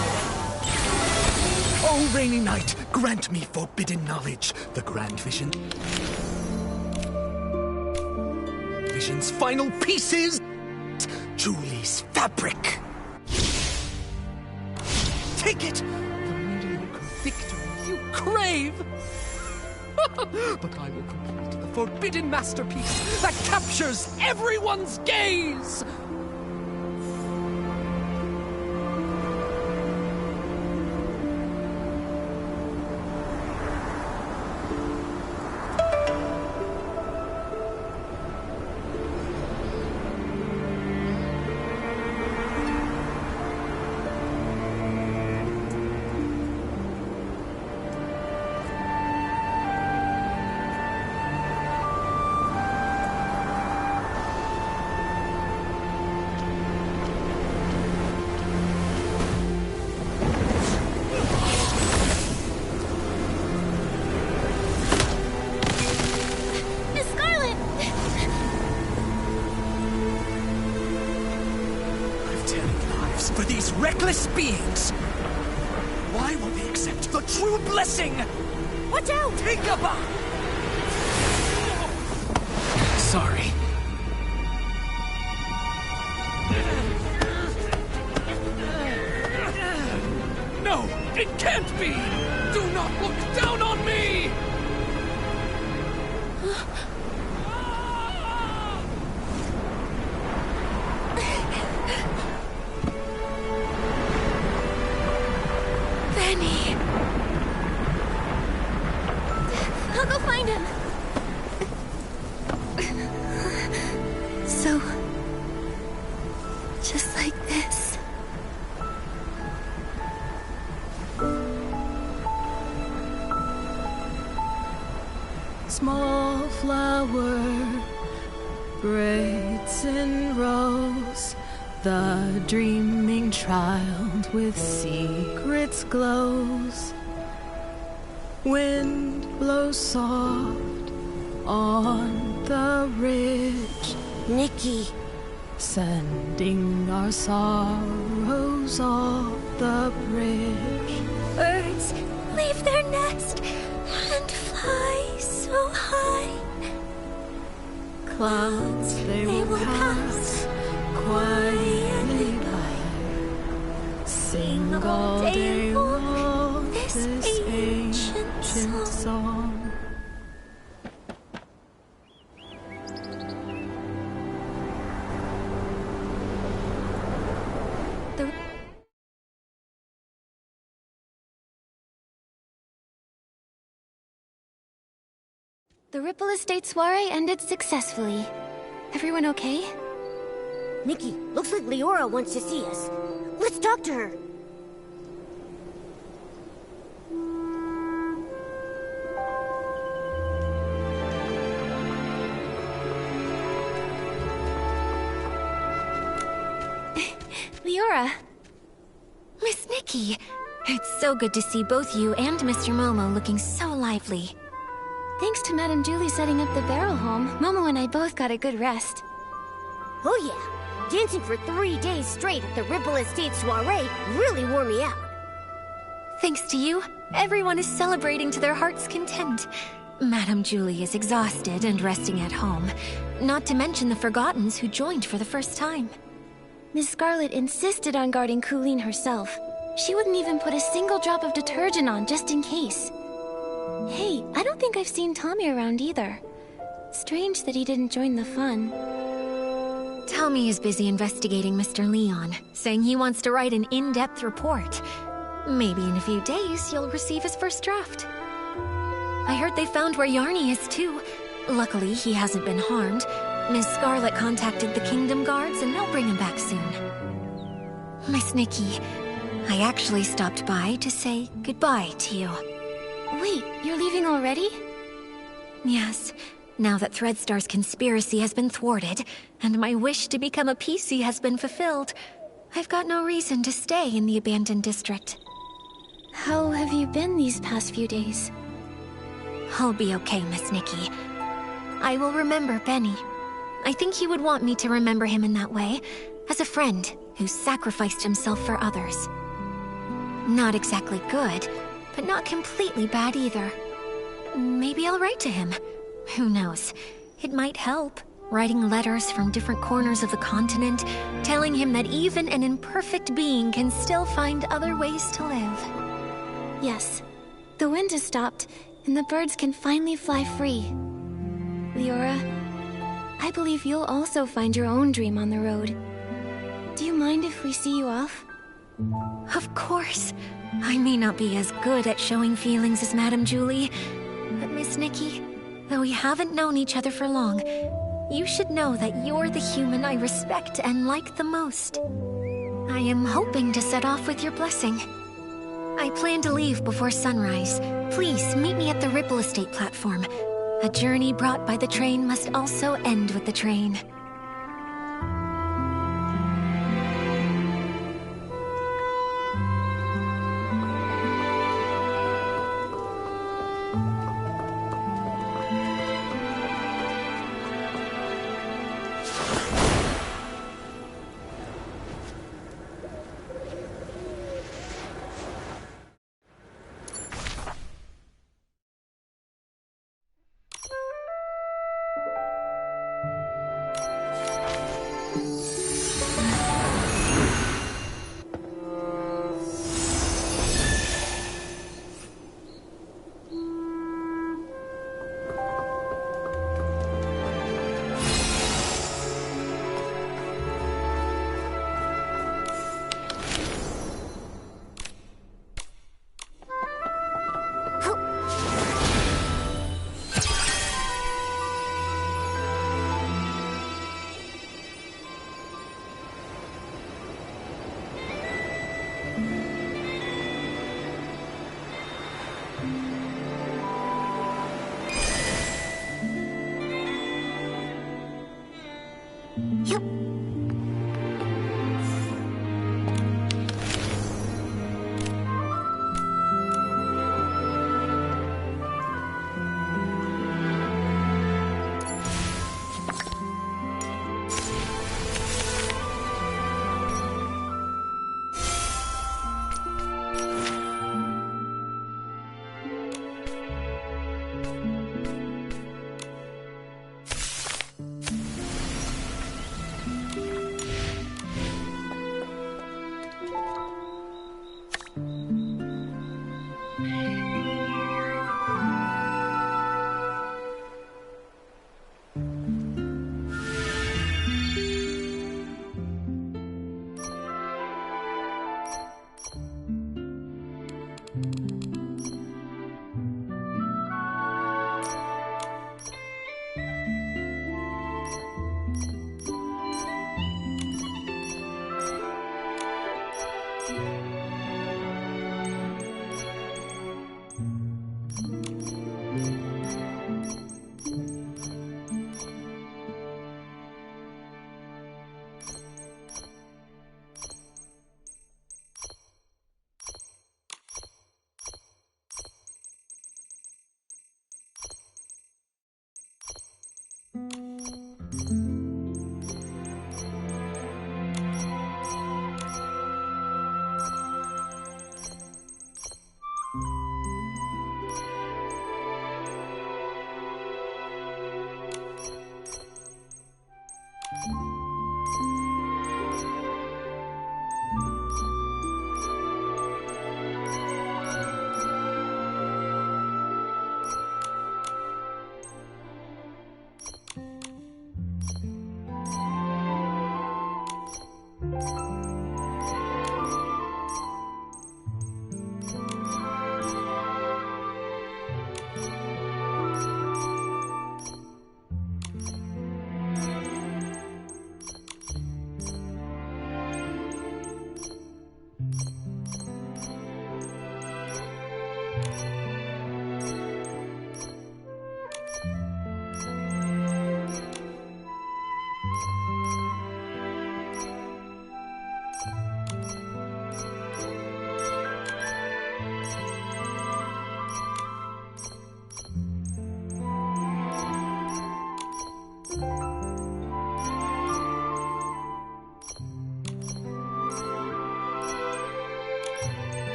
Oh, rainy night, grant me forbidden knowledge, the grand vision. Vision's final pieces, Julie's fabric. Take it, the mediocre victory you crave. But I will complete the forbidden masterpiece that captures everyone's gaze. For these reckless beings! Why will they accept the true blessing? Watch out! Take a bow! Sorry. No! It can't be! Do not look down on me! I'll go find him. So, just like this. Small flower braids in rows, the dreaming child with secrets glows. Wind blows soft on the ridge, Nikki, sending our sorrows off the bridge. Birds leave their nest and fly so high. Clouds they will pass quietly by. Sing all day long this ancient song. The Ripple Estate soiree ended successfully. Everyone okay? Nikki, looks like Leora wants to see us. Let's talk to her. Leora. Miss Nikki. It's so good to see both you and Mr. Momo looking so lively. Thanks to Madame Julie setting up the barrel home, Momo and I both got a good rest. Oh yeah, dancing for 3 days straight at the Ripple Estate soiree really wore me out. Thanks to you, everyone is celebrating to their heart's content. Madame Julie is exhausted and resting at home, not to mention the Forgottens who joined for the first time. Miss Scarlet insisted on guarding Colleen herself. She wouldn't even put a single drop of detergent on just in case. Hey, I don't think I've seen Tommy around either. Strange that he didn't join the fun. Tommy is busy investigating Mr. Leon, saying he wants to write an in-depth report. Maybe in a few days, you'll receive his first draft. I heard they found where Yarny is, too. Luckily, he hasn't been harmed. Miss Scarlet contacted the Kingdom Guards, and they'll bring him back soon. Miss Nikki, I actually stopped by to say goodbye to you. Wait, you're leaving already? Yes. Now that Threadstar's conspiracy has been thwarted, and my wish to become a PC has been fulfilled, I've got no reason to stay in the abandoned district. How have you been these past few days? I'll be okay, Miss Nikki. I will remember Benny. I think he would want me to remember him in that way, as a friend who sacrificed himself for others. Not exactly good, but not completely bad either. Maybe I'll write to him. Who knows? It might help. Writing letters from different corners of the continent, telling him that even an imperfect being can still find other ways to live. Yes. The wind has stopped, and the birds can finally fly free. Leora, I believe you'll also find your own dream on the road. Do you mind if we see you off? Of course. I may not be as good at showing feelings as Madame Julie, but Miss Nikki, though we haven't known each other for long, you should know that you're the human I respect and like the most. I am hoping to set off with your blessing. I plan to leave before sunrise. Please meet me at the Ripple Estate platform. A journey brought by the train must also end with the train.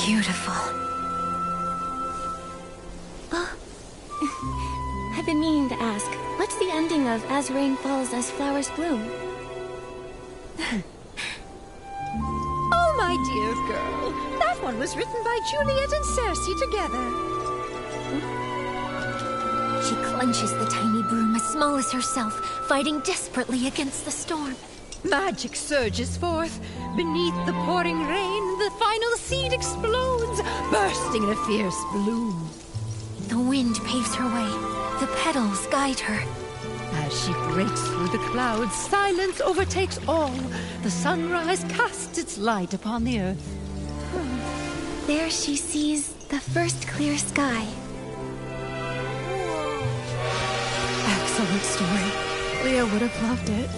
Beautiful. I've been meaning to ask, what's the ending of As Rain Falls, As Flowers Bloom? Oh, my dear girl. That one was written by Juliet and Cersei together. She clenches the tiny broom as small as herself, fighting desperately against the storm. Magic surges forth. Beneath the pouring rain, the final seed explodes, bursting in a fierce bloom. The wind paves her way. The petals guide her. As she breaks through the clouds, silence overtakes all. The sunrise casts its light upon the earth. There she sees the first clear sky. Excellent story. Leah would have loved it.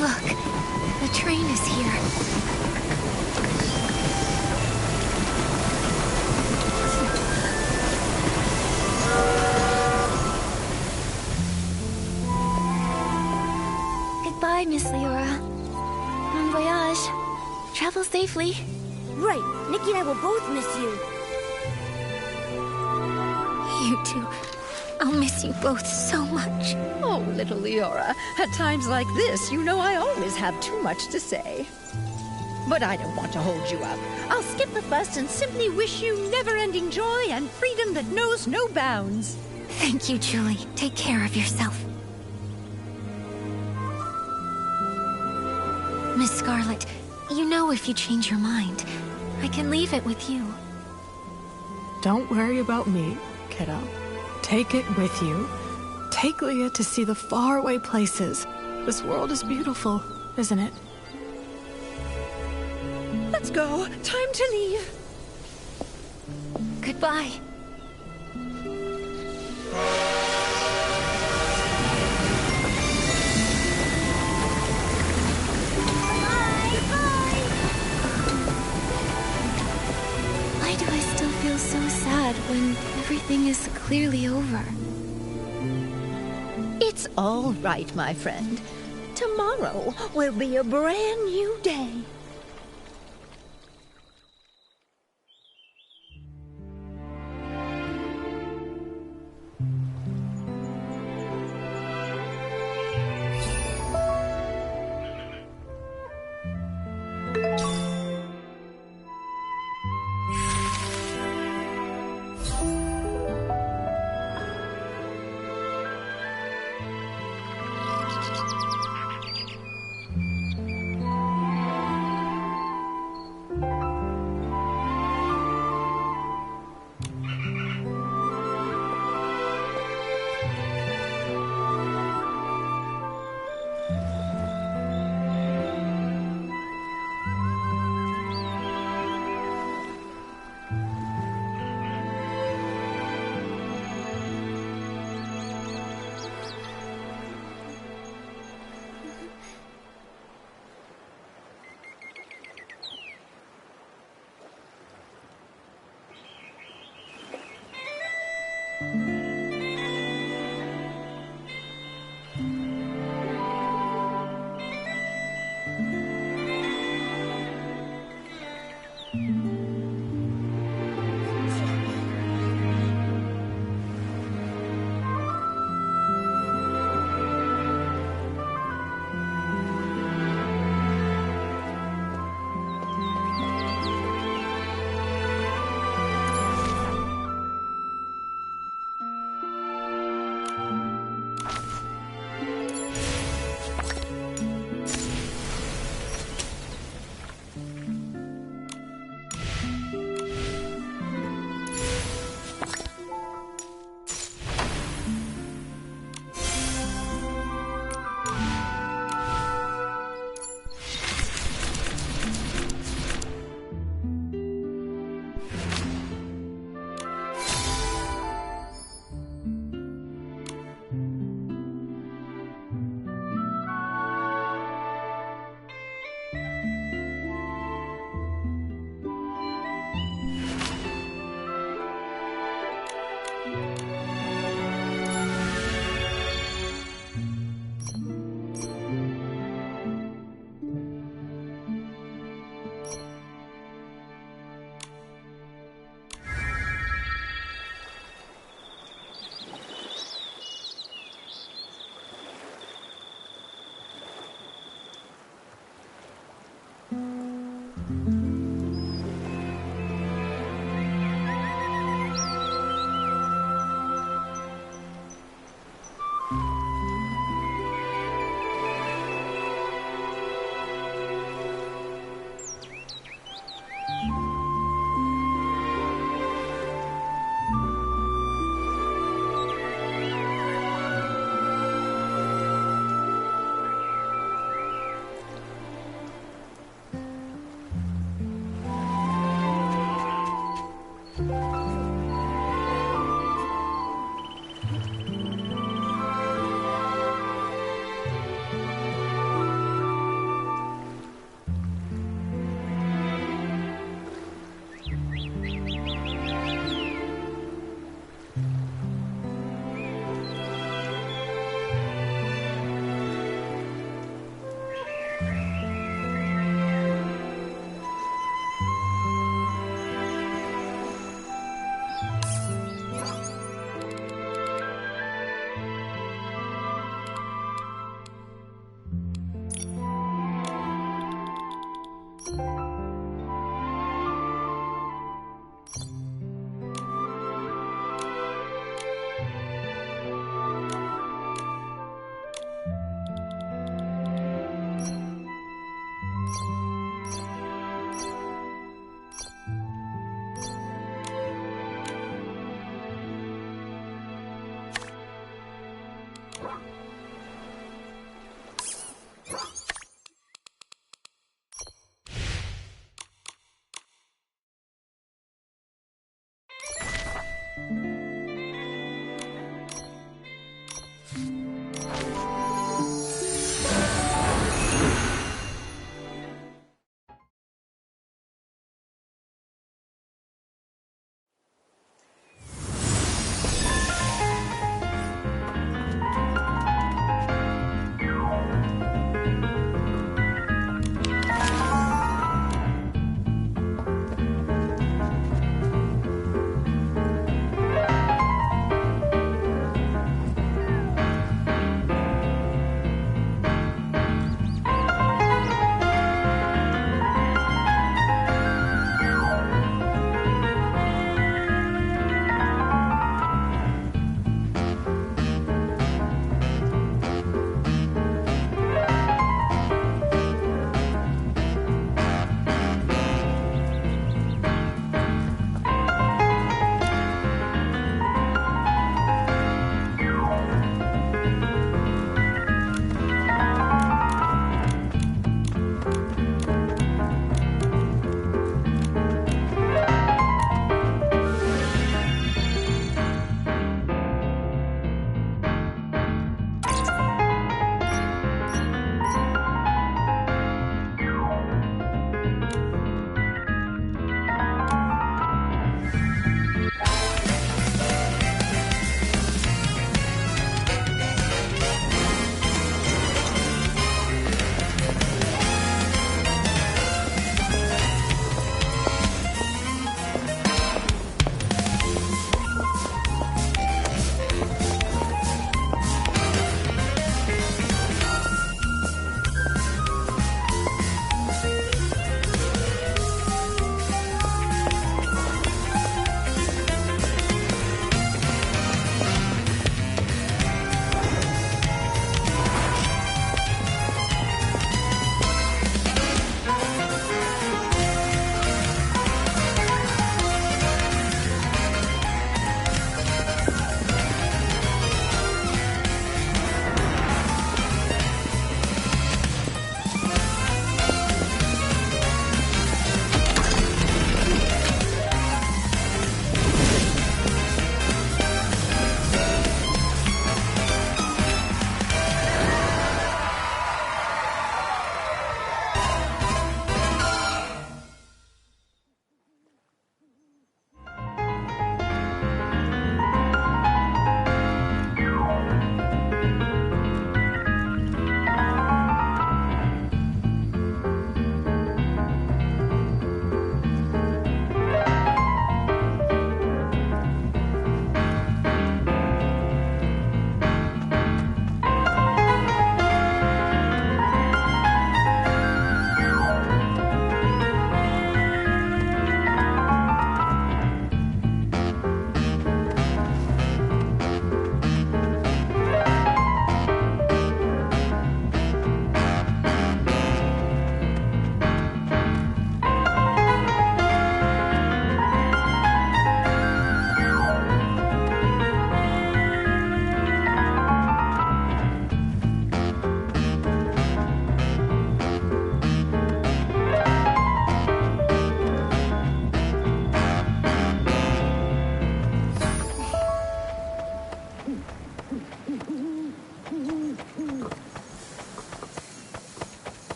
Look, the train is here. Goodbye, Miss Leora. Bon voyage. Travel safely. Right. Nikki and I will both miss you. You two. I'll miss you both so much. Oh, little Leora, at times like this, you know I always have too much to say. But I don't want to hold you up. I'll skip the fuss and simply wish you never-ending joy and freedom that knows no bounds. Thank you, Julie. Take care of yourself. Miss Scarlet, you know if you change your mind, I can leave it with you. Don't worry about me, kiddo. Take it with you. Take Leah to see the faraway places. This world is beautiful, isn't it? Let's go. Time to leave. Goodbye. Why do I still feel so sad when everything is clearly over? It's all right, my friend. Tomorrow will be a brand new day.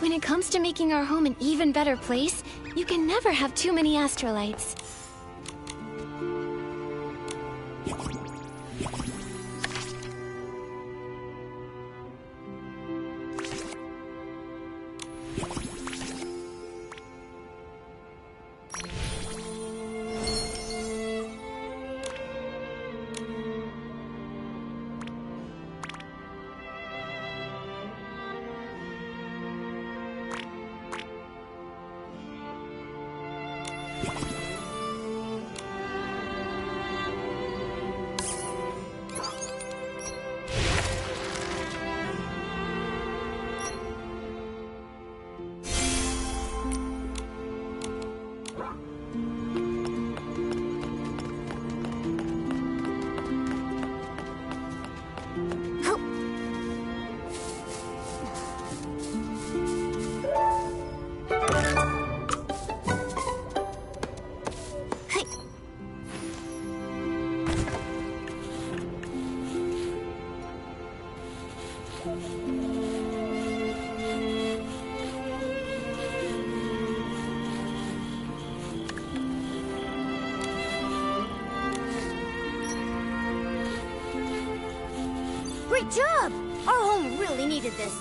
When it comes to making our home an even better place, you can never have too many astrolites. Great job! Our home really needed this.